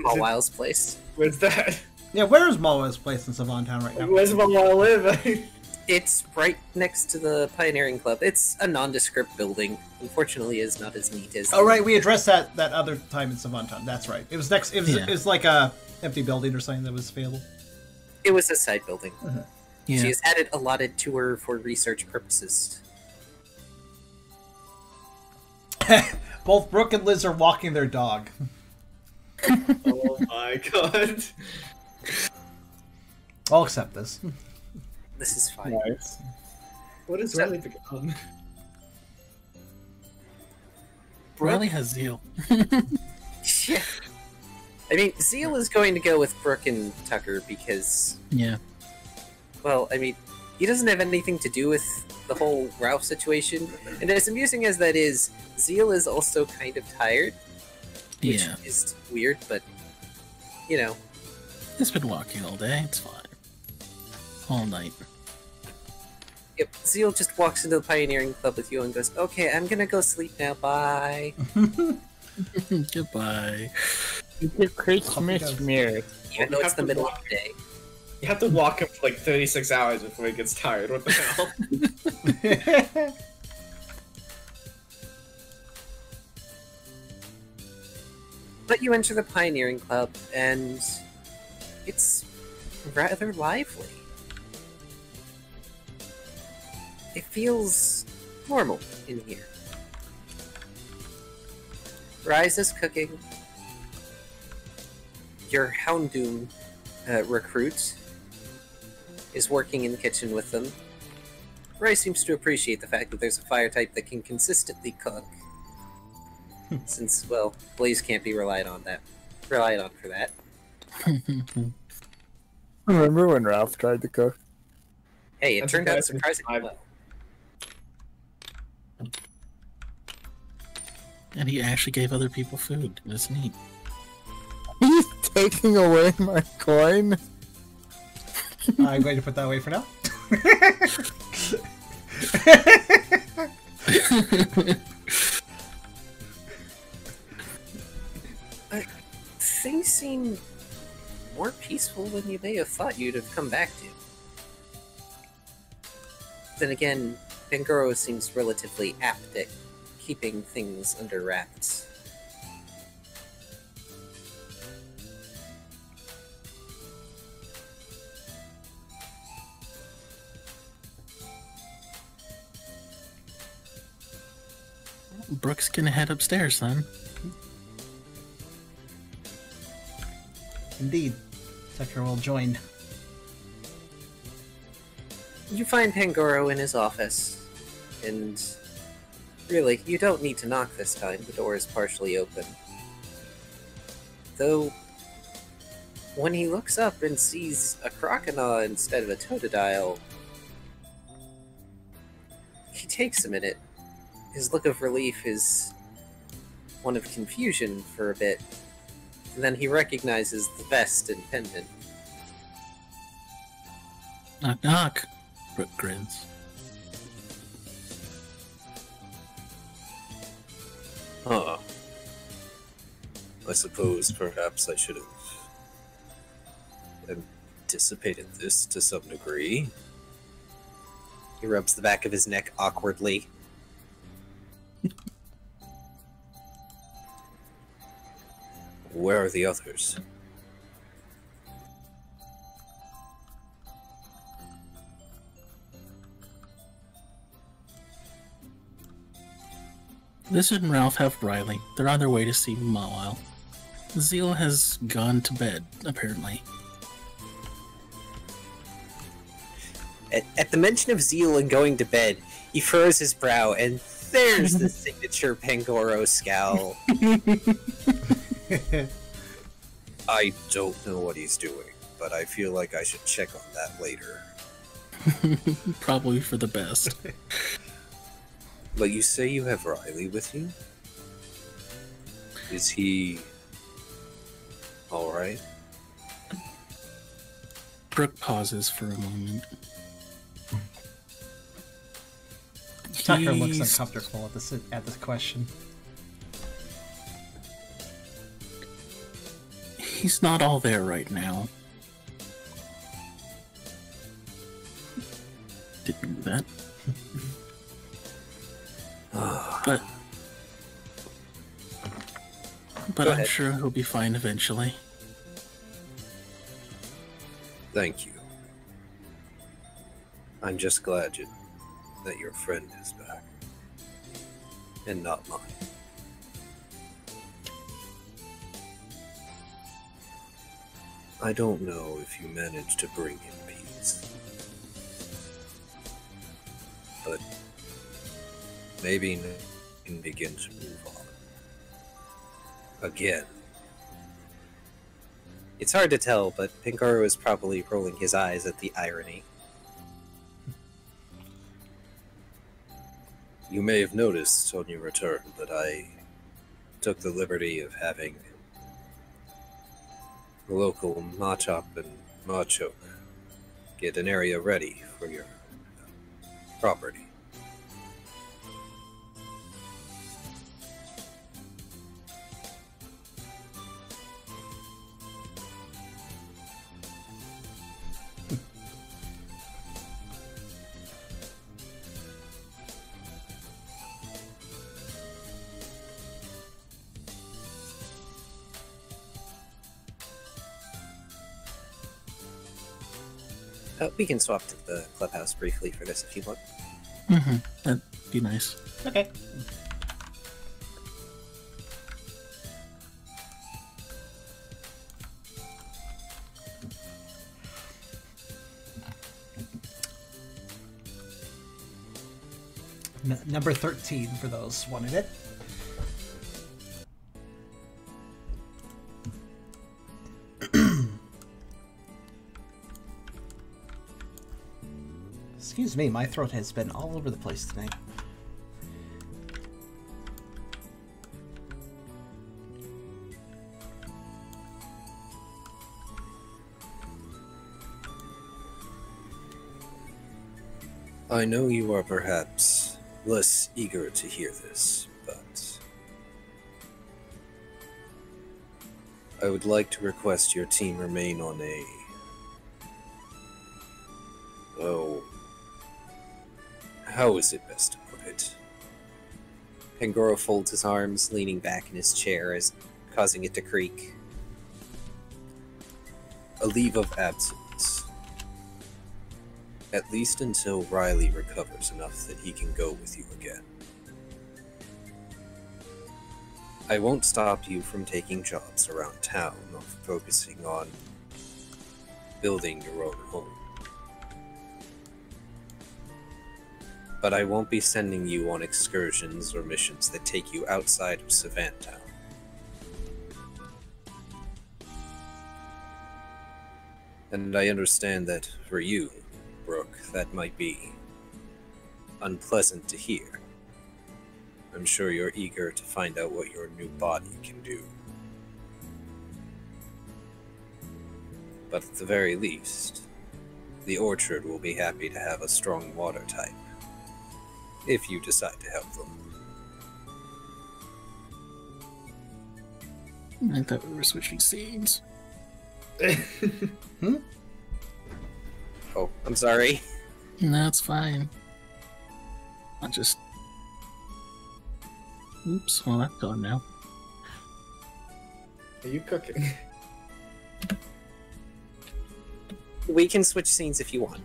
Mawil's place. Where's that? Yeah, where is Malwa's place in Savon Town right now? Where's Mawile live? It's right next to the Pioneering Club. It's a nondescript building. Unfortunately, it's not as neat as... Oh, right, we addressed that other time in Savon Town. That's right. It was next. It was like a empty building or something that was available. It was a side building. Mm-hmm. Yeah. She has had it allotted to her for research purposes. Both Brooke and Liz are walking their dog. Oh my god. I'll accept this. This is fine. Nice. What has Riley become? Riley has zeal. Yeah. I mean, Zeal is going to go with Brooke and Tucker because... Yeah. Well, I mean, he doesn't have anything to do with the whole Ralph situation. And as amusing as that is, Zeal is also kind of tired. Which is weird, but, you know. He's been walking all day, it's fine. All night. Yep, Zeal just walks into the Pioneering Club with you and goes, okay, I'm gonna go sleep now, bye. Goodbye. It's a Christmas mirror. Even though it's the middle of the day. You have to walk him for like 36 hours before he gets tired. What the hell? But you enter the Pioneering Club, and it's rather lively. It feels normal in here. Rise is cooking. Your Houndoom recruit is working in the kitchen with them. Rise seems to appreciate the fact that there's a fire type that can consistently cook. Since, well, Blaze can't be relied on for that. Remember when Ralph tried to cook? Hey, it turned out surprisingly well. And he actually gave other people food. That's neat. He's taking away my coin. I'm going to put that away for now. Things seem more peaceful than you may have thought you'd have come back to. Then again, Pangoro seems relatively apt at keeping things under wraps. Brooke's gonna head upstairs then. Indeed. Tucker will join. You find Pangoro in his office, and really, you don't need to knock this time. The door is partially open. Though, when he looks up and sees a Croconaw instead of a Totodile, he takes a minute. His look of relief is one of confusion for a bit, and then he recognizes the vest and pendant. Knock knock. Brooke grins. Huh. I suppose perhaps I should have anticipated this to some degree. He rubs the back of his neck awkwardly. Where are the others? Lizard and Ralph have Riley. They're on their way to see Mawile. Zeal has gone to bed, apparently. At the mention of zeal and going to bed, he furrows his brow, and there's the signature Pangoro scowl. I don't know what he's doing, but I feel like I should check on that later. Probably for the best. But you say you have Riley with you? Is he... alright? Brooke pauses for a moment. Tucker looks uncomfortable at this question. He's not all there right now. Didn't know that. But I'm sure he'll be fine eventually. Thank you. I'm just glad that your friend is back. And not mine. I don't know if you managed to bring him peace. But maybe you can begin to move on. Again. It's hard to tell, but Pangoro is probably rolling his eyes at the irony. You may have noticed on your return that I took the liberty of having the local Machop and Machoke get an area ready for your property. We can swap to the clubhouse briefly for this if you want. Mm-hmm. That'd be nice. Okay. Number 13 for those wanted it. Excuse me, my throat has been all over the place tonight. I know you are perhaps less eager to hear this, but I would like to request your team remain on a... how is it best to put it? Pangoro folds his arms, leaning back in his chair, causing it to creak. A leave of absence. At least until Riley recovers enough that he can go with you again. I won't stop you from taking jobs around town or focusing on building your own home. But I won't be sending you on excursions or missions that take you outside of Savantown. And I understand that for you, Brooke, that might be unpleasant to hear. I'm sure you're eager to find out what your new body can do. But at the very least, the Orchard will be happy to have a strong water type, if you decide to help them. I thought we were switching scenes. Oh, I'm sorry. No, it's fine. I'll just... Oops, well, that's gone now. Are you cooking? We can switch scenes if you want.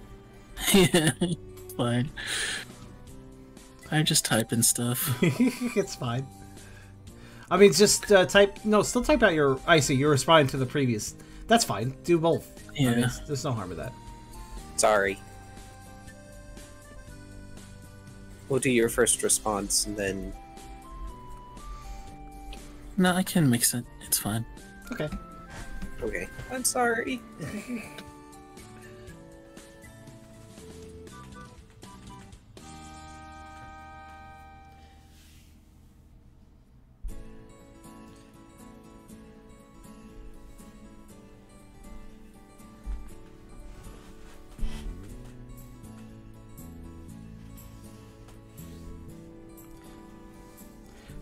Yeah, it's fine. I'm just typing stuff. It's fine. I mean, just type... No, still type out your... I see, you're responding to the previous... That's fine. Do both. Yeah. I mean, there's no harm in that. Sorry. We'll do your first response, and then... No, I can mix it. It's fine. Okay. Okay. I'm sorry.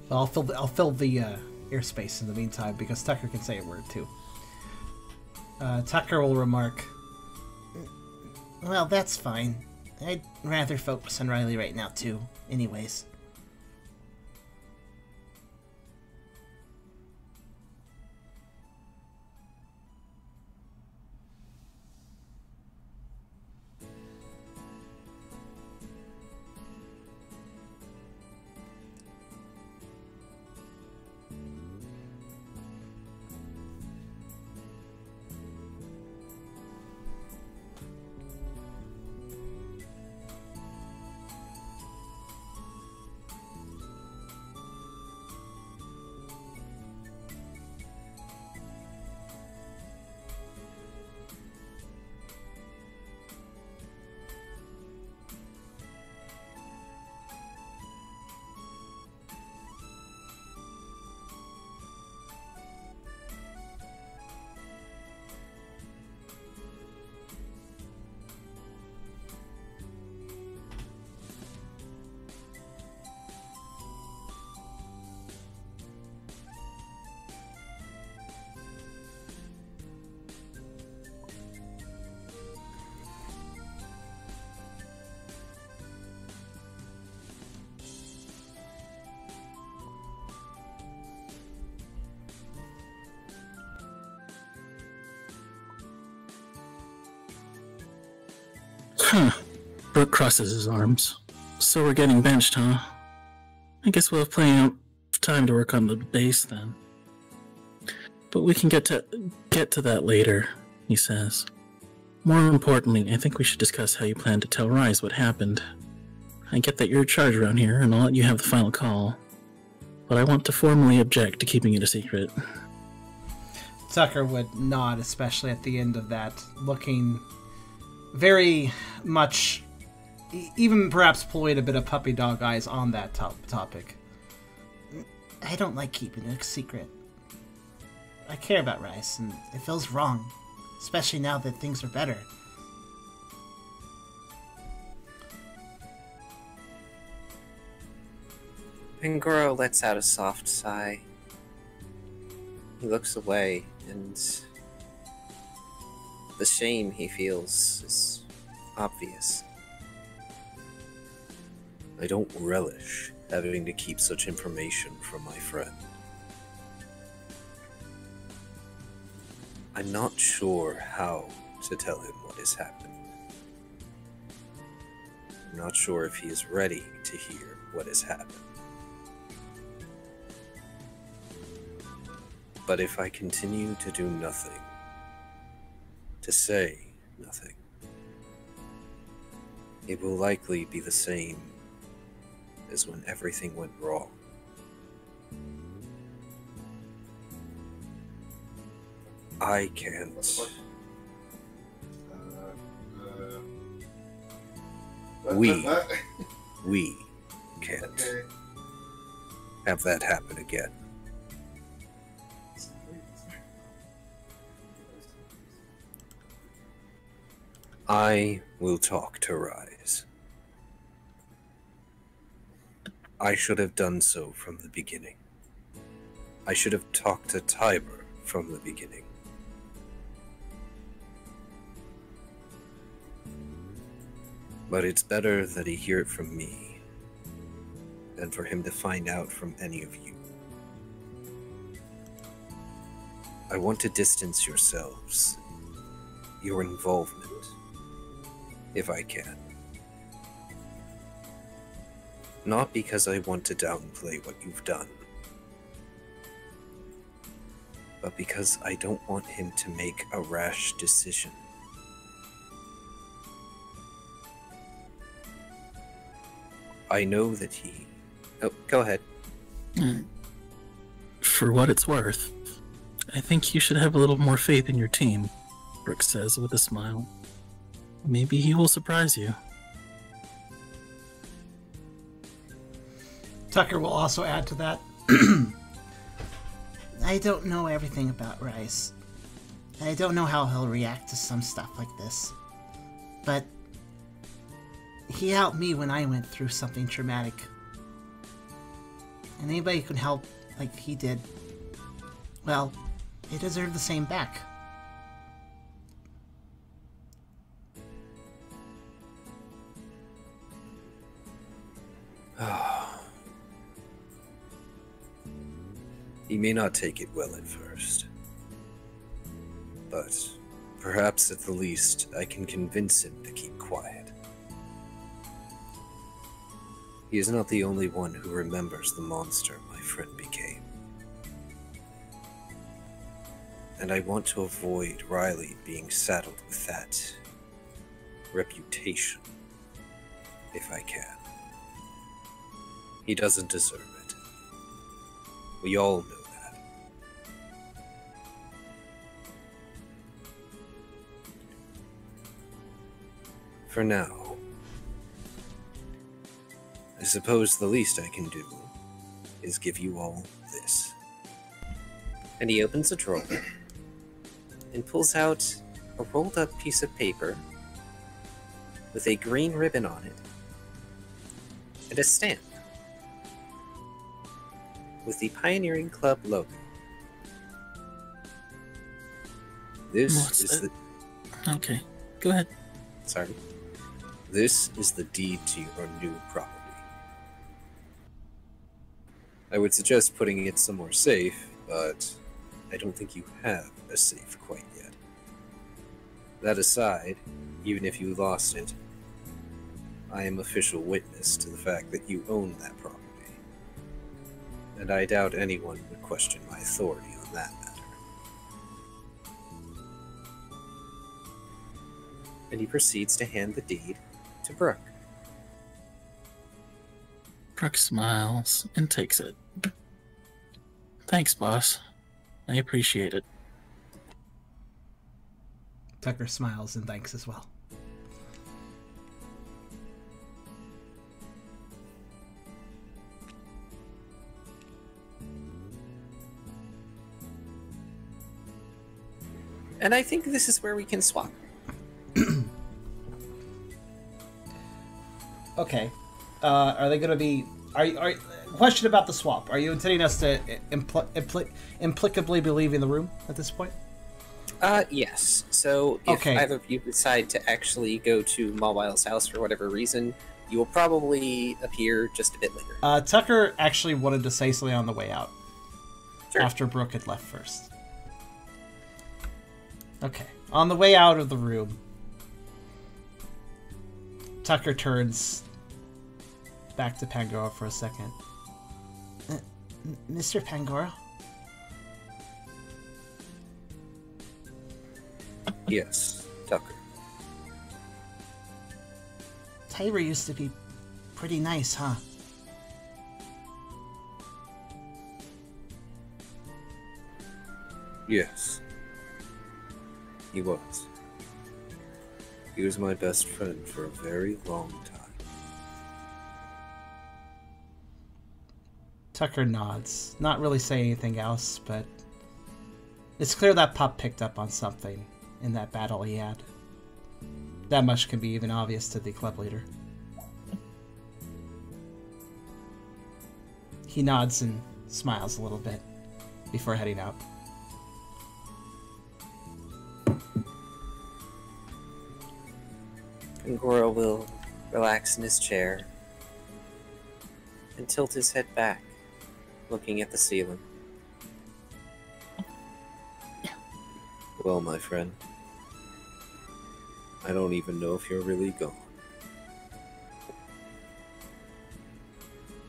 Well, I'll fill the airspace in the meantime because Tucker can say a word too. Tucker will remark, Well, that's fine. I'd rather focus on Riley right now, too. Anyways. Huh. Brooke crosses his arms. So we're getting benched, huh? I guess we'll have plenty of time to work on the base then. But we can get to that later, he says. More importantly, I think we should discuss how you plan to tell Rise what happened. I get that you're in charge around here, and I'll let you have the final call. But I want to formally object to keeping it a secret. Tucker would nod, especially at the end of that, looking very much, even perhaps pulling a bit of puppy dog eyes on that topic. I don't like keeping it a secret. I care about Rice, and it feels wrong. Especially now that things are better. Pingoro lets out a soft sigh. He looks away, and the shame he feels is obvious. I don't relish having to keep such information from my friend. I'm not sure how to tell him what has happened. I'm not sure if he is ready to hear what has happened. But if I continue to do nothing, to say nothing, it will likely be the same as when everything went wrong. I can't. We can't have that happen again. I will talk to Rise. I should have done so from the beginning. I should have talked to Tiber from the beginning. But it's better that he hear it from me than for him to find out from any of you. I want to distance yourselves, your involvement, if I can. Not because I want to downplay what you've done, but because I don't want him to make a rash decision. I know that he... Oh, go ahead. For what it's worth, I think you should have a little more faith in your team, Brooke says with a smile. Maybe he will surprise you. Tucker will also add to that. I don't know everything about Rice. I don't know how he'll react to some stuff like this. But he helped me when I went through something traumatic. And anybody who can help like he did, well, they deserve the same back. He may not take it well at first, but perhaps at the least I can convince him to keep quiet. He is not the only one who remembers the monster my friend became. And I want to avoid Riley being saddled with that reputation, if I can. He doesn't deserve it. We all know that. For now, I suppose the least I can do is give you all this. And he opens a drawer and pulls out a rolled up piece of paper with a green ribbon on it and a stamp with the Pioneering Club logo. This is the... Okay, go ahead. Sorry. This is the deed to your new property. I would suggest putting it somewhere safe, but I don't think you have a safe quite yet. That aside, even if you lost it, I am official witness to the fact that you own that property. And I doubt anyone would question my authority on that matter. And he proceeds to hand the deed to Brooke. Brooke smiles and takes it. Thanks, boss. I appreciate it. Tucker smiles and thanks as well. And I think this is where we can swap. Okay. Are they going to be... Question about the swap. Are you intending us to implicably be leaving the room at this point? Yes. So if Okay. either of you decide to actually go to Mawwile's house for whatever reason, you will probably appear just a bit later. Tucker actually wanted to say something on the way out. Sure. After Brooke had left first. Okay. On the way out of the room, Tucker turns back to Pangoro for a second. Mr. Pangoro? Yes, Tucker. Tyra used to be pretty nice, huh? Yes. He was. He was my best friend for a very long time. Tucker nods, not really saying anything else, but it's clear that Pup picked up on something in that battle he had. That much can be even obvious to the club leader. He nods and smiles a little bit before heading out. And Goro will relax in his chair and tilt his head back, looking at the ceiling. Well, my friend, I don't even know if you're really gone.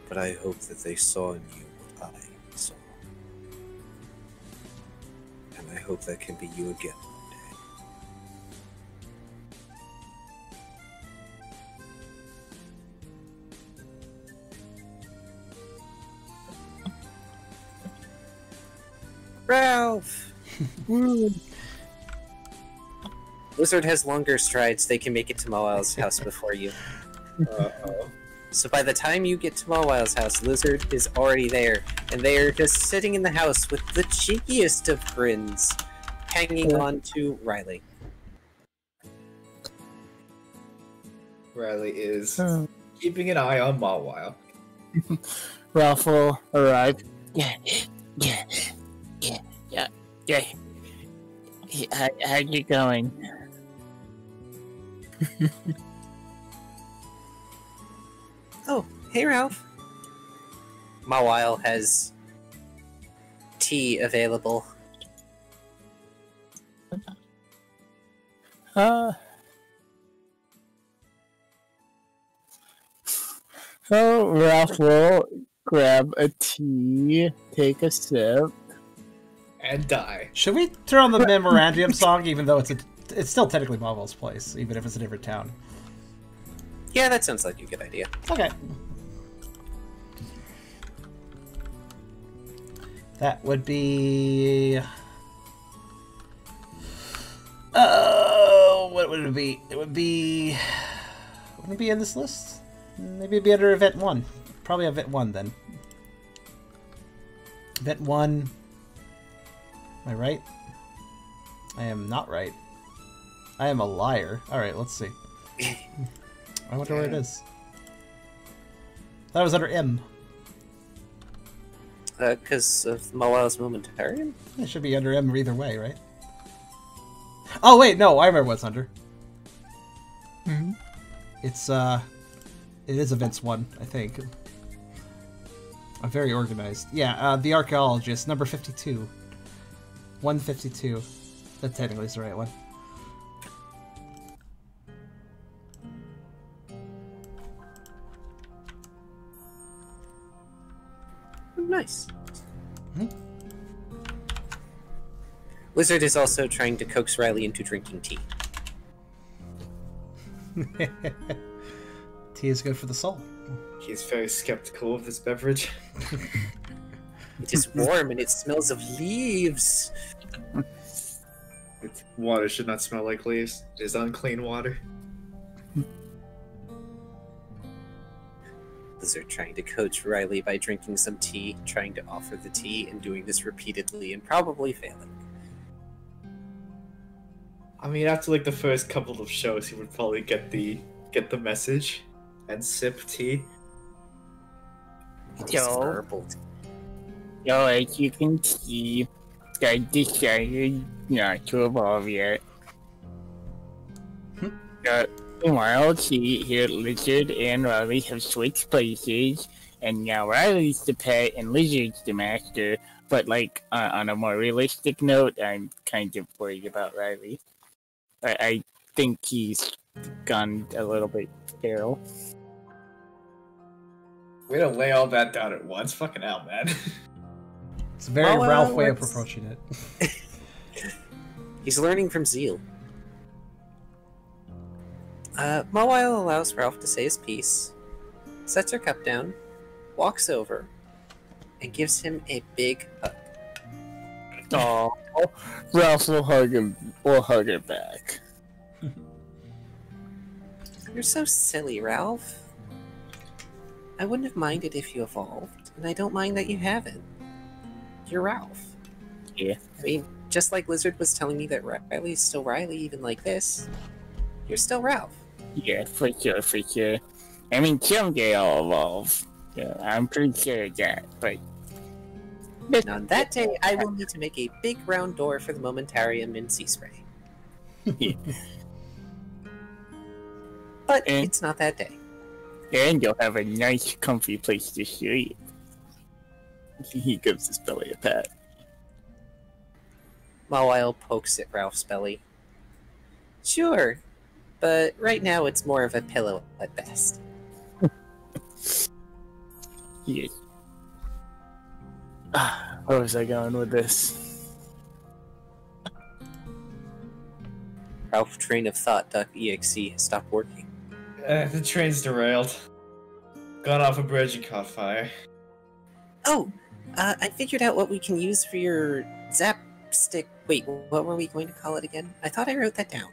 But I hope that they saw in you what I saw. And I hope that can be you again one day. Ralph! Lizard has longer strides. They can make it to Mawil's house before you. Uh-oh. So by the time you get to Mawil's house, Lizard is already there, and they are just sitting in the house with the cheekiest of grins, hanging on to Riley. Riley is keeping an eye on Mawile. Ralph will arrive. Yeah. How's it going? Oh, hey Ralph. Mawile has tea available. So Ralph will grab a tea, take a sip, and die. Should we throw on the memorandum song, even though it's still technically Marvel's place, even if it's a different town? Yeah, that sounds like a good idea. Okay. That would be... Oh, what would it be? It would be... Wouldn't it be in this list? Maybe it'd be under Event 1. Probably Event 1, then. Event 1... Am I right? I am not right. I am a liar. Alright, let's see. I wonder where it is. That was under M. Because of Mawile's Momentarium? It should be under M either way, right? Oh, wait, no, I remember what's under. Mm-hmm. It's, it is Events 1, I think. I'm very organized. Yeah, the Archaeologist, number 52. 152. That technically is the right one. Nice. Hmm? Lizard is also trying to coax Riley into drinking tea. Tea is good for the soul. He's very skeptical of this beverage. It is warm and it smells of leaves. Water should not smell like leaves. It is unclean water. Lizard trying to coach Riley by drinking some tea, trying to offer the tea, and doing this repeatedly and probably failing. I mean, after like the first couple of shows, he would probably get the message and sip tea. It is verbal. Yo, as you can see, I decided not to evolve yet. Meanwhile, here Lizard and Riley have switched places, and now Riley's the pet and Lizard's the master. But like on a more realistic note, I'm kind of worried about Riley. I think he's gone a little bit feral. Way to lay all that down at once. Fucking hell, man. It's a very Ralph way of approaching it. He's learning from Zeal. Mawile allows Ralph to say his piece, sets her cup down, walks over, and gives him a big hug. Oh, Ralph will hug him. We'll hug her back. You're so silly, Ralph. I wouldn't have minded if you evolved, and I don't mind that you haven't. You're Ralph. Yeah. I mean, just like Lizard was telling me that Riley's still Riley even like this, you're still Ralph. Yeah, for sure. I mean, someday I'll evolve. Yeah, I'm pretty sure of that, but... And on that day, I will need to make a big round door for the Momentarium in Sea Spray. But it's not that day. And you'll have a nice, comfy place to sleep. He gives his belly a pat. Mawile pokes at Ralph's belly. Sure, but right now it's more of a pillow at best. Yes. Where was I going with this? Ralph train of thought.exe has stopped working. The train's derailed. Gone off a bridge and caught fire. Oh, I figured out what we can use for your Zapstick. Wait, what were we going to call it again? I thought I wrote that down.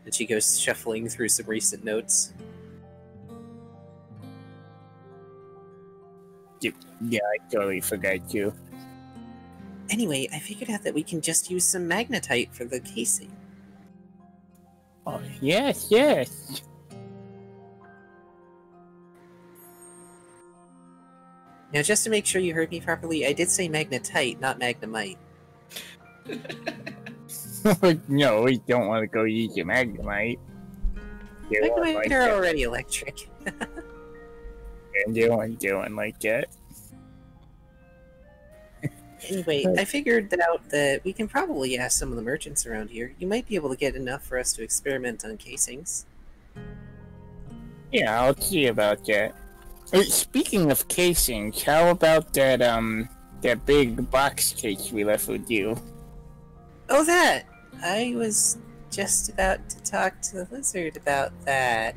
And she goes shuffling through some recent notes. Yeah, I totally forgot you. Anyway, I figured out that we can just use some magnetite for the casing. Oh, yes, yes. Now, just to make sure you heard me properly, I did say magnetite, not magnemite. No, we don't want to go use your magnemite. Magnemite are already electric. And they weren't doing like that. Anyway, I figured out that we can probably ask some of the merchants around here. You might be able to get enough for us to experiment on casings. Yeah, I'll see about that. Speaking of casings, how about that big box case we left with you? Oh, that! I was just about to talk to the lizard about that.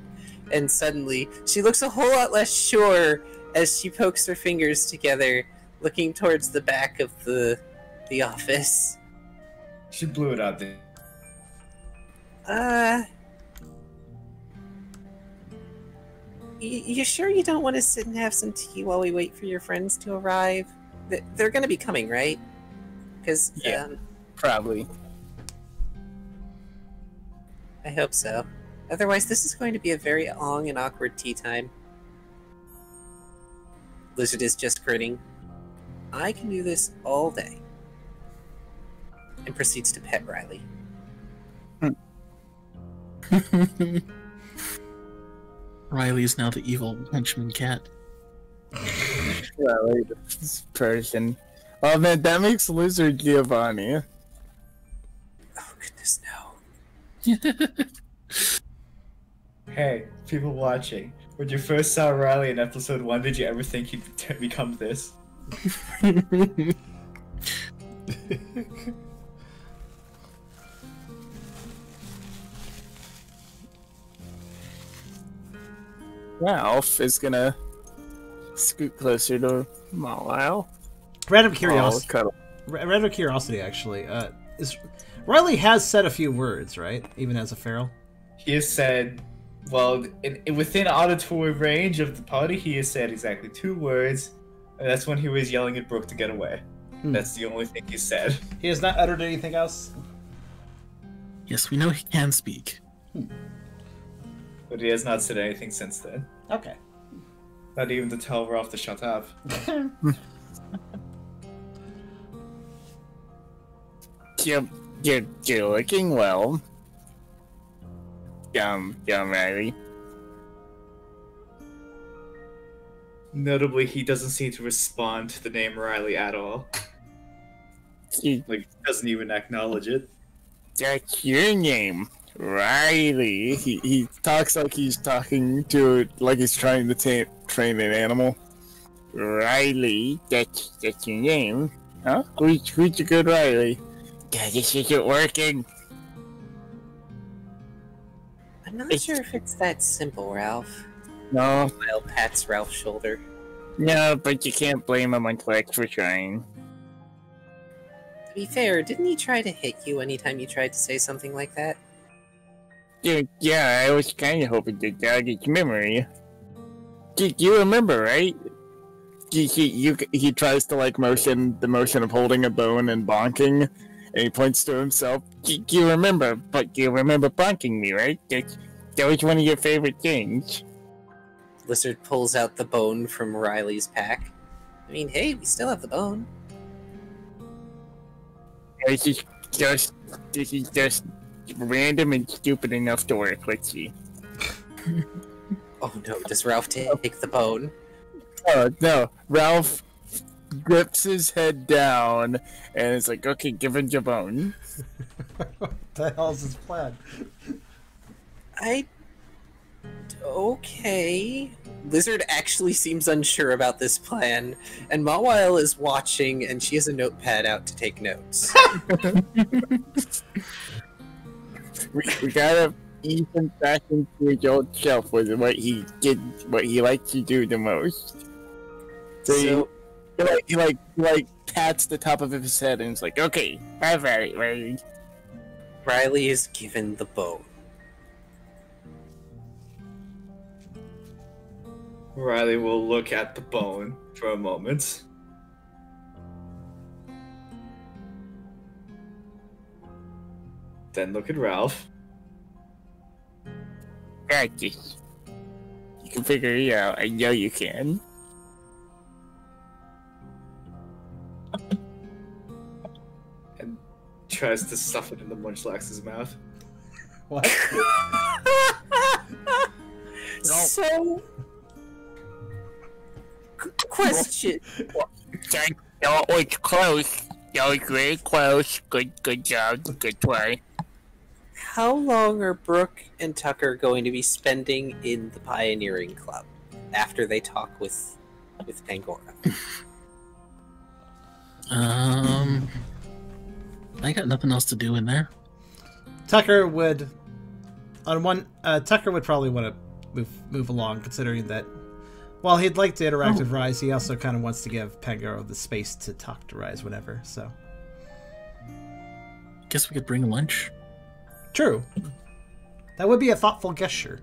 And suddenly, she looks a whole lot less sure as she pokes her fingers together, looking towards the back of the office. She blew it out there. You sure you don't want to sit and have some tea while we wait for your friends to arrive? They're gonna be coming, right? Because, yeah, probably. I hope so. Otherwise, this is going to be a very long and awkward tea time. Lizard is just grinning. I can do this all day. And proceeds to pet Riley. Riley is now the evil henchman cat. Riley, this person. Oh man, that makes Lizard Giovanni. Oh goodness, no. Hey, people watching. When you first saw Riley in episode 1, did you ever think he'd become this? Ralph is gonna scoot closer to Mawile. Random curiosity. Oh, random curiosity, actually. Riley has said a few words, right? Even as a feral. He has said, well, within auditory range of the party, he has said exactly 2 words, and that's when he was yelling at Brooke to get away. That's the only thing he said. He has not uttered anything else? Yes, we know he can speak. But he has not said anything since then. Okay. Not even to tell Ralph to shut up. You're looking well. Young Riley. Notably, he doesn't seem to respond to the name Riley at all. Like, doesn't even acknowledge it. That's your name, Riley. He talks like he's talking to, like he's trying to train an animal. Riley, that's your name. Huh? Who's a good Riley? God, this isn't working. I'm not sure if it's that simple, Ralph. No. Mile pats Ralph's shoulder. No, but you can't blame him on Flex for trying. To be fair, didn't he try to hit you anytime you tried to say something like that? Yeah, I was kind of hoping to jog his memory. You remember, right? He tries to like motion of holding a bone and bonking, and he points to himself. You remember, but you remember bonking me, right? That was one of your favorite things. Lizard pulls out the bone from Riley's pack. I mean, hey, we still have the bone. This is just random and stupid enough to work. Let's see. Oh no, does Ralph take the bone? Oh no, Ralph grips his head down and is like, okay, give him your bone. What the hell is his plan? Okay. Lizard actually seems unsure about this plan, and Mawile is watching, and she has a notepad out to take notes. we gotta ease him back into his old self with what he likes to do the most. So He pats the top of his head and it's like, okay, I've had it, right? Riley is given the bone. Riley will look at the bone for a moment. Then look at Ralph. Practice. You can figure it out. I know you can. And tries to stuff it into Munchlax's mouth. What? So... Question. Oh, it's close. That was very close. Good job. Good try. How long are Brooke and Tucker going to be spending in the Pioneering Club after they talk with Pangora? I got nothing else to do in there. Tucker would probably want to move along, considering that while he'd like to interact with Rise, he also kind of wants to give Pangoro the space to talk to Rise whenever. So, guess we could bring lunch. True. That would be a thoughtful gesture.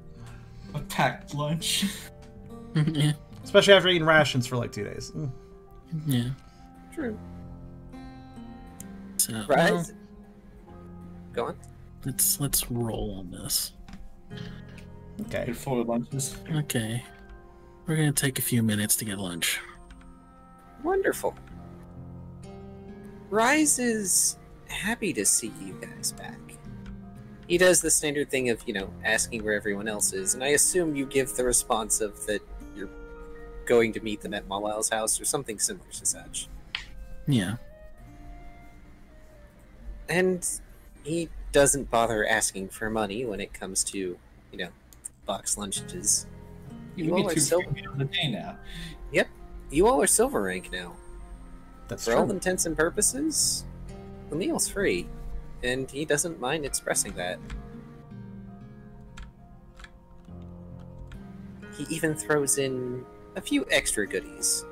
A packed lunch. Yeah. Especially after eating rations for like 2 days. Yeah. True. So, Rise. Go on. Let's roll on this. Okay. Full of lunches. Okay. We're gonna take a few minutes to get lunch. Wonderful. Rise is happy to see you guys back. He does the standard thing of, asking where everyone else is, and I assume you give the response of that you're going to meet them at Mawil's house or something similar to such. Yeah. And he doesn't bother asking for money when it comes to, box lunches. You all are silver the day now. Yep, you all are silver rank now. That's For true. all intents and purposes, the meal's free, and he doesn't mind expressing that. He even throws in a few extra goodies,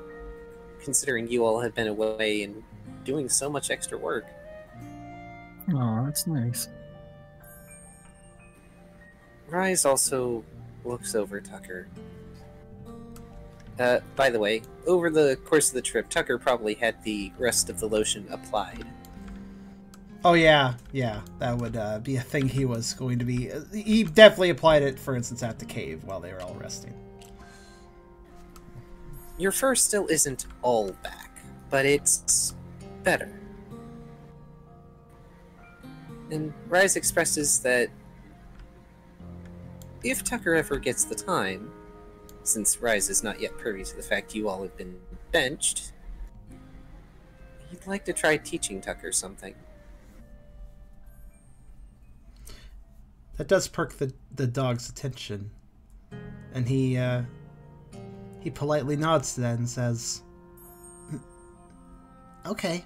considering you all have been away and doing so much extra work. Oh, that's nice. Rise also looks over Tucker. By the way, over the course of the trip, Tucker probably had the rest of the lotion applied. Oh yeah, that would be a thing he was going to be. He definitely applied it, for instance, at the cave while they were all resting. Your fur still isn't all back, but it's better. And Rise expresses that if Tucker ever gets the time, since Rise is not yet privy to the fact you all have been benched, he'd like to try teaching Tucker something. That does perk the dog's attention, and he politely nods to that and says, "Okay."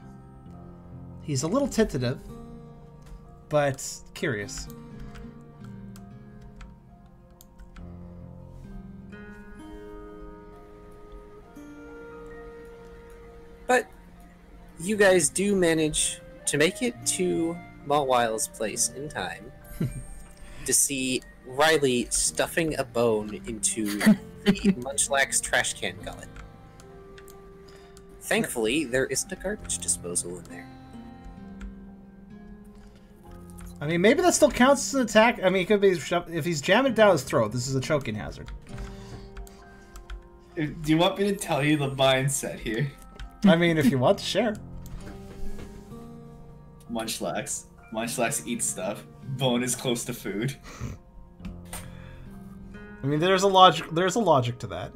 He's a little tentative, but curious. But you guys do manage to make it to Mawil's place in time to see Riley stuffing a bone into the Munchlax trash can gullet. Thankfully, there isn't a garbage disposal in there. I mean, maybe that still counts as an attack. I mean, it could be if he's jamming it down his throat. This is a choking hazard. Do you want me to tell you the mindset here? I mean, if you want to share. Munchlax. Munchlax eats stuff. Bone is close to food. I mean, there's a logic. There's a logic to that.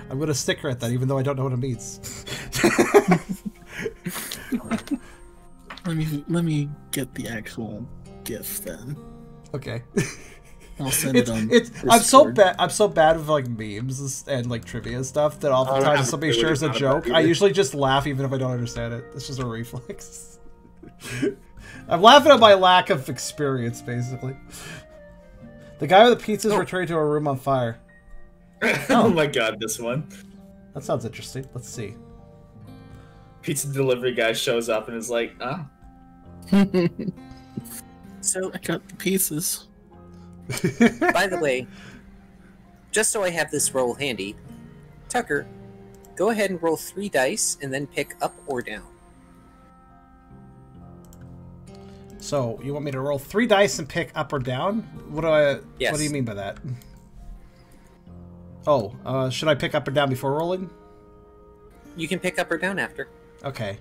I'm gonna sticker at that, even though I don't know what it means. Let me get the actual GIF then. Okay. I'll send it on. I'm so Discord. bad. I'm so bad with like memes and like trivia stuff that oftentimes if somebody shares a joke, I usually just laugh even if I don't understand it. It's just a reflex. I'm laughing at my lack of experience, basically. The guy with the pizza is returned to a room on fire. Oh my god, this one. That sounds interesting. Let's see. Pizza delivery guy shows up and is like, ah. So, I got the pieces. by the way, just so I have this roll handy, Tucker, go ahead and roll 3 dice and then pick up or down. So, you want me to roll 3 dice and pick up or down? What do I? Yes. What do you mean by that? Oh, should I pick up or down before rolling? You can pick up or down after. Okay.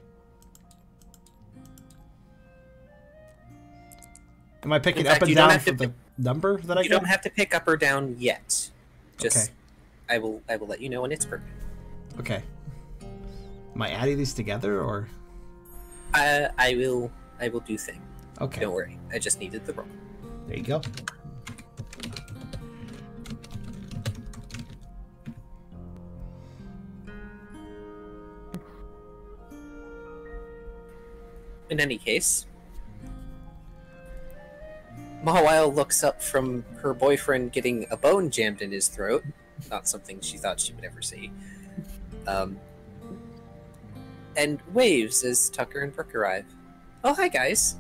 Am I picking up and down for the number that I You get? don't have to pick up or down yet. Just, Okay. I will let you know when it's perfect. Okay. Am I adding these together or? I will do thing. Okay. Don't worry. I just needed the roll. There you go. In any case, Mahawile looks up from her boyfriend getting a bone jammed in his throat. Not something she thought she would ever see. And waves as Tucker and Brooke arrive. Oh, hi guys.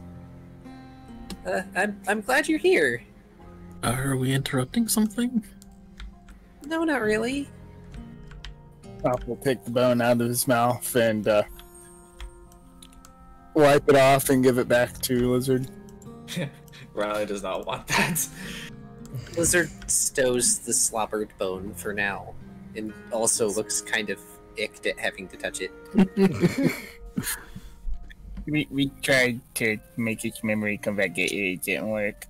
I'm glad you're here. Are we interrupting something? No, not really. Pop will take the bone out of his mouth and wipe it off and give it back to Lizard. Riley does not want that. Lizard stows the slobbered bone for now, and also looks kind of icked at having to touch it. We tried to make his memory come back, it didn't work.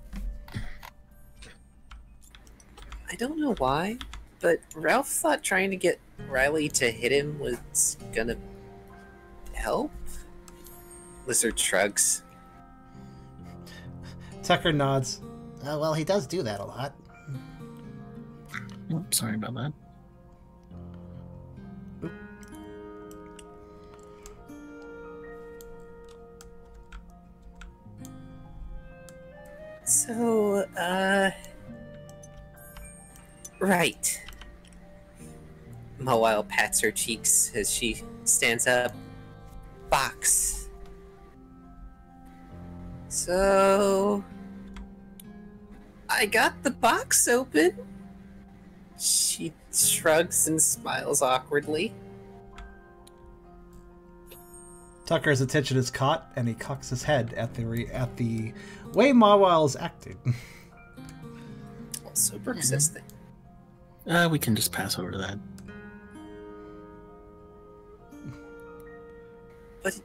I don't know why, but Ralph thought trying to get Riley to hit him was gonna help? Lizard shrugs. Tucker nods. Well, he does do that a lot. Oh, sorry about that. So, right. Mawile pats her cheeks as she stands up. Box. So, I got the box open. She shrugs and smiles awkwardly. Tucker's attention is caught, and he cocks his head at the way Mawile is acting. Also, Brooke says thing. We can just pass over that. But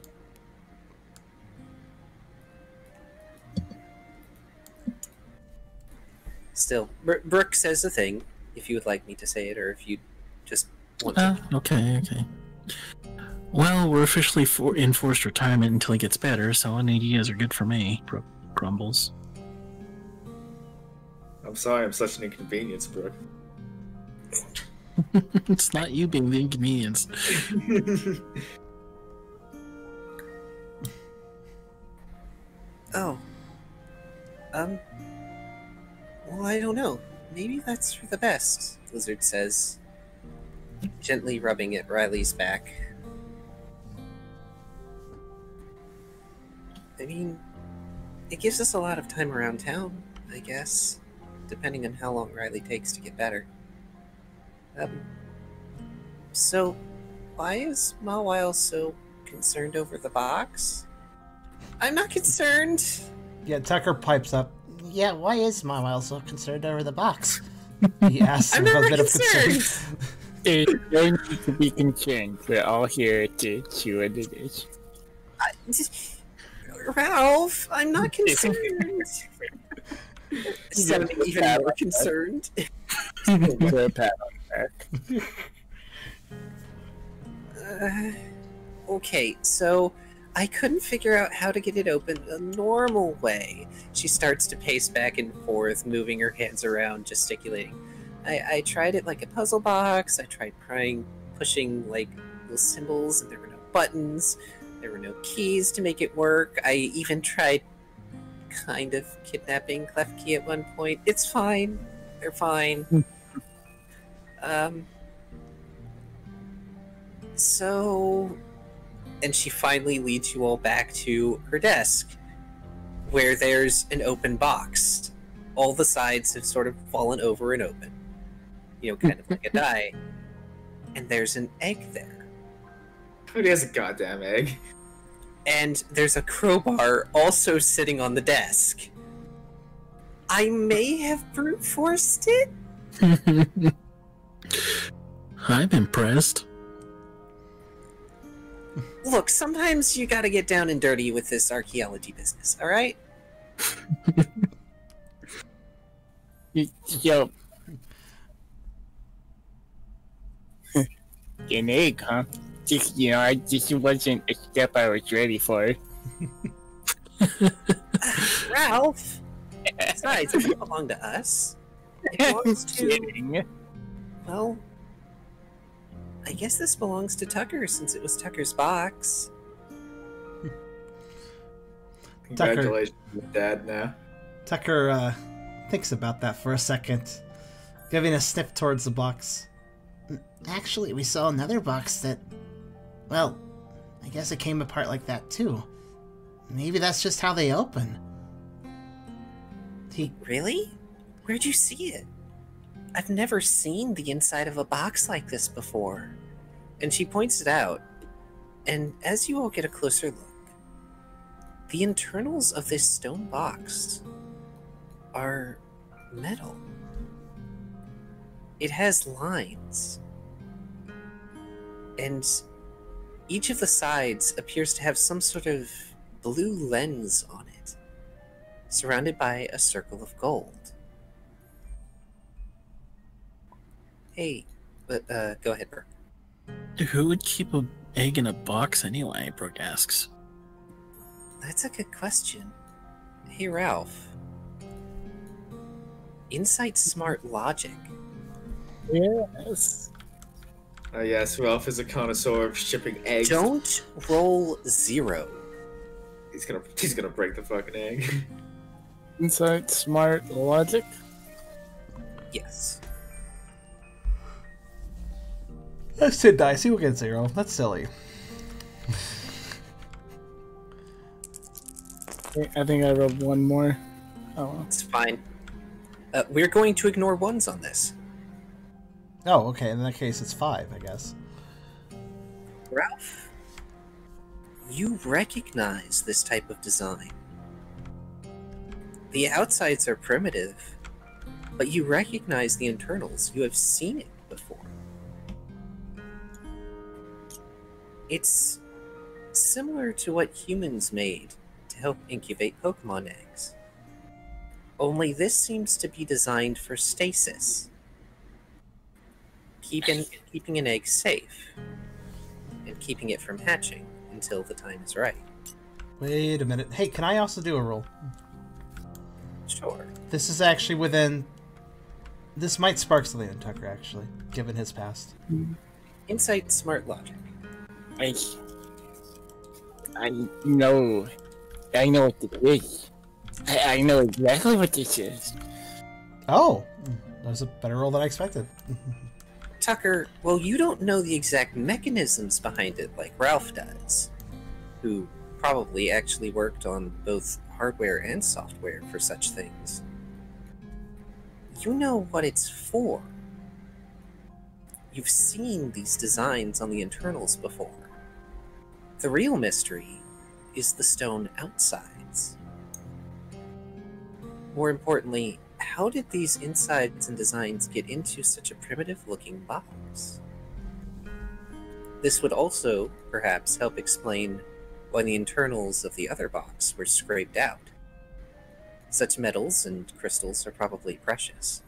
still, Brooke says the thing. If you would like me to say it, or if you just want to. Okay. Well, we're officially in forced retirement until he gets better, so any ideas are good for me. Brooke grumbles. I'm sorry, I'm such an inconvenience, Brooke. It's not you being the inconvenience. Oh. Well, I don't know. Maybe that's for the best, Lizard says, gently rubbing at Riley's back. I mean, it gives us a lot of time around town, I guess, depending on how long Riley takes to get better. So, why is Mawile so concerned over the box? I'm not concerned. Yeah, Tucker pipes up. Yeah, why is Mawile so concerned over the box? He asks I'm with a never bit of concerned. concern. There's no need to be concerned. We're all here to see what it is. Ralph, I'm not concerned. Sounding even more concerned. Put a pat on the back. Okay, so I couldn't figure out how to get it open the normal way. She starts to pace back and forth, moving her hands around, gesticulating. I tried it like a puzzle box. I tried pushing like little symbols, and there were no buttons. There were no keys to make it work. I even tried kind of kidnapping Klefki at one point. It's fine. They're fine. So... And she finally leads you all back to her desk, where there's an open box. All the sides have sort of fallen over and open. You know, kind of like a die. And there's an egg there. Who has a goddamn egg? And there's a crowbar also sitting on the desk. I may have brute forced it? I'm impressed. Look, sometimes you gotta get down and dirty with this archaeology business, alright? Yo. An egg, huh? Just, you know, just wasn't a step I was ready for. Ralph! Besides, it doesn't belong to us. It belongs to... Kidding. Well... I guess this belongs to Tucker, since it was Tucker's box. Congratulations, Dad, now. Tucker thinks about that for a second, giving a sniff towards the box. Actually, we saw another box that... Well, I guess it came apart like that, too. Maybe that's just how they open. Really? Where'd you see it? I've never seen the inside of a box like this before. And she points it out. And as you all get a closer look, the internals of this stone box are metal. It has lines. And each of the sides appears to have some sort of blue lens on it, surrounded by a circle of gold. Hey, go ahead, Brooke. Who would keep an egg in a box anyway, Brooke asks. That's a good question. Hey, Ralph. Insight Smart Logic. Yes. Yes, Ralph is a connoisseur of shipping eggs. Don't roll 0. He's gonna break the fucking egg. Insight Smart Logic? Yes. Let's sit dice. We'll get 0. That's silly. I think I rolled one more. Oh well. It's fine. We're going to ignore 1s on this. Oh, okay. In that case, it's 5, I guess. Ralph, you recognize this type of design. The outsides are primitive, but you recognize the internals. You have seen it before. It's similar to what humans made to help incubate Pokemon eggs. Only this seems to be designed for stasis. Keeping an egg safe, and keeping it from hatching until the time is right. Wait a minute. Hey, can I also do a roll? Sure. This is actually within... This might spark something in Tucker, actually, given his past. Insight Smart Logic. I know what this is. I know exactly what this is. Oh, that was a better roll than I expected. Tucker, well, you don't know the exact mechanisms behind it like Ralph does, who probably actually worked on both hardware and software for such things. You know what it's for. You've seen these designs on the internals before. The real mystery is the stone outsides. More importantly, how did these insides and designs get into such a primitive-looking box? This would also, perhaps, help explain why the internals of the other box were scraped out. Such metals and crystals are probably precious.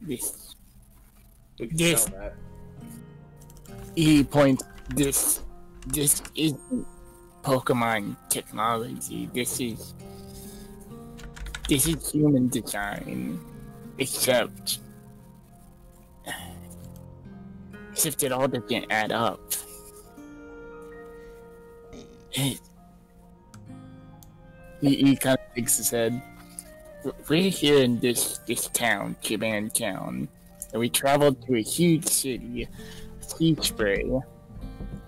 We can Yes. tell that. He points this isn't Pokemon technology. This is human design, except it all doesn't add up. He kind of shakes his head. We're here in this town, Japan Town, and we traveled to a huge city, Sea Spray,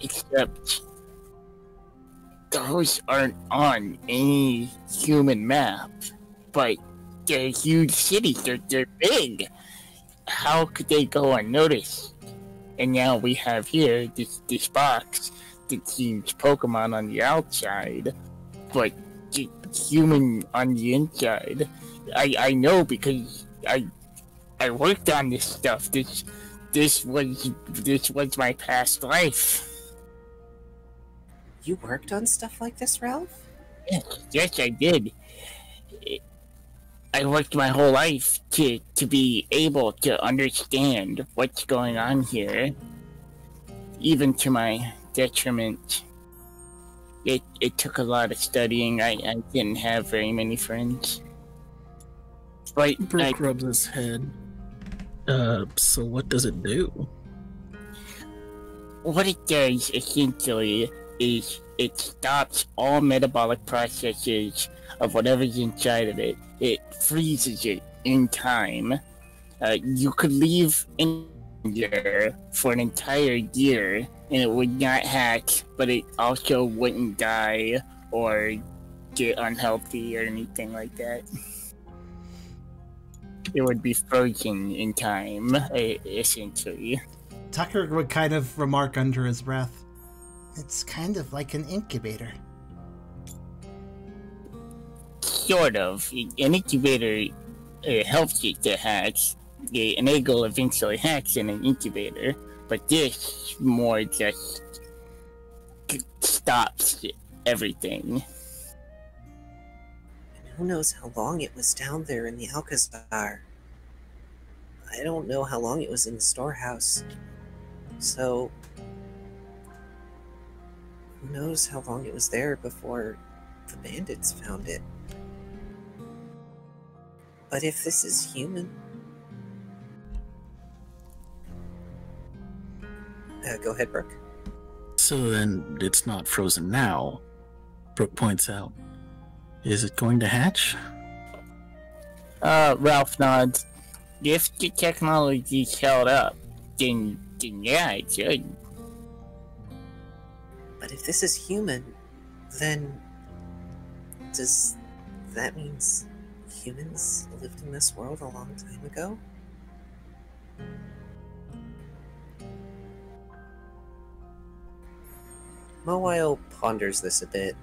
except those aren't on any human map, but they're huge cities, they're big. How could they go unnoticed? And now we have here this box that seems Pokemon on the outside, but human on the inside. I know because I worked on this stuff. This was my past life. You worked on stuff like this, Ralph? Yes, I did. I worked my whole life to be able to understand what's going on here, even to my detriment. It took a lot of studying. I didn't have very many friends. But Brooke rubs his head. So what does it do? What it does, essentially, is it stops all metabolic processes of whatever's inside of it. It freezes it in time. You could leave in there for an entire year, and it would not hatch, but it also wouldn't die or get unhealthy or anything like that. It would be frozen in time, essentially. Tucker would kind of remark under his breath. It's kind of like an incubator. Sort of. An incubator helps it to hatch. An egg will eventually hatch in an incubator, but this more just stops everything. Who knows how long it was down there in the Alcazar? I don't know how long it was in the storehouse. So, who knows how long it was there before the bandits found it? But if this is human... go ahead, Brooke. So then it's not frozen now, Brooke points out. Is it going to hatch? Ralph nods. If the technology's held up, then yeah, it should. But if this is human, then does that mean humans lived in this world a long time ago? Mawile ponders this a bit,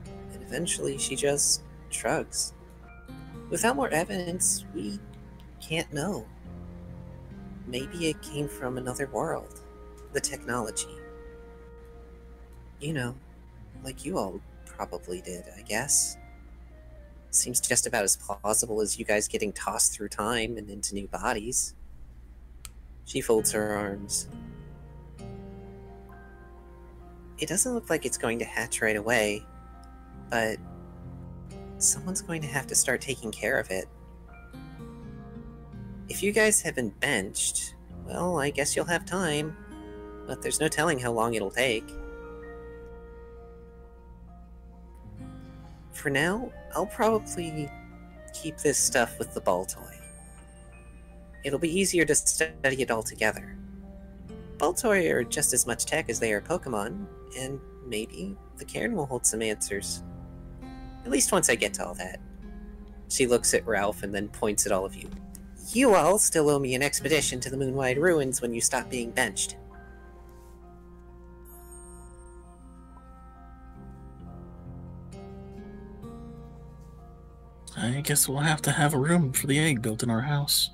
and eventually she just shrugs. Without more evidence, we can't know. Maybe it came from another world. The technology. You know, like you all probably did, I guess. Seems just about as plausible as you guys getting tossed through time and into new bodies. She folds her arms. It doesn't look like it's going to hatch right away, but someone's going to have to start taking care of it. If you guys have been benched, well, I guess you'll have time, but there's no telling how long it'll take. For now, I'll probably keep this stuff with the ball toy. It'll be easier to study it all together. Ball toy are just as much tech as they are Pokemon, and maybe the cairn will hold some answers. At least once I get to all that. She looks at Ralph and then points at all of you. You all still owe me an expedition to the Moonwide Ruins when you stop being benched. I guess we'll have to have a room for the egg built in our house.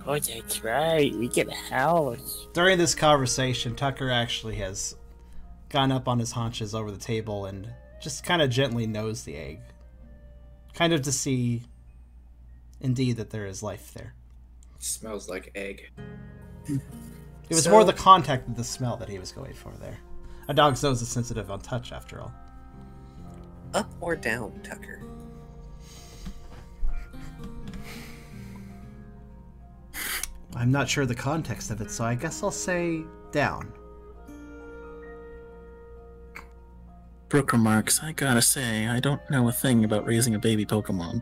Oh, that's right. We get a house. During this conversation, Tucker actually has gone up on his haunches over the table and just kind of gently nosed the egg. Kind of to see, indeed, that there is life there. Smells like egg. It was more the contact and the smell that he was going for there. A dog's nose is sensitive on touch, after all. Up or down, Tucker? I'm not sure the context of it, so I guess I'll say down. Brooke remarks, I gotta say, I don't know a thing about raising a baby Pokemon.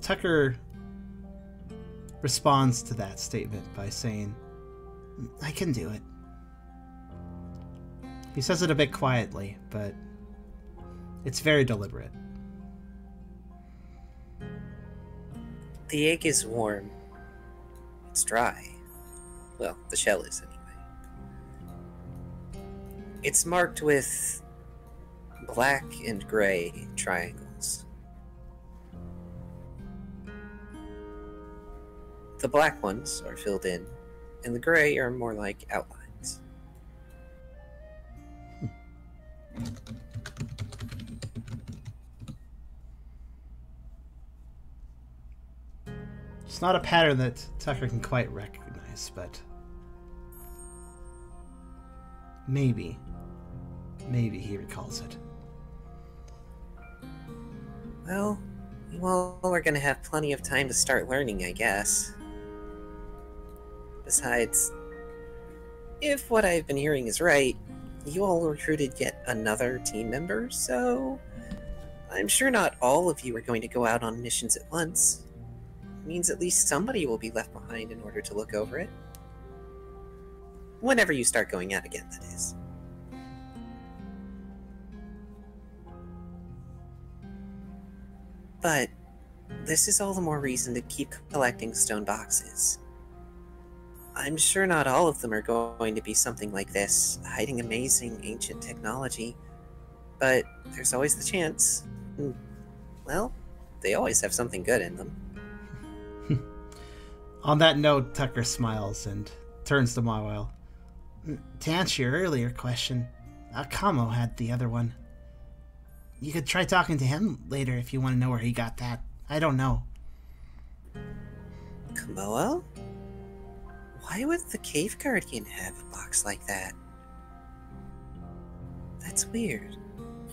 Tucker responds to that statement by saying, I can do it. He says it a bit quietly, but it's very deliberate. The egg is warm. It's dry. Well, the shell is anyway. It's marked with black and gray triangles. The black ones are filled in, and the gray are more like outlines. It's not a pattern that Tucker can quite recognize, but maybe he recalls it. Well, you all are gonna have plenty of time to start learning, I guess. Besides, if what I've been hearing is right, you all recruited yet another team member, so I'm sure not all of you are going to go out on missions at once. It means at least somebody will be left behind in order to look over it. Whenever you start going out again, that is. But this is all the more reason to keep collecting stone boxes. I'm sure not all of them are going to be something like this, hiding amazing ancient technology, but there's always the chance. Well, they always have something good in them. On that note, Tucker smiles and turns to Mawile. To answer your earlier question, Kamo had the other one. You could try talking to him later if you want to know where he got that. I don't know. Kamoa? Why would the Cave Guardian have a box like that? That's weird.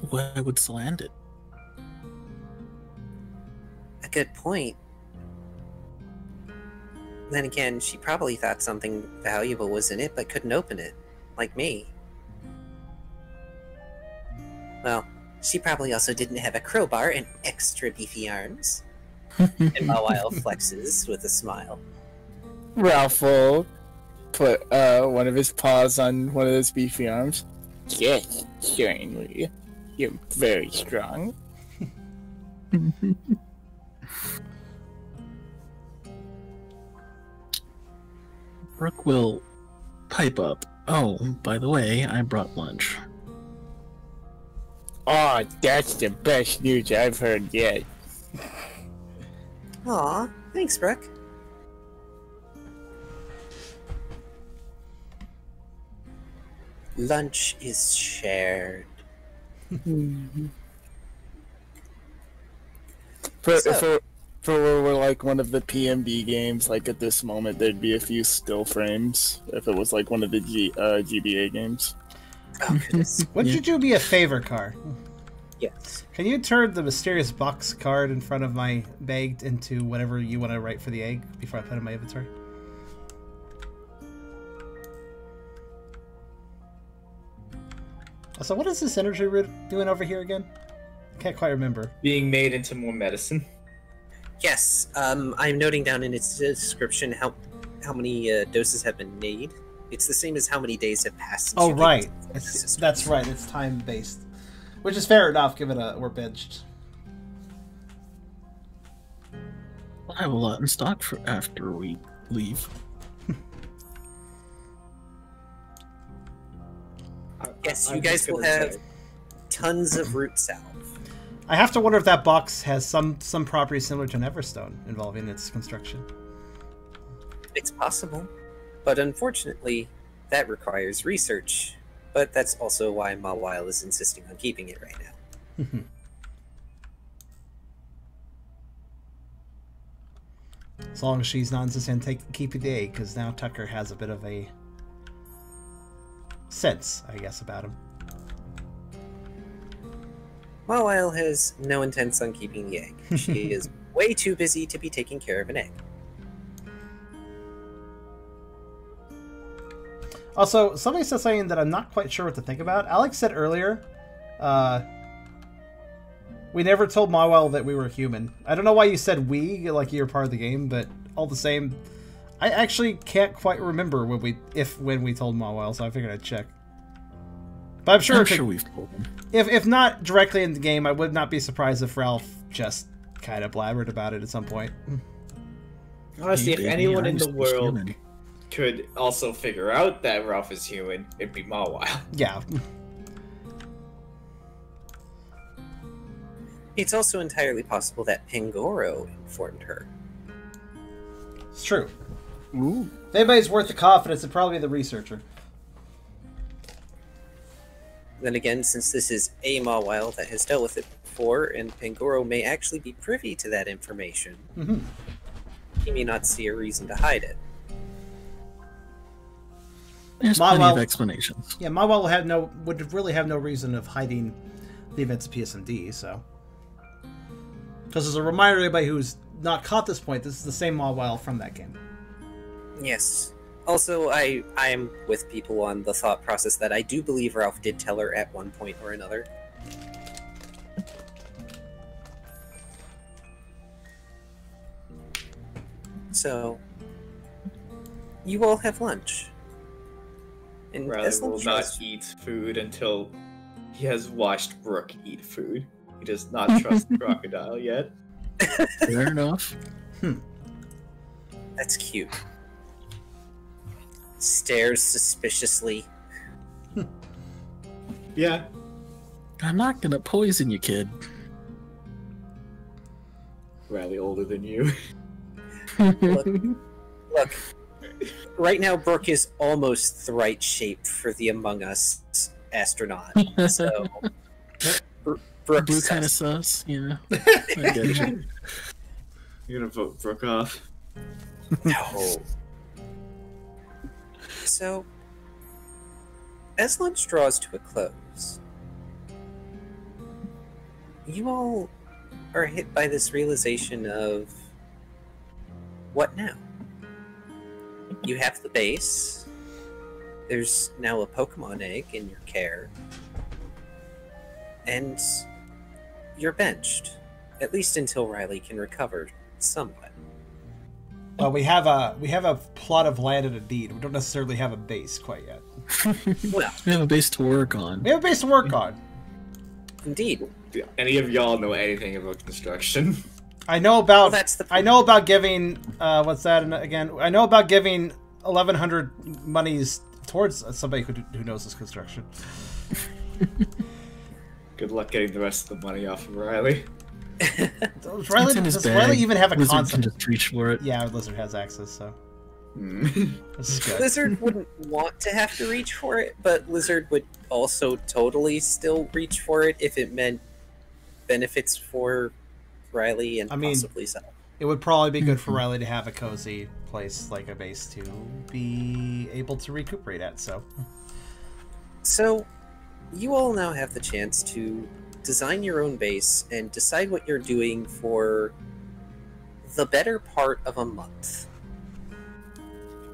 Why would Saland it? A good point. Then again, she probably thought something valuable was in it but couldn't open it, like me. Well, she probably also didn't have a crowbar and extra beefy arms. And Mawile flexes with a smile. Ralph will put one of his paws on one of those beefy arms. Yes, certainly. You're very strong. Brooke will pipe up. Oh, by the way, I brought lunch. Oh, that's the best news I've heard yet. Aw, thanks, Brooke. Lunch is shared. For where we're like one of the PMD games, like at this moment, there'd be a few still frames if it was like one of the GBA games. Oh, goodness. Would you do me a favor, Car? Yes. Can you turn the mysterious box card in front of my bag into whatever you want to write for the egg before I put it in my inventory? So what is this energy root doing over here again? I can't quite remember. Being made into more medicine. Yes, I'm noting down in its description how many doses have been made. It's the same as how many days have passed since Oh, you right. gave it. That's right. It's time-based. Which is fair enough, given we're binged. We'll have a lot in stock for after we leave. Yes, you guys will have tons of root salve. I have to wonder if that box has some property similar to an Everstone involving its construction. It's possible, but unfortunately, that requires research. But that's also why Mawile is insisting on keeping it right now. As long as she's not insistent on keeping the egg, because now Tucker has a bit of a sense, I guess, about him. Mawile has no intents on keeping the egg. She is way too busy to be taking care of an egg. Also, somebody said something that I'm not quite sure what to think about. Alex said earlier, we never told Mawile that we were human. I don't know why you said we, like you're part of the game, but all the same, I actually can't quite remember when we told Mawile, so I figured I'd check. But I'm sure we've told him. If not directly in the game, I would not be surprised if Ralph just kind of blabbered about it at some point. Honestly, if anyone in the world human. could also figure out that Ralph is human, it'd be Mawile. Yeah. It's also entirely possible that Pangoro informed her. It's true. Ooh. If anybody's worth the confidence, it'd probably be the researcher. Then again, since this is a Mawile that has dealt with it before, and Pangoro may actually be privy to that information, he may not see a reason to hide it. There's plenty of explanations. Yeah, Mawile would really have no reason of hiding the events of PSMD, so. Because as a reminder to anybody who's not caught this point, this is the same Mawile from that game. Yes. Also, I'm with people on the thought process that I do believe Ralph did tell her at one point or another. So, you all have lunch. And Riley will not eat food until he has watched Brooke eat food. He does not trust Crocodile yet. Fair enough. That's cute. Stares suspiciously. Yeah. I'm not gonna poison you, kid. Riley older than you. Look, right now Brooke is almost the right shape for the Among Us astronaut. So, Brooke's Blue kind of sus, you know. I get you. You're gonna vote Brooke off. No. So, as lunch draws to a close, you all are hit by this realization of what now? You have the base. There's now a Pokemon egg in your care. And you're benched. At least until Riley can recover somewhat. Well, we have a plot of land and a deed. We don't necessarily have a base quite yet. Well, we have a base to work on. We have a base to work on. Indeed. Do any of y'all know anything about construction? I know about. Well, that's the I know about giving. What's that again? I know about giving 1,100 monies towards somebody who knows this construction. Good luck getting the rest of the money off of Riley. Does Riley even have a Lizard concept? can just reach for it. Yeah, Lizard has access, so. This is good. Lizard wouldn't want to have to reach for it, but Lizard would also totally still reach for it if it meant benefits for Riley and possibly so. It would probably be good for Riley to have a cozy place, like a base, to be able to recuperate at, so. So, you all now have the chance to design your own base and decide what you're doing for the better part of a month.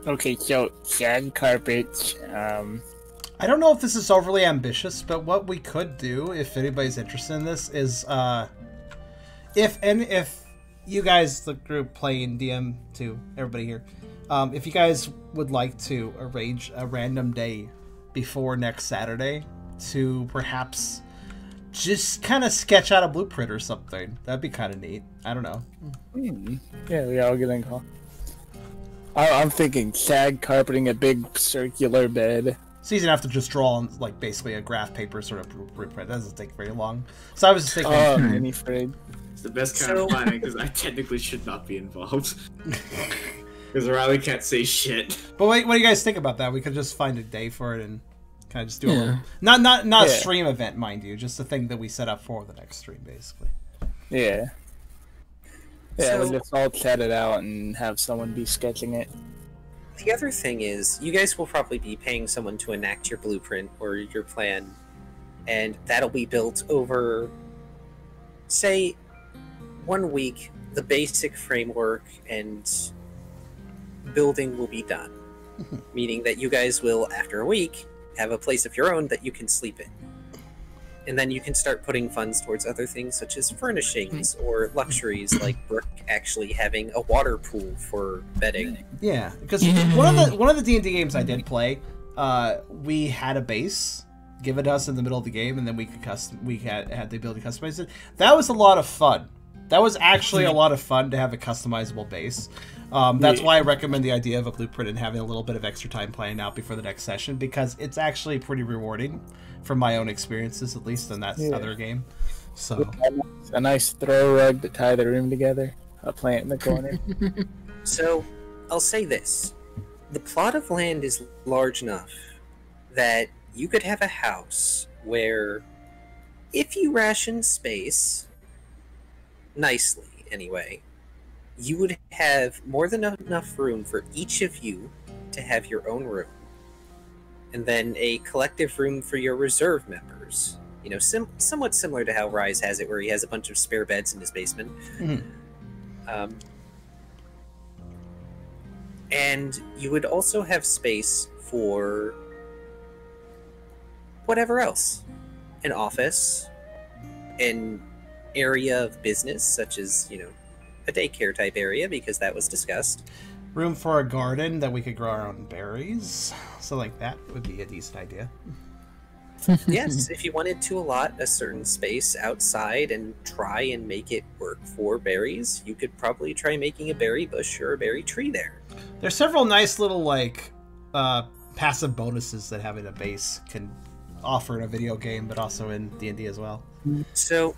Okay, so shag carpets. I don't know if this is overly ambitious, but what we could do, if anybody's interested in this, is if you guys, the group playing DM too, everybody here, if you guys would like to arrange a random day before next Saturday to perhaps just kind of sketch out a blueprint or something, that'd be kind of neat. I don't know. Yeah, we all get in call. I'm thinking shag carpeting, a big circular bed. It's easy enough to just draw on, like, basically a graph paper sort of blueprint. That doesn't take very long. So I was just thinking... mini frame. It's the best kind of planning, because I technically should not be involved. Because Riley can't say shit. But what do you guys think about that? We could just find a day for it and kind of just do a little... Not a stream event, mind you. Just a thing that we set up for the next stream, basically. Yeah. Yeah, So- we'll just all chat it out and have someone be sketching it. The other thing is, you guys will probably be paying someone to enact your blueprint or your plan, and that'll be built over, say, 1 week. The basic framework and building will be done, meaning that you guys will, after a week, have a place of your own that you can sleep in. And then you can start putting funds towards other things such as furnishings or luxuries, like Brooke actually having a water pool for bedding. Yeah, because one of the D&D games I did play, we had a base given to us in the middle of the game, and then we had the ability to customize it. That was a lot of fun. That was actually a lot of fun to have a customizable base. That's why I recommend the idea of a blueprint and having a little bit of extra time planning out before the next session, because it's actually pretty rewarding from my own experiences, at least in that other game. So a nice throw rug to tie the room together, a plant in the corner. So, I'll say this. The plot of land is large enough that you could have a house where, if you ration space, nicely anyway, you would have more than enough room for each of you to have your own room. And then a collective room for your reserve members. You know, somewhat similar to how Rise has it, where he has a bunch of spare beds in his basement. And you would also have space for whatever else. An office, an area of business, such as, you know, a daycare type area, because that was discussed. room for a garden that we could grow our own berries. So like that would be a decent idea. Yes, if you wanted to allot a certain space outside and try and make it work for berries, you could probably try making a berry bush or a berry tree there. There's several nice little like passive bonuses that having a base can offer in a video game, but also in D&D as well. So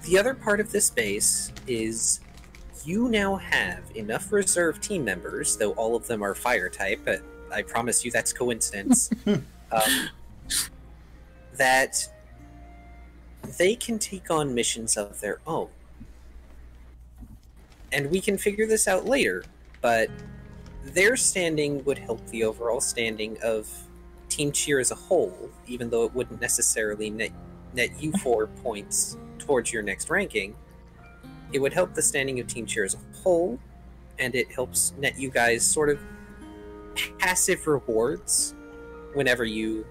the other part of this base is you now have enough reserve team members, though all of them are fire type, but I promise you that's coincidence, that they can take on missions of their own. And we can figure this out later, but their standing would help the overall standing of Team Cheer as a whole, even though it wouldn't necessarily net you 4 points towards your next ranking. It would help the standing of Team Cheer as a whole, and it helps net you guys sort of passive rewards whenever you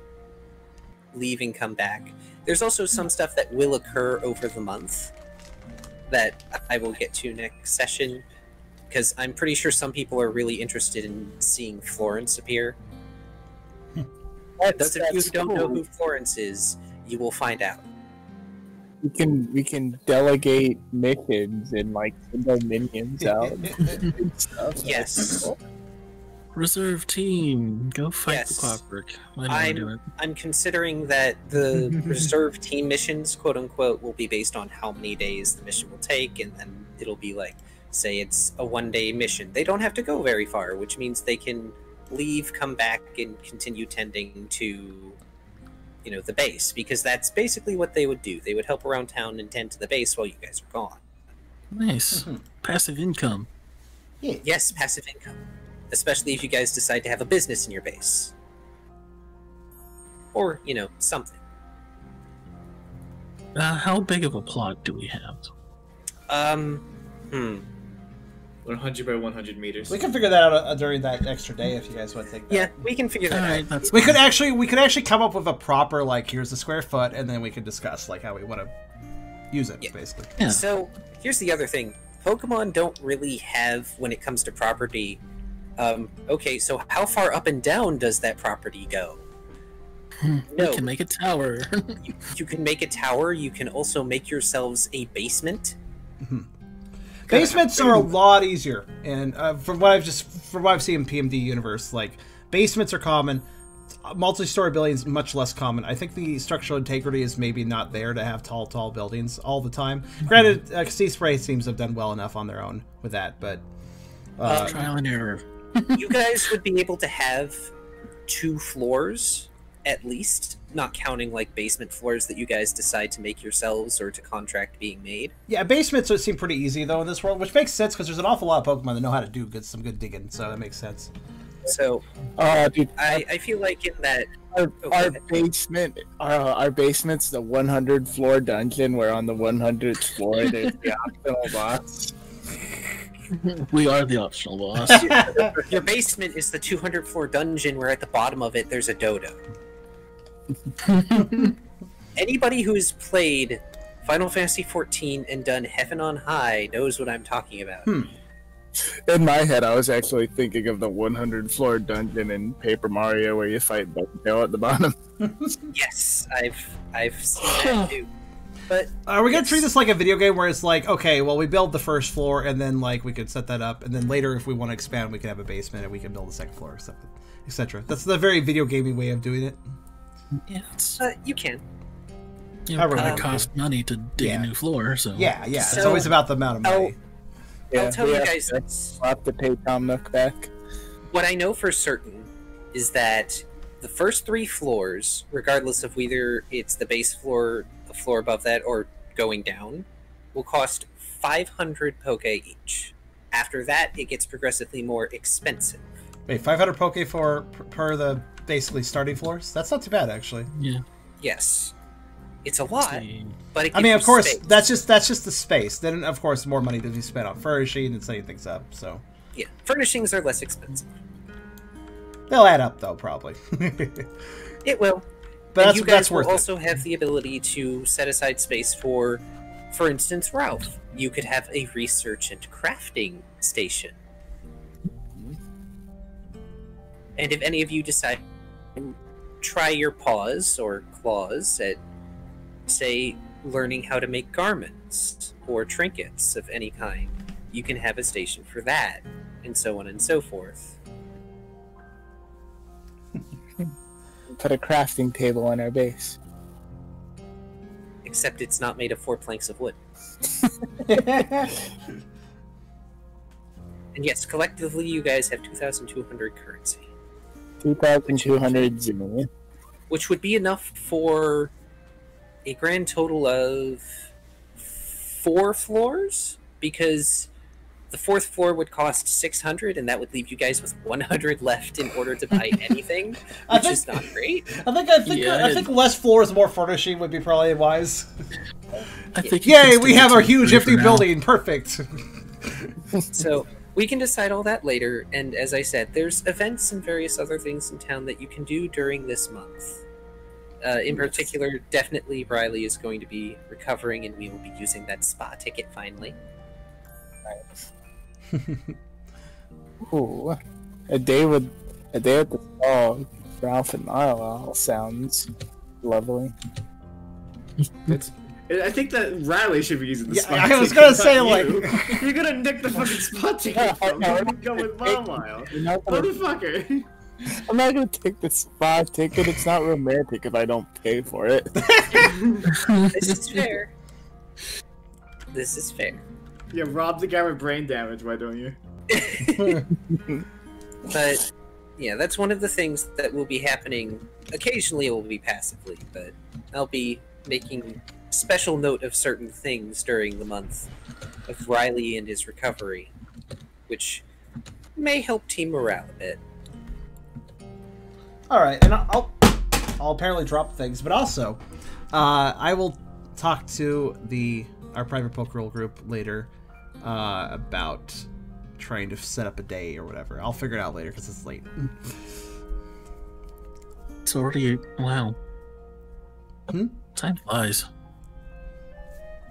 leave and come back. There's also some stuff that will occur over the month that I will get to next session, because I'm pretty sure some people are really interested in seeing Florence appear. Those of you who don't know who Florence is, you will find out. We can delegate missions and like send our minions out and stuff. Yes. Reserve team, go fight Yes. the clockwork. Let him do it. I'm considering that the reserve team missions, quote unquote, will be based on how many days the mission will take, and then it'll be like, say it's a 1-day mission. They don't have to go very far, which means they can leave, come back, and continue tending to, you know, the base, because that's basically what they would do. They would help around town and tend to the base while you guys are gone. Nice. Passive income. Yes, passive income. Especially if you guys decide to have a business in your base. Or, you know, something. How big of a plot do we have? 100 by 100 meters. We can figure that out during that extra day if you guys want to take that. Yeah, we can figure that out. Alright, that's We could actually come up with a proper, like, here's the square foot, and then we could discuss like how we want to use it, basically. Yeah. So, here's the other thing. Pokemon don't really have, when it comes to property, okay, so how far up and down does that property go? We No. can make a tower. You can make a tower, you can also make yourselves a basement. Basements are a lot easier, and from what I've seen in PMD universe, like basements are common. Multi-story buildings much less common. I think the structural integrity is maybe not there to have tall buildings all the time. Granted, Sea Spray seems to have done well enough on their own with that, but Trial and error. You guys would be able to have 2 floors at least, not counting like basement floors that you guys decide to make yourselves or to contract being made. Yeah, basements seem pretty easy though in this world, which makes sense because there's an awful lot of Pokemon that know how to do some good digging, so that makes sense. So, dude, I feel like in that our basement's the 100 floor dungeon where on the 100th floor there's the optional boss. We are the optional boss. Your basement is the 200 floor dungeon where at the bottom of it there's a dodo. Anybody who's played Final Fantasy XIV and done Heaven on High knows what I'm talking about. In my head, I was actually thinking of the 100 floor dungeon in Paper Mario where you fight Bugtail at the bottom. Yes, I've seen that too. But are we gonna treat this like a video game where it's like, okay, well, we build the first floor and then like we could set that up, and then later if we want to expand, we can have a basement and we can build a second floor or something, etc. That's the very video gamey way of doing it. Yeah, you can. You know, it costs money to dig a new floor, so yeah. So, it's always about the amount of money. I'll tell you guys this. We'll have to pay Tom Nook back. What I know for certain is that the first 3 floors, regardless of whether it's the base floor, the floor above that, or going down, will cost 500 Poke each. After that, it gets progressively more expensive. Wait, 500 Poke per the basically starting floors? That's not too bad, actually. Yeah. Yes. It's a lot, but it gives I mean, of you course, space. that's just the space. Then, of course, more money to be spent on furnishing and setting things up. So yeah, furnishings are less expensive. They'll add up, though, probably. It will. But and you guys that's will worth also have the ability to set aside space for instance, Ralph. You could have a research and crafting station. And if any of you decide to try your paws or claws at, say, learning how to make garments or trinkets of any kind, you can have a station for that, and so on and so forth. Put a crafting table on our base. Except it's not made of 4 planks of wood. And yes, collectively you guys have 2,200 currency. 2,200 Zame. Which would be enough for a grand total of 4 floors? Because the 4th floor would cost 600, and that would leave you guys with 100 left in order to buy anything, which is not great. I think less floors, more furnishing would be probably wise. I think yay, we have our huge empty building. Perfect. So we can decide all that later, and as I said, there's events and various other things in town that you can do during this month. In particular, definitely Riley is going to be recovering, and we will be using that spa ticket finally. Ooh, a day at the spa, Ralph and Marla sounds lovely. I think that Riley should be using the spot. I was gonna say, like, you're gonna nick the fucking spot ticket from me. Go with Marmile. Motherfucker. I'm not gonna take the spa ticket. It's not romantic if I don't pay for it. This is fair. This is fair. Yeah, rob the guy with brain damage, why don't you? But yeah, that's one of the things that will be happening. Occasionally it will be passively, but I'll be making special note of certain things during the month of Riley and his recovery, which may help team morale a bit. Alright, and I'll apparently drop things, but also, I will talk to our private Pokerole group later about trying to set up a day or whatever. I'll figure it out later because it's late. It's already... wow. Time flies.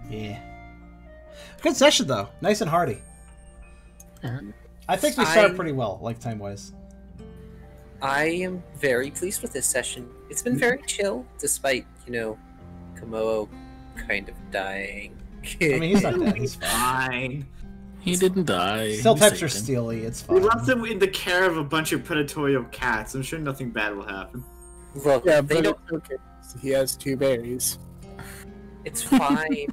Yeah. Good session, though. Nice and hearty. I think we started pretty well, like, time-wise. I am very pleased with this session. It's been very chill, despite, Komodo kind of dying. I mean, he's not dead. He's fine. He didn't die. Still types are steely. It's fine. We left him in the care of a bunch of predatory cats. I'm sure nothing bad will happen. Look, yeah, but it's okay. He has 2 berries. It's fine.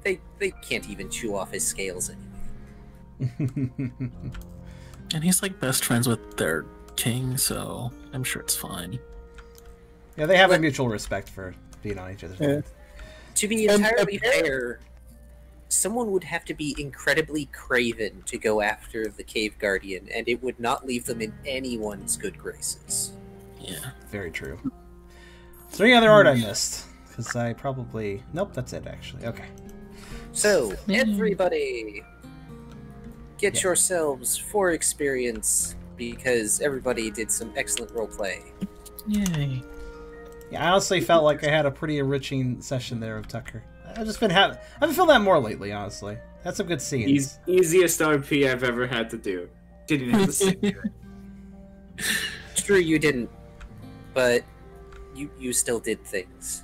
They can't even chew off his scales anyway. And he's like best friends with their king, so I'm sure it's fine. Yeah, they have a mutual respect for being on each other's team. To be entirely fair, someone would have to be incredibly craven to go after the Cave Guardian, and it would not leave them in anyone's good graces. Yeah. Very true. Is there any other art I missed? Because I probably... Nope, that's it, actually. Okay. So, everybody, get yourselves 4 experience, because everybody did some excellent roleplay. Yay. Yeah, I honestly felt like I had a pretty enriching session there of Tucker. I've just been having... I've been feeling that more lately, honestly. Had some good scenes. Easiest RP I've ever had to do. Didn't have to sit through it. True, you didn't, but you still did things.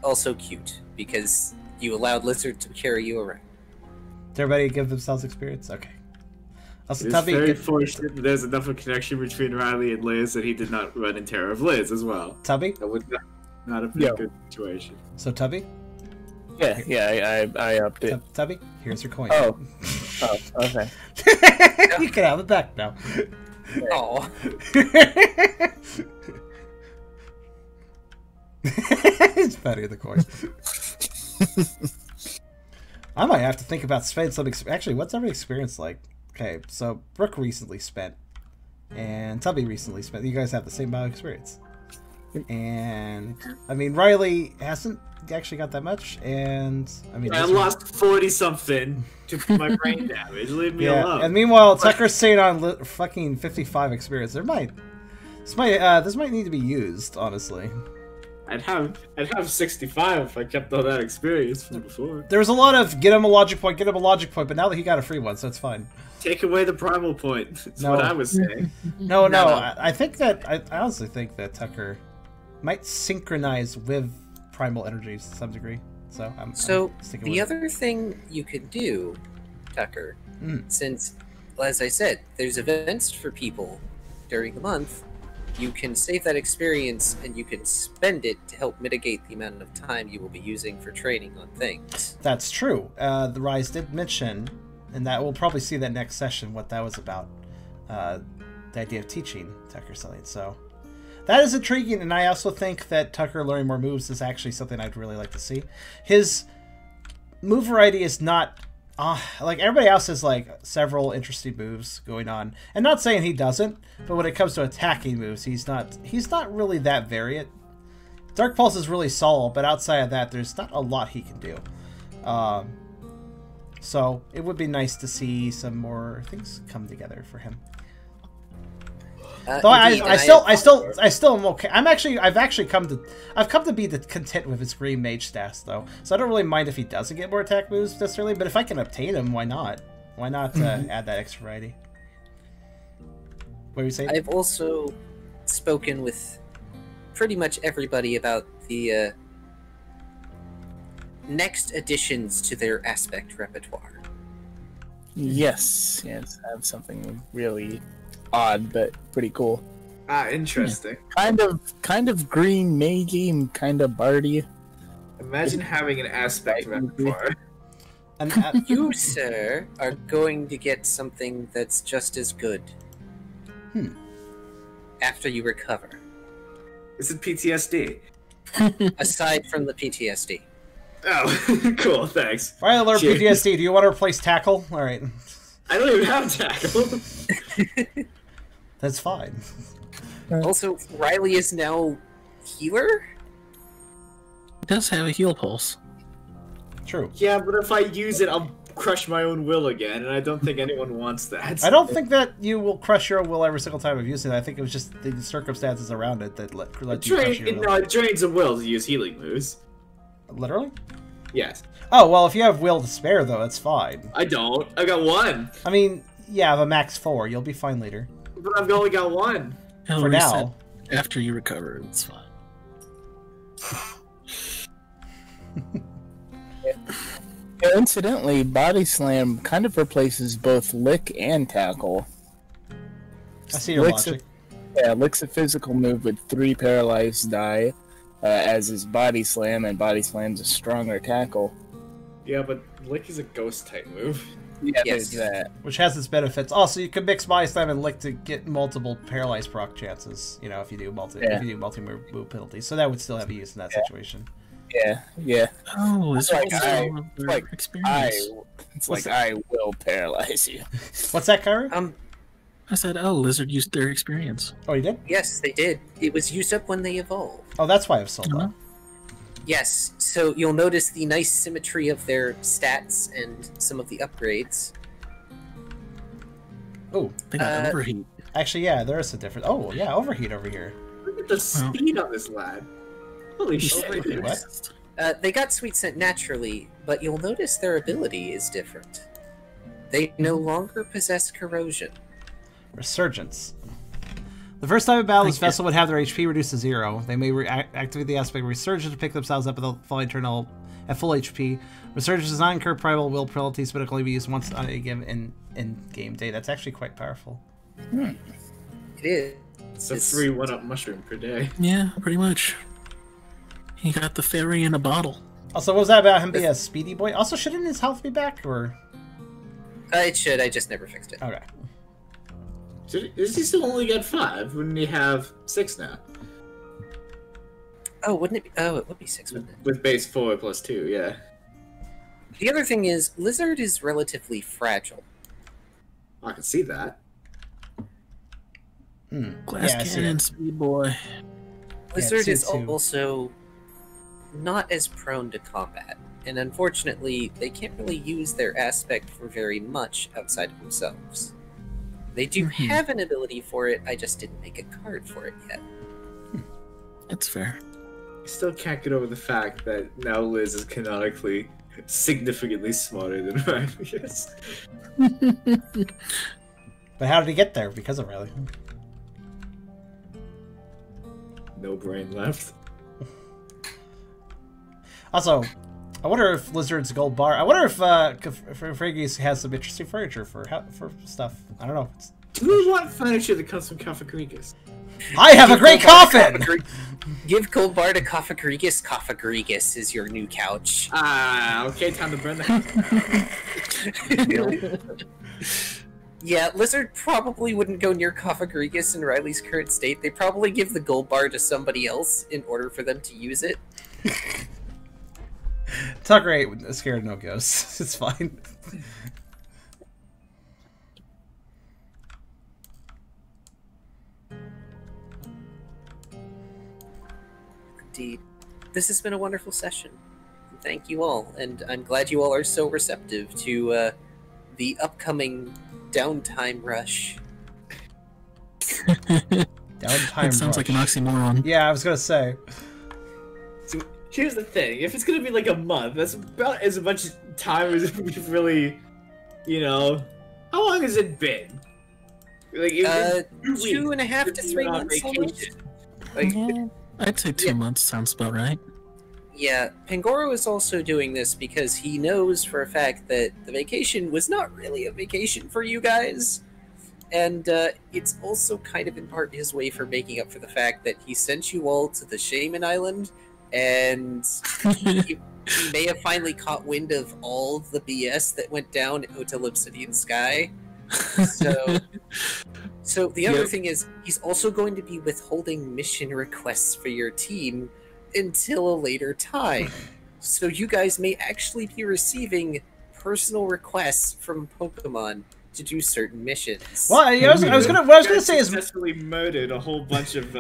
Also cute, because you allowed Lizard to carry you around. Did everybody give themselves experience? Okay. Also, It's Tubby, very fortunate that there's enough of a connection between Riley and Liz that he did not run in terror of Liz as well. Tubby? That would not have been a good situation. So, Tubby? Yeah, I upped it. Tubby, here's your coin. Oh, okay. You can have it back now. Oh. It's better the coin. I might have to think about spending some. Actually, what's every experience like? Okay, so Brooke recently spent, and Tubby recently spent. You guys have the same amount of experience, and I mean Riley hasn't actually got that much, and I mean I lost 40-something to my brain damage. Leave me alone. And meanwhile, Tucker's sitting on fucking 55 experience. This might need to be used, honestly. I'd have 65 if I kept all that experience from before. There was a lot of get him a logic point, but now that he got a free one, so it's fine. Take away the primal point. That's what I was saying. No. I think that I honestly think that Tucker might synchronize with primal energies to some degree. So I'm sticking the with other thing you could do, Tucker, since, as I said, there's events for people during the month. You can save that experience and you can spend it to help mitigate the amount of time you will be using for training on things. That's true. The Rise did mention, and that we'll probably see that next session, what that was about. The idea of teaching Tucker something. So that is intriguing, and I also think that Tucker learning more moves is actually something I'd really like to see. His move variety is not... like everybody else has like several interesting moves going on, and not saying he doesn't, but when it comes to attacking moves, he's not really that varied. Dark Pulse is really solid, but outside of that, there's not a lot he can do. So it would be nice to see some more things come together for him. Though I still am okay. I've come to be content with his green mage stats though, so I don't really mind if he doesn't get more attack moves necessarily. But if I can obtain him, why not? Why not add that extra variety? What were you saying? I've also spoken with pretty much everybody about the next additions to their aspect repertoire. Yes, I have something really odd but pretty cool. Interesting. Kind of green magey and kind of bardy. Imagine having an aspect repertoire. You, sir, are going to get something that's just as good. After you recover. Is it PTSD? Aside from the PTSD. Oh, cool, thanks. Alright, I learned PTSD. Do you want to replace tackle? Alright. I don't even have tackle. That's fine. Also, Riley is now healer? He does have a heal pulse. True. Yeah, but if I use it, I'll crush my own will again, and I don't think anyone wants that. I don't think that you will crush your will every single time of using it. I think it was just the circumstances around it that let you crush your will. No, it drains a will to use healing moves. Literally? Yes. Oh, well, if you have will to spare, though, that's fine. I don't. I got one. I mean, yeah, I have a max 4. You'll be fine later. But I've only got one. For now. After you recover, it's fine. Incidentally, Body Slam kind of replaces both Lick and Tackle. I see your logic. Lick's a physical move with 3 paralyzed die, as is Body Slam, and Body Slam's a stronger tackle. Yeah, but Lick is a ghost type move. Yeah, Yes. there's that. Which has its benefits. Also, you can mix Body Slam and Lick to get multiple paralyzed proc chances. You know, if you do multi move penalties, so that would still have use in that situation. Yeah, yeah. Oh, it's Like, like experience. It's like I will paralyze you. What's that, Kyrio? I said, oh, Lizard used their experience. Oh, you did? Yes, they did. It was used up when they evolved. Oh, that's why I've sold that. Yes, so you'll notice the nice symmetry of their stats and some of the upgrades. Oh, They got overheat. actually, yeah, there is a difference. Oh, yeah, overheat over here. Look at the speed on this lad. Holy shit. Overheat, what? They got Sweet Scent naturally, but you'll notice their ability is different. They no longer possess Corrosion. Resurgence. The first time in battle, this vessel would have their HP reduced to 0. They may activate the aspect Resurgence to pick themselves up at full HP. Resurgence does not incur primal will penalties, but it can only be used once on a given in-game day. That's actually quite powerful. It is. It's a free 1-up mushroom per day. Yeah, pretty much. He got the fairy in a bottle. Also, what was that about him being a speedy boy? Also, shouldn't his health be back, or...? It should, I just never fixed it. Okay. Does he still only get 5? Wouldn't he have 6 now? Oh, wouldn't it be? Oh, it would be 6, wouldn't it? With base 4 plus 2, yeah. The other thing is, Lizard is relatively fragile. I can see that. Glass cannon, speed boy. Lizard is too. also not as prone to combat, and unfortunately, they can't really use their aspect for very much outside of themselves. They do have an ability for it, I just didn't make a card for it yet. That's fair. I still can't get over the fact that now Liz is canonically significantly smarter than Riley is. But how did he get there? Because of Riley. No brain left. Also, I wonder if Lizard's gold bar... I wonder if Friggy's has some interesting furniture for stuff. I don't know. Do we want furniture that comes from Kafakrikas? I have a great coffin! Give gold bar to Kafakrigas. Kafakrigas is your new couch. Ah, okay, time to burn the house. Yeah, Lizard probably wouldn't go near Kafagrigus in Riley's current state. They probably give the gold bar to somebody else in order for them to use it. Tucker ain't scared of no ghosts. It's fine. Indeed. This has been a wonderful session. Thank you all, and I'm glad you all are so receptive to the upcoming downtime rush. Downtime That sounds like an oxymoron. Yeah, I was gonna say. So, here's the thing. If it's gonna be like a month, that's about as much time as we've really, you know... How long has it been? Like, 2.5 to 3 months almost. Like, Yeah, I'd say 2 months sounds about right. Yeah, Pangoro is also doing this because he knows for a fact that the vacation was not really a vacation for you guys. And it's also kind of in part his way for making up for the fact that he sent you all to the Shaman Island, and he may have finally caught wind of all the BS that went down at Hotel Obsidian Sky. So the other thing is, he's also going to be withholding mission requests for your team until a later time. So you guys may actually be receiving personal requests from Pokemon to do certain missions. Well, I was gonna say is successfully murdered a whole bunch of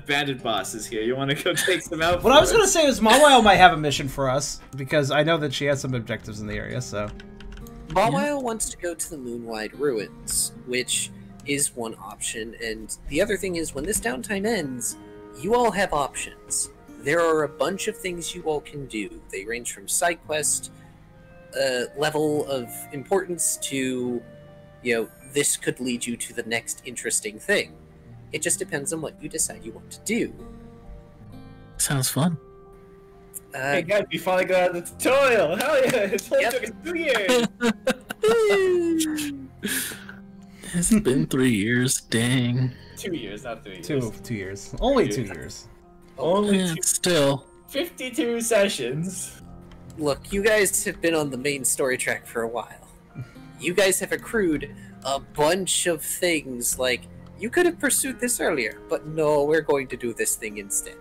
bandit bosses here. You want to go take them out? what I was gonna say is Mawile might have a mission for us because I know that she has some objectives in the area. So Mawile wants to go to the Moonwide Ruins, which is one option, and the other thing is when this downtime ends, you all have options. There are a bunch of things you all can do. They range from side quest level of importance to, you know, this could lead you to the next interesting thing. It just depends on what you decide you want to do. Sounds fun. Hey guys, we finally got out of the tutorial! Hell yeah! It's only took us 2 years! It's been 3 years, dang. 2 years, not 3 years. 2 years. Only 2 years. Only Yeah, still. 52 sessions. Look, you guys have been on the main story track for a while. You guys have accrued a bunch of things, like, you could have pursued this earlier, but no, we're going to do this thing instead.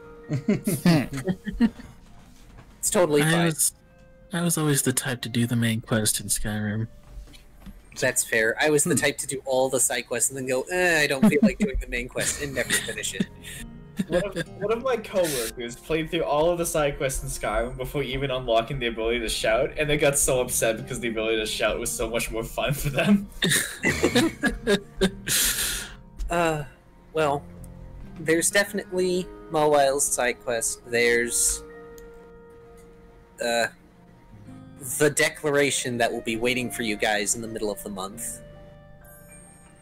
It's totally fine. I was always the type to do the main quest in Skyrim. That's fair. I was the type to do all the side quests and then go, I don't feel like doing the main quest, and never finish it. One of my coworkers played through all of the side quests in Skyrim before even unlocking the ability to shout, and they got so upset because the ability to shout was so much more fun for them. Well, there's definitely Mawile's side quest. There's the declaration that will be waiting for you guys in the middle of the month.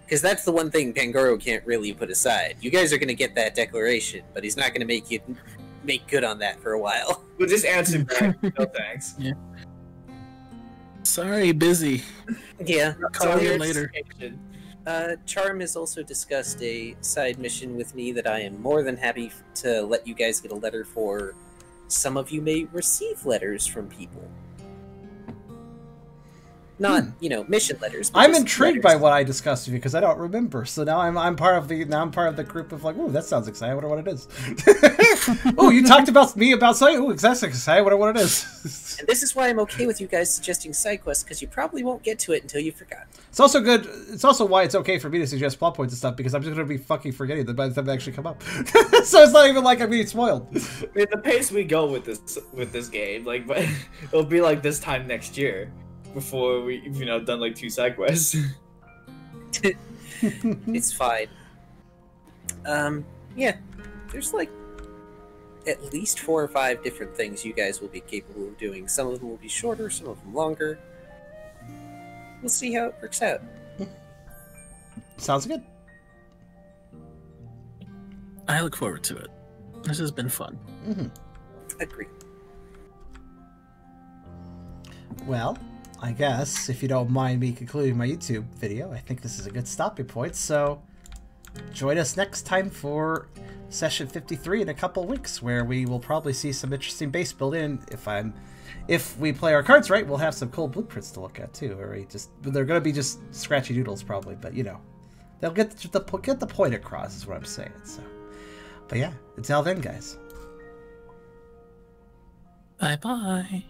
Because that's the one thing Pangoro can't really put aside. You guys are going to get that declaration, but he's not going to make good on that for a while. We'll just answer back. No thanks. Yeah. Sorry, busy. Yeah. Call you later. Charm has also discussed a side mission with me that I am more than happy to let you guys get a letter for. Some of you may receive letters from people. Not, mission letters. But I'm intrigued by what I discussed with you because I don't remember. So now I'm part of the group of like, ooh, that sounds exciting. I wonder what it is. Oh, you talked about me about something. Ooh, that's exciting. I wonder what it is. And this is why I'm okay with you guys suggesting side quests, because you probably won't get to it until you forgot. It's also good. It's also why it's okay for me to suggest plot points and stuff, because I'm just going to be fucking forgetting them by the time they actually come up. So it's not even like I'm being spoiled. I mean, the pace we go with this game, like, but it'll be like this time next year before we've done like 2 side quests. It's fine. Yeah, there's like at least 4 or 5 different things you guys will be capable of doing. Some of them will be shorter, some of them longer. We'll see how it works out. Sounds good. I look forward to it. This has been fun. Mm-hmm. Agree. Well, I guess, if you don't mind me concluding my YouTube video, I think this is a good stopping point, so join us next time for session 53 in a couple weeks, where we will probably see some interesting base build in. If we play our cards right, we'll have some cool blueprints to look at too. Or they're going to be just scratchy doodles probably, but they'll get the point across is what I'm saying. So, but yeah, until then, guys. Bye bye.